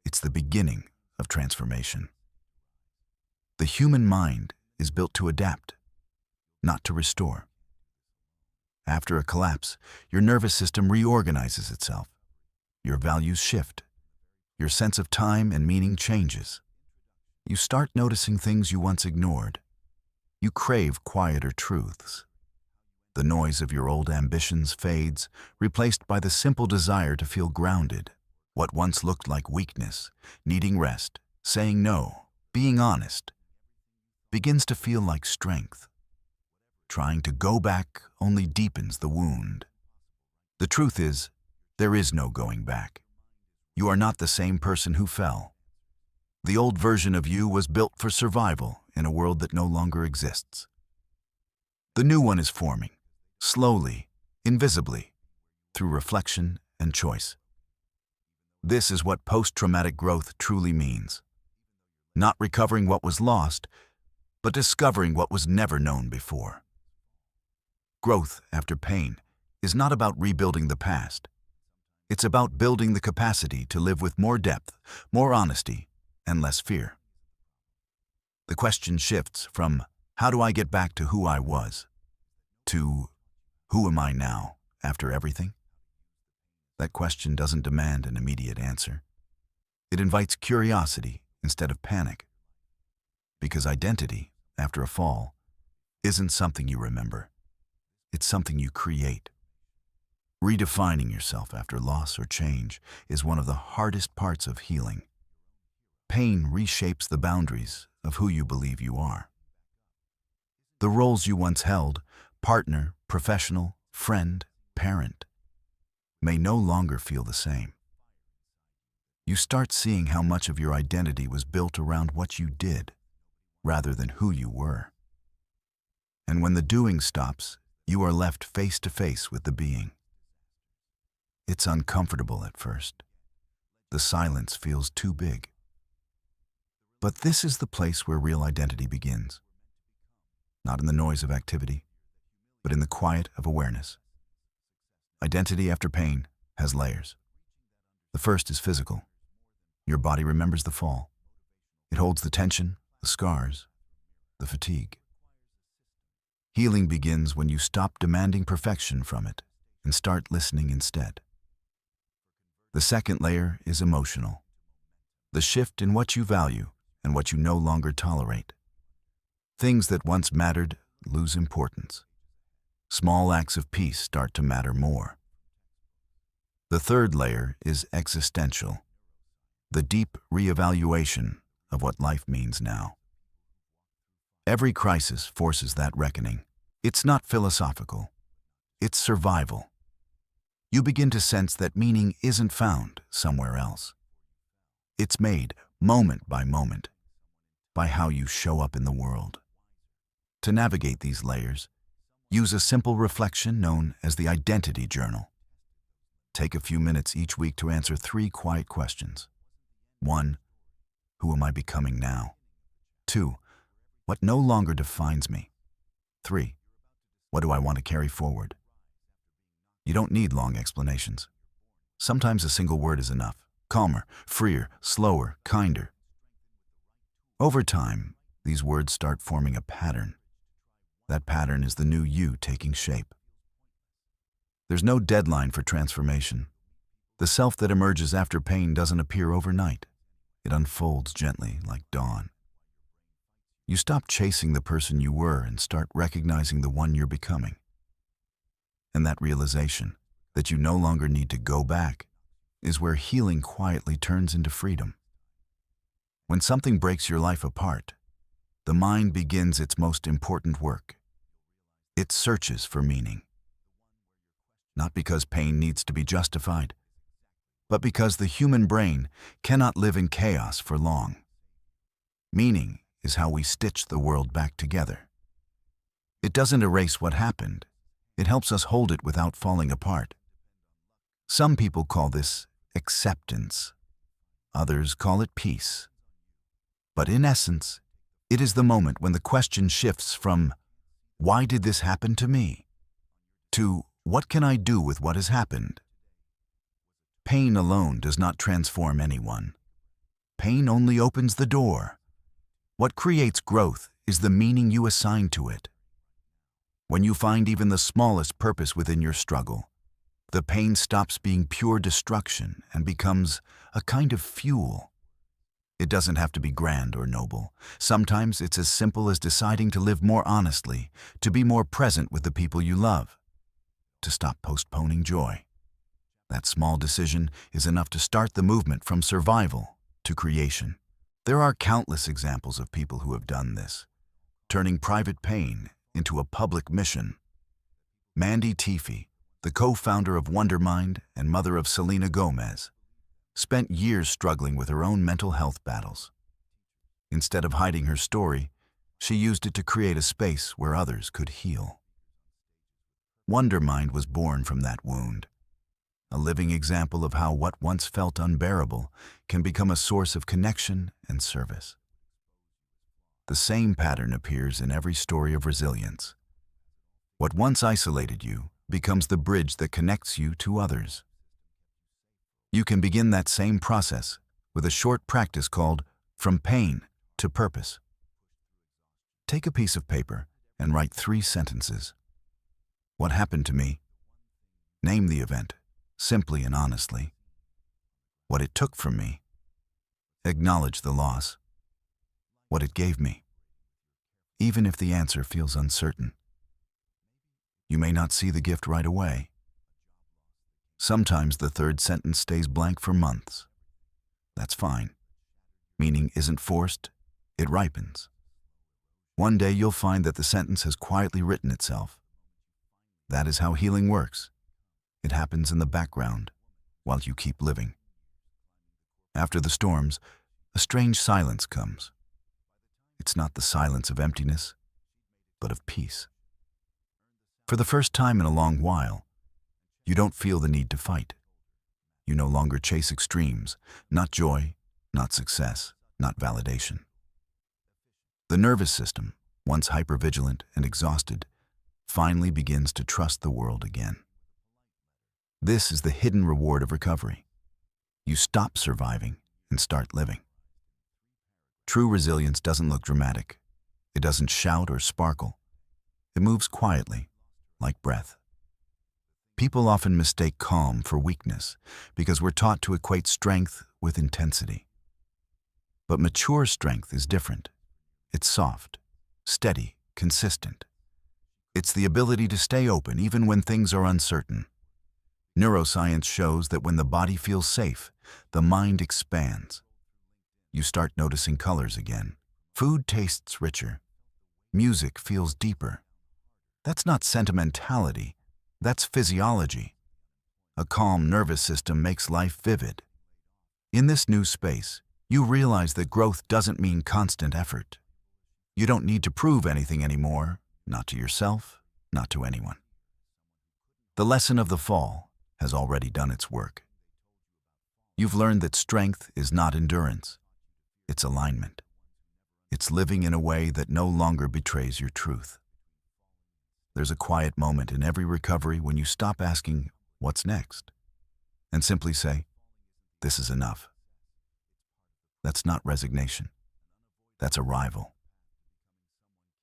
It's the beginning of transformation. The human mind is built to adapt, not to restore. After a collapse, your nervous system reorganizes itself. Your values shift. Your sense of time and meaning changes. You start noticing things you once ignored. You crave quieter truths. The noise of your old ambitions fades, replaced by the simple desire to feel grounded. What once looked like weakness, needing rest, saying no, being honest, begins to feel like strength. Trying to go back only deepens the wound. The truth is, there is no going back. You are not the same person who fell. The old version of you was built for survival in a world that no longer exists. The new one is forming, slowly, invisibly, through reflection and choice. This is what post-traumatic growth truly means. Not recovering what was lost, but discovering what was never known before. Growth after pain is not about rebuilding the past. It's about building the capacity to live with more depth, more honesty, and less fear. The question shifts from, how do I get back to who I was, to, who am I now after everything? That question doesn't demand an immediate answer. It invites curiosity instead of panic. Because identity, after a fall, isn't something you remember. It's something you create. Redefining yourself after loss or change is one of the hardest parts of healing. Pain reshapes the boundaries of who you believe you are. The roles you once held, partner, professional, friend, parent, may no longer feel the same. You start seeing how much of your identity was built around what you did, rather than who you were. And when the doing stops, you are left face to face with the being. It's uncomfortable at first. The silence feels too big. But this is the place where real identity begins. Not in the noise of activity, but in the quiet of awareness. Identity after pain has layers. The first is physical. Your body remembers the fall. It holds the tension, the scars, the fatigue. Healing begins when you stop demanding perfection from it and start listening instead. The second layer is emotional. The shift in what you value and what you no longer tolerate. Things that once mattered lose importance. Small acts of peace start to matter more. The third layer is existential. The deep reevaluation of what life means now. Every crisis forces that reckoning. It's not philosophical. It's survival. You begin to sense that meaning isn't found somewhere else. It's made moment by moment by how you show up in the world. To navigate these layers, use a simple reflection known as the identity journal. Take a few minutes each week to answer 3 quiet questions. 1. Who am I becoming now? 2. What no longer defines me? 3. What do I want to carry forward? You don't need long explanations. Sometimes a single word is enough. Calmer, freer, slower, kinder. Over time, these words start forming a pattern. That pattern is the new you taking shape. There's no deadline for transformation. The self that emerges after pain doesn't appear overnight. It unfolds gently like dawn. You stop chasing the person you were and start recognizing the one you're becoming. And that realization that you no longer need to go back is where healing quietly turns into freedom. When something breaks your life apart, the mind begins its most important work. It searches for meaning. Not because pain needs to be justified, but because the human brain cannot live in chaos for long. Meaning is how we stitch the world back together. It doesn't erase what happened. It helps us hold it without falling apart. Some people call this acceptance. Others call it peace. But in essence, it is the moment when the question shifts from, "Why did this happen to me?" to, "What can I do with what has happened?" Pain alone does not transform anyone. Pain only opens the door. What creates growth is the meaning you assign to it. When you find even the smallest purpose within your struggle, the pain stops being pure destruction and becomes a kind of fuel. It doesn't have to be grand or noble. Sometimes it's as simple as deciding to live more honestly, to be more present with the people you love, to stop postponing joy. That small decision is enough to start the movement from survival to creation. There are countless examples of people who have done this, turning private pain into a public mission. Mandy Teefey, the co-founder of WiseMind and mother of Selena Gomez, spent years struggling with her own mental health battles. Instead of hiding her story, she used it to create a space where others could heal. WiseMind was born from that wound, a living example of how what once felt unbearable can become a source of connection and service. The same pattern appears in every story of resilience. What once isolated you becomes the bridge that connects you to others. You can begin that same process with a short practice called From Pain to Purpose. Take a piece of paper and write 3 sentences. What happened to me? Name the event, simply and honestly. What it took from me. Acknowledge the loss. What it gave me. Even if the answer feels uncertain. You may not see the gift right away. Sometimes the 3rd sentence stays blank for months. That's fine. Meaning isn't forced, it ripens. One day you'll find that the sentence has quietly written itself. That is how healing works. It happens in the background while you keep living. After the storms, a strange silence comes. It's not the silence of emptiness, but of peace. For the first time in a long while, you don't feel the need to fight. You no longer chase extremes, not joy, not success, not validation. The nervous system, once hypervigilant and exhausted, finally begins to trust the world again. This is the hidden reward of recovery. You stop surviving and start living. True resilience doesn't look dramatic. It doesn't shout or sparkle. It moves quietly, like breath. People often mistake calm for weakness because we're taught to equate strength with intensity. But mature strength is different. It's soft, steady, consistent. It's the ability to stay open even when things are uncertain. Neuroscience shows that when the body feels safe, the mind expands. You start noticing colors again. Food tastes richer. Music feels deeper. That's not sentimentality. That's physiology. A calm nervous system makes life vivid. In this new space, you realize that growth doesn't mean constant effort. You don't need to prove anything anymore, not to yourself, not to anyone. The lesson of the fall has already done its work. You've learned that strength is not endurance. It's alignment. It's living in a way that no longer betrays your truth. There's a quiet moment in every recovery when you stop asking, "What's next?" and simply say, "This is enough." That's not resignation. That's arrival.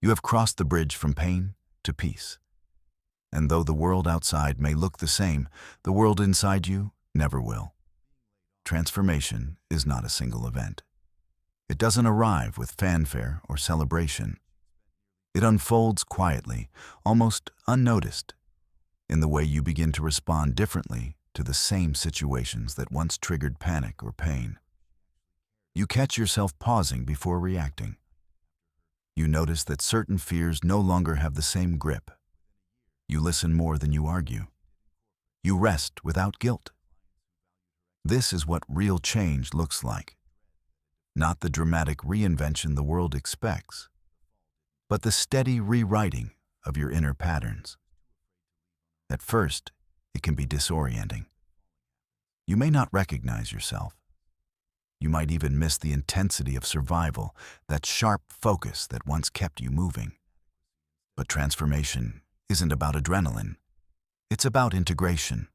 You have crossed the bridge from pain to peace. And though the world outside may look the same, the world inside you never will. Transformation is not a single event. It doesn't arrive with fanfare or celebration. It unfolds quietly, almost unnoticed, in the way you begin to respond differently to the same situations that once triggered panic or pain. You catch yourself pausing before reacting. You notice that certain fears no longer have the same grip. You listen more than you argue. You rest without guilt. This is what real change looks like. Not the dramatic reinvention the world expects, but the steady rewriting of your inner patterns. At first, it can be disorienting. You may not recognize yourself. You might even miss the intensity of survival, that sharp focus that once kept you moving. But transformation isn't about adrenaline. It's about integration.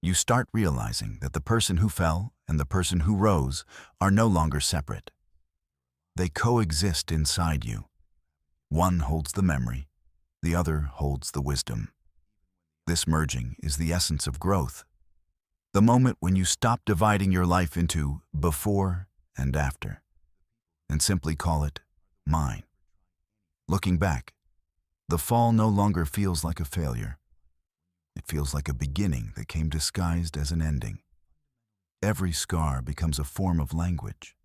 You start realizing that the person who fell and the person who rose are no longer separate. They coexist inside you. One holds the memory, the other holds the wisdom. This merging is the essence of growth. The moment when you stop dividing your life into before and after, and simply call it mine. Looking back, the fall no longer feels like a failure. It feels like a beginning that came disguised as an ending. Every scar becomes a form of language,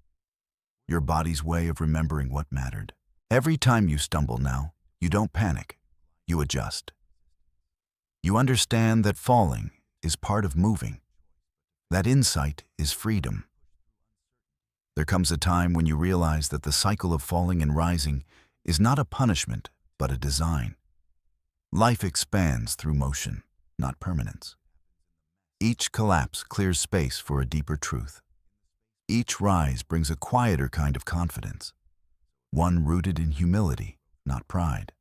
your body's way of remembering what mattered. Every time you stumble now, you don't panic, you adjust. You understand that falling is part of moving. That insight is freedom. There comes a time when you realize that the cycle of falling and rising is not a punishment, but a design. Life expands through motion, not permanence. Each collapse clears space for a deeper truth. Each rise brings a quieter kind of confidence, one rooted in humility, not pride.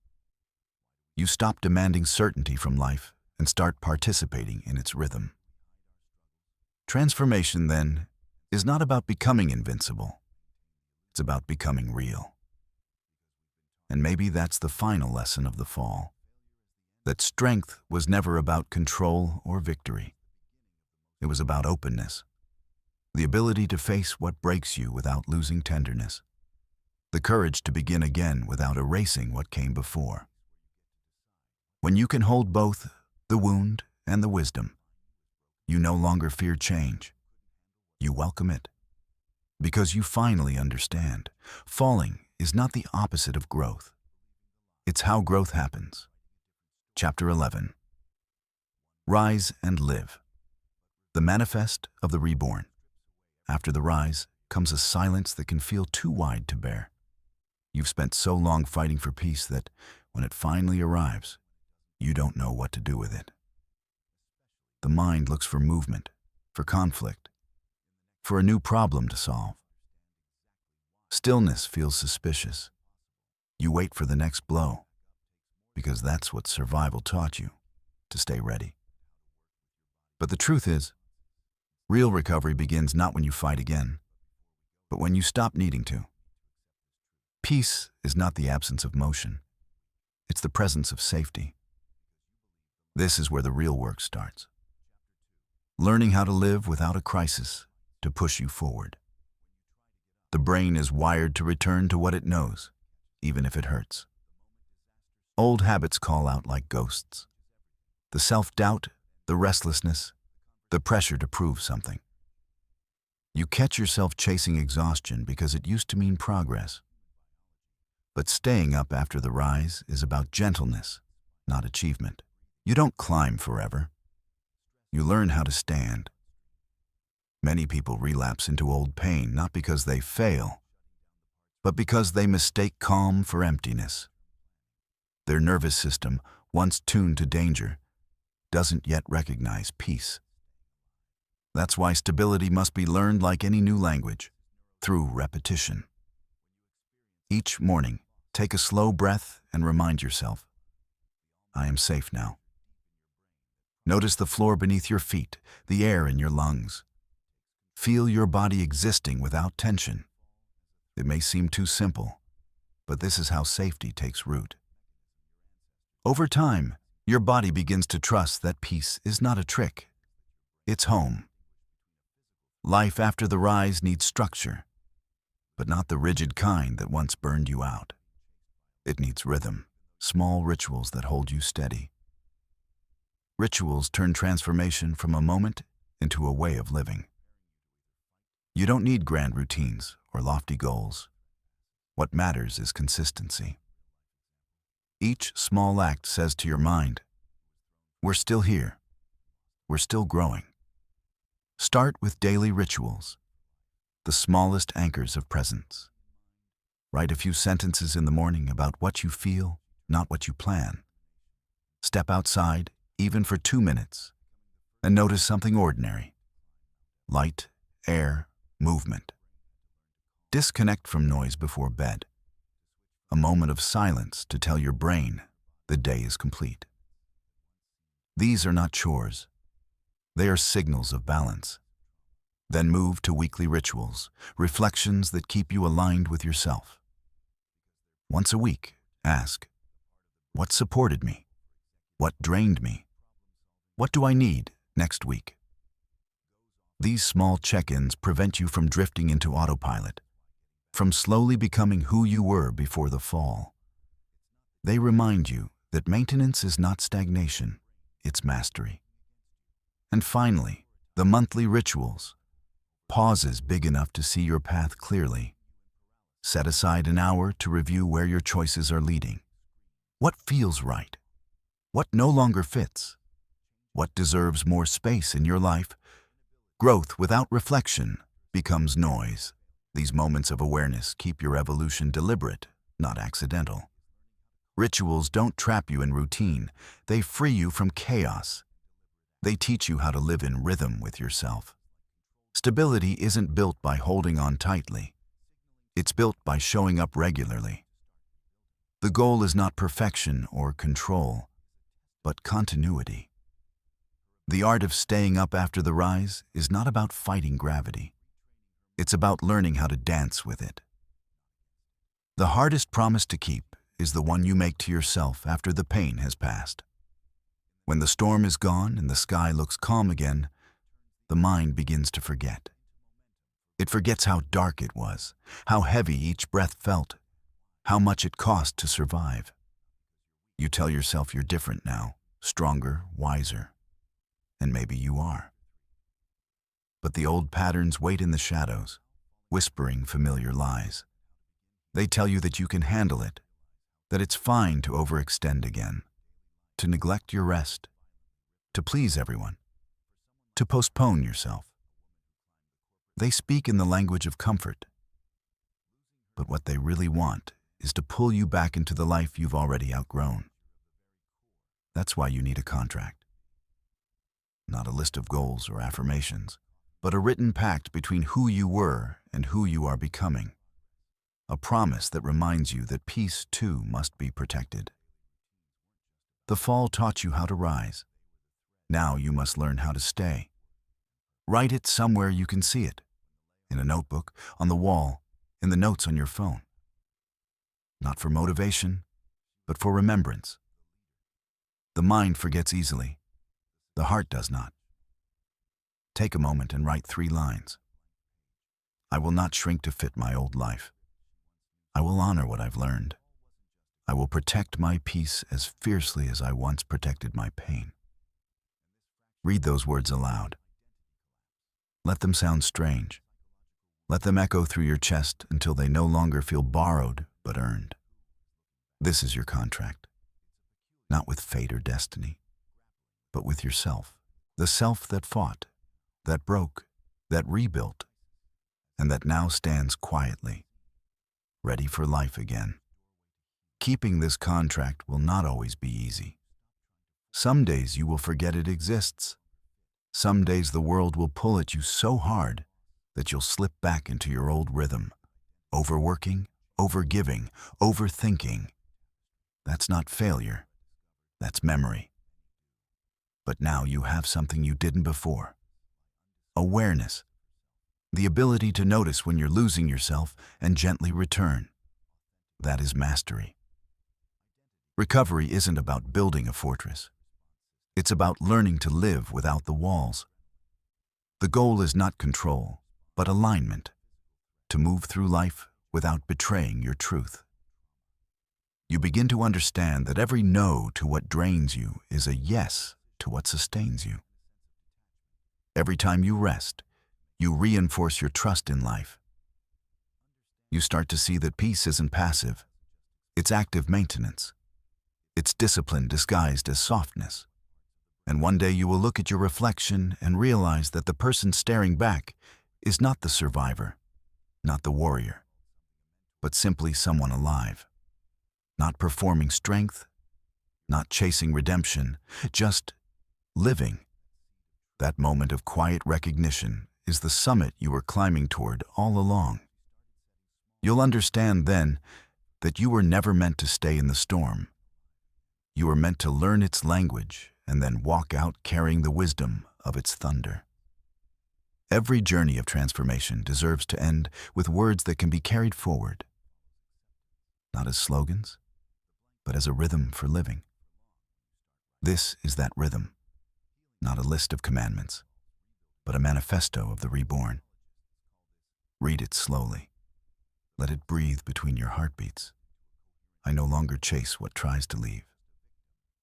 You stop demanding certainty from life and start participating in its rhythm. Transformation, then, is not about becoming invincible. It's about becoming real. And maybe that's the final lesson of the fall. That strength was never about control or victory. It was about openness. The ability to face what breaks you without losing tenderness. The courage to begin again without erasing what came before. When you can hold both the wound and the wisdom, you no longer fear change. You welcome it. Because you finally understand, falling is not the opposite of growth. It's how growth happens. Chapter 11. Rise and Live. The manifest of the reborn. After the rise comes a silence that can feel too wide to bear. You've spent so long fighting for peace that, when it finally arrives, you don't know what to do with it. The mind looks for movement, for conflict, for a new problem to solve. Stillness feels suspicious. You wait for the next blow, because that's what survival taught you, to stay ready. But the truth is, real recovery begins not when you fight again, but when you stop needing to. Peace is not the absence of motion. It's the presence of safety. This is where the real work starts. Learning how to live without a crisis to push you forward. The brain is wired to return to what it knows, even if it hurts. Old habits call out like ghosts. The self-doubt, the restlessness, the pressure to prove something. You catch yourself chasing exhaustion because it used to mean progress. But staying up after the rise is about gentleness, not achievement. You don't climb forever. You learn how to stand. Many people relapse into old pain not because they fail, but because they mistake calm for emptiness. Their nervous system, once tuned to danger, doesn't yet recognize peace. That's why stability must be learned like any new language, through repetition. Each morning, take a slow breath and remind yourself, I am safe now. Notice the floor beneath your feet, the air in your lungs. Feel your body existing without tension. It may seem too simple, but this is how safety takes root. Over time, your body begins to trust that peace is not a trick. It's home. Life after the rise needs structure, but not the rigid kind that once burned you out. It needs rhythm, small rituals that hold you steady. Rituals turn transformation from a moment into a way of living. You don't need grand routines or lofty goals. What matters is consistency. Each small act says to your mind, we're still here. We're still growing. Start with daily rituals, the smallest anchors of presence. Write a few sentences in the morning about what you feel, not what you plan. Step outside, even for 2 minutes, and notice something ordinary. Light, air, movement. Disconnect from noise before bed. A moment of silence to tell your brain the day is complete. These are not chores. They are signals of balance. Then move to weekly rituals, reflections that keep you aligned with yourself. Once a week, ask, what supported me? What drained me? What do I need next week? These small check-ins prevent you from drifting into autopilot, from slowly becoming who you were before the fall. They remind you that maintenance is not stagnation, it's mastery. And finally, the monthly rituals. Pauses big enough to see your path clearly. Set aside an hour to review where your choices are leading. What feels right? What no longer fits? What deserves more space in your life? Growth without reflection becomes noise. These moments of awareness keep your evolution deliberate, not accidental. Rituals don't trap you in routine. They free you from chaos. They teach you how to live in rhythm with yourself. Stability isn't built by holding on tightly. It's built by showing up regularly. The goal is not perfection or control, but continuity. The art of staying up after the rise is not about fighting gravity. It's about learning how to dance with it. The hardest promise to keep is the one you make to yourself after the pain has passed. When the storm is gone and the sky looks calm again, the mind begins to forget. It forgets how dark it was, how heavy each breath felt, how much it cost to survive. You tell yourself you're different now, stronger, wiser, and maybe you are. But the old patterns wait in the shadows, whispering familiar lies. They tell you that you can handle it, that it's fine to overextend again, to neglect your rest, to please everyone, to postpone yourself. They speak in the language of comfort, but what they really want is to pull you back into the life you've already outgrown. That's why you need a contract. Not a list of goals or affirmations, but a written pact between who you were and who you are becoming. a promise that reminds you that peace too must be protected. The fall taught you how to rise. Now you must learn how to stay. Write it somewhere you can see it, in a notebook, on the wall, in the notes on your phone. Not for motivation, but for remembrance. The mind forgets easily. The heart does not. Take a moment and write 3 lines. I will not shrink to fit my old life. I will honor what I've learned. I will protect my peace as fiercely as I once protected my pain. Read those words aloud. Let them sound strange. Let them echo through your chest until they no longer feel borrowed but earned. This is your contract, not with fate or destiny, but with yourself, the self that fought, that broke, that rebuilt, and that now stands quietly, ready for life again. Keeping this contract will not always be easy. Some days you will forget it exists. Some days the world will pull at you so hard that you'll slip back into your old rhythm, overworking, overgiving, overthinking. That's not failure, that's memory. But now you have something you didn't before. Awareness, the ability to notice when you're losing yourself and gently return. That is mastery. Recovery isn't about building a fortress. It's about learning to live without the walls. The goal is not control, but alignment, to move through life without betraying your truth. You begin to understand that every no to what drains you is a yes to what sustains you. Every time you rest, you reinforce your trust in life. You start to see that peace isn't passive. It's active maintenance. It's discipline disguised as softness. And one day you will look at your reflection and realize that the person staring back is not the survivor, not the warrior, but simply someone alive. Not performing strength, not chasing redemption, just living. That moment of quiet recognition is the summit you were climbing toward all along. You'll understand then that you were never meant to stay in the storm. You were meant to learn its language and then walk out carrying the wisdom of its thunder. Every journey of transformation deserves to end with words that can be carried forward, not as slogans, but as a rhythm for living. This is that rhythm, not a list of commandments, but a manifesto of the reborn. Read it slowly. Let it breathe between your heartbeats. I no longer chase what tries to leave.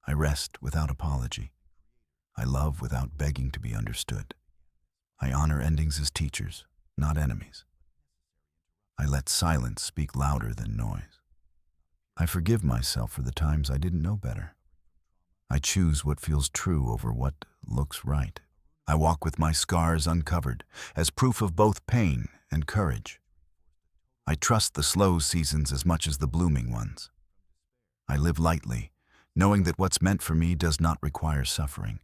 I rest without apology. I love without begging to be understood. I honor endings as teachers, not enemies. I let silence speak louder than noise. I forgive myself for the times I didn't know better. I choose what feels true over what looks right. I walk with my scars uncovered, as proof of both pain and courage. I trust the slow seasons as much as the blooming ones. I live lightly, knowing that what's meant for me does not require suffering.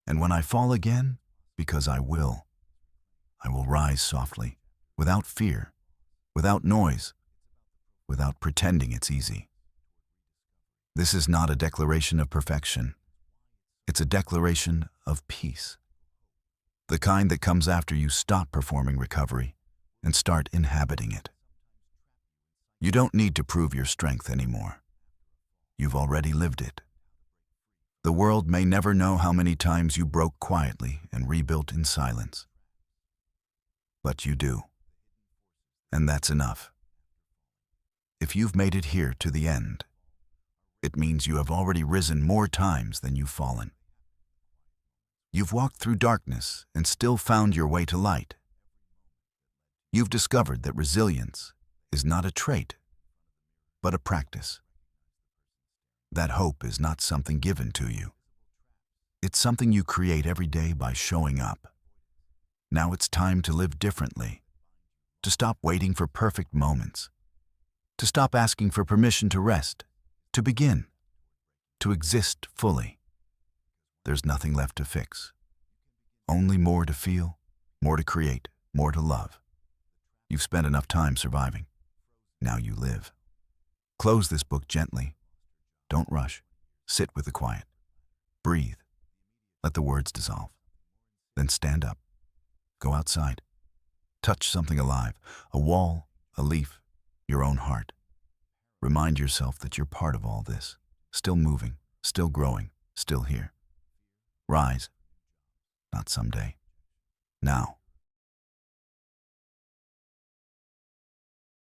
And when I fall again, because I will rise softly, without fear, without noise, without pretending it's easy. This is not a declaration of perfection. It's a declaration of peace. The kind that comes after you stop performing recovery and start inhabiting it. You don't need to prove your strength anymore. You've already lived it. The world may never know how many times you broke quietly and rebuilt in silence. But you do. And that's enough. If you've made it here to the end, it means you have already risen more times than you've fallen. You've walked through darkness and still found your way to light. You've discovered that resilience is not a trait, but a practice. That hope is not something given to you. It's something you create every day by showing up. Now it's time to live differently, to stop waiting for perfect moments, to stop asking for permission to rest, to begin, to exist fully. There's nothing left to fix. Only more to feel, more to create, more to love. You've spent enough time surviving. Now you live. Close this book gently. Don't rush. Sit with the quiet. Breathe. Let the words dissolve. Then stand up. Go outside. Touch something alive, a wall, a leaf, your own heart. Remind yourself that you're part of all this, still moving, still growing, still here. Rise, not someday. Now.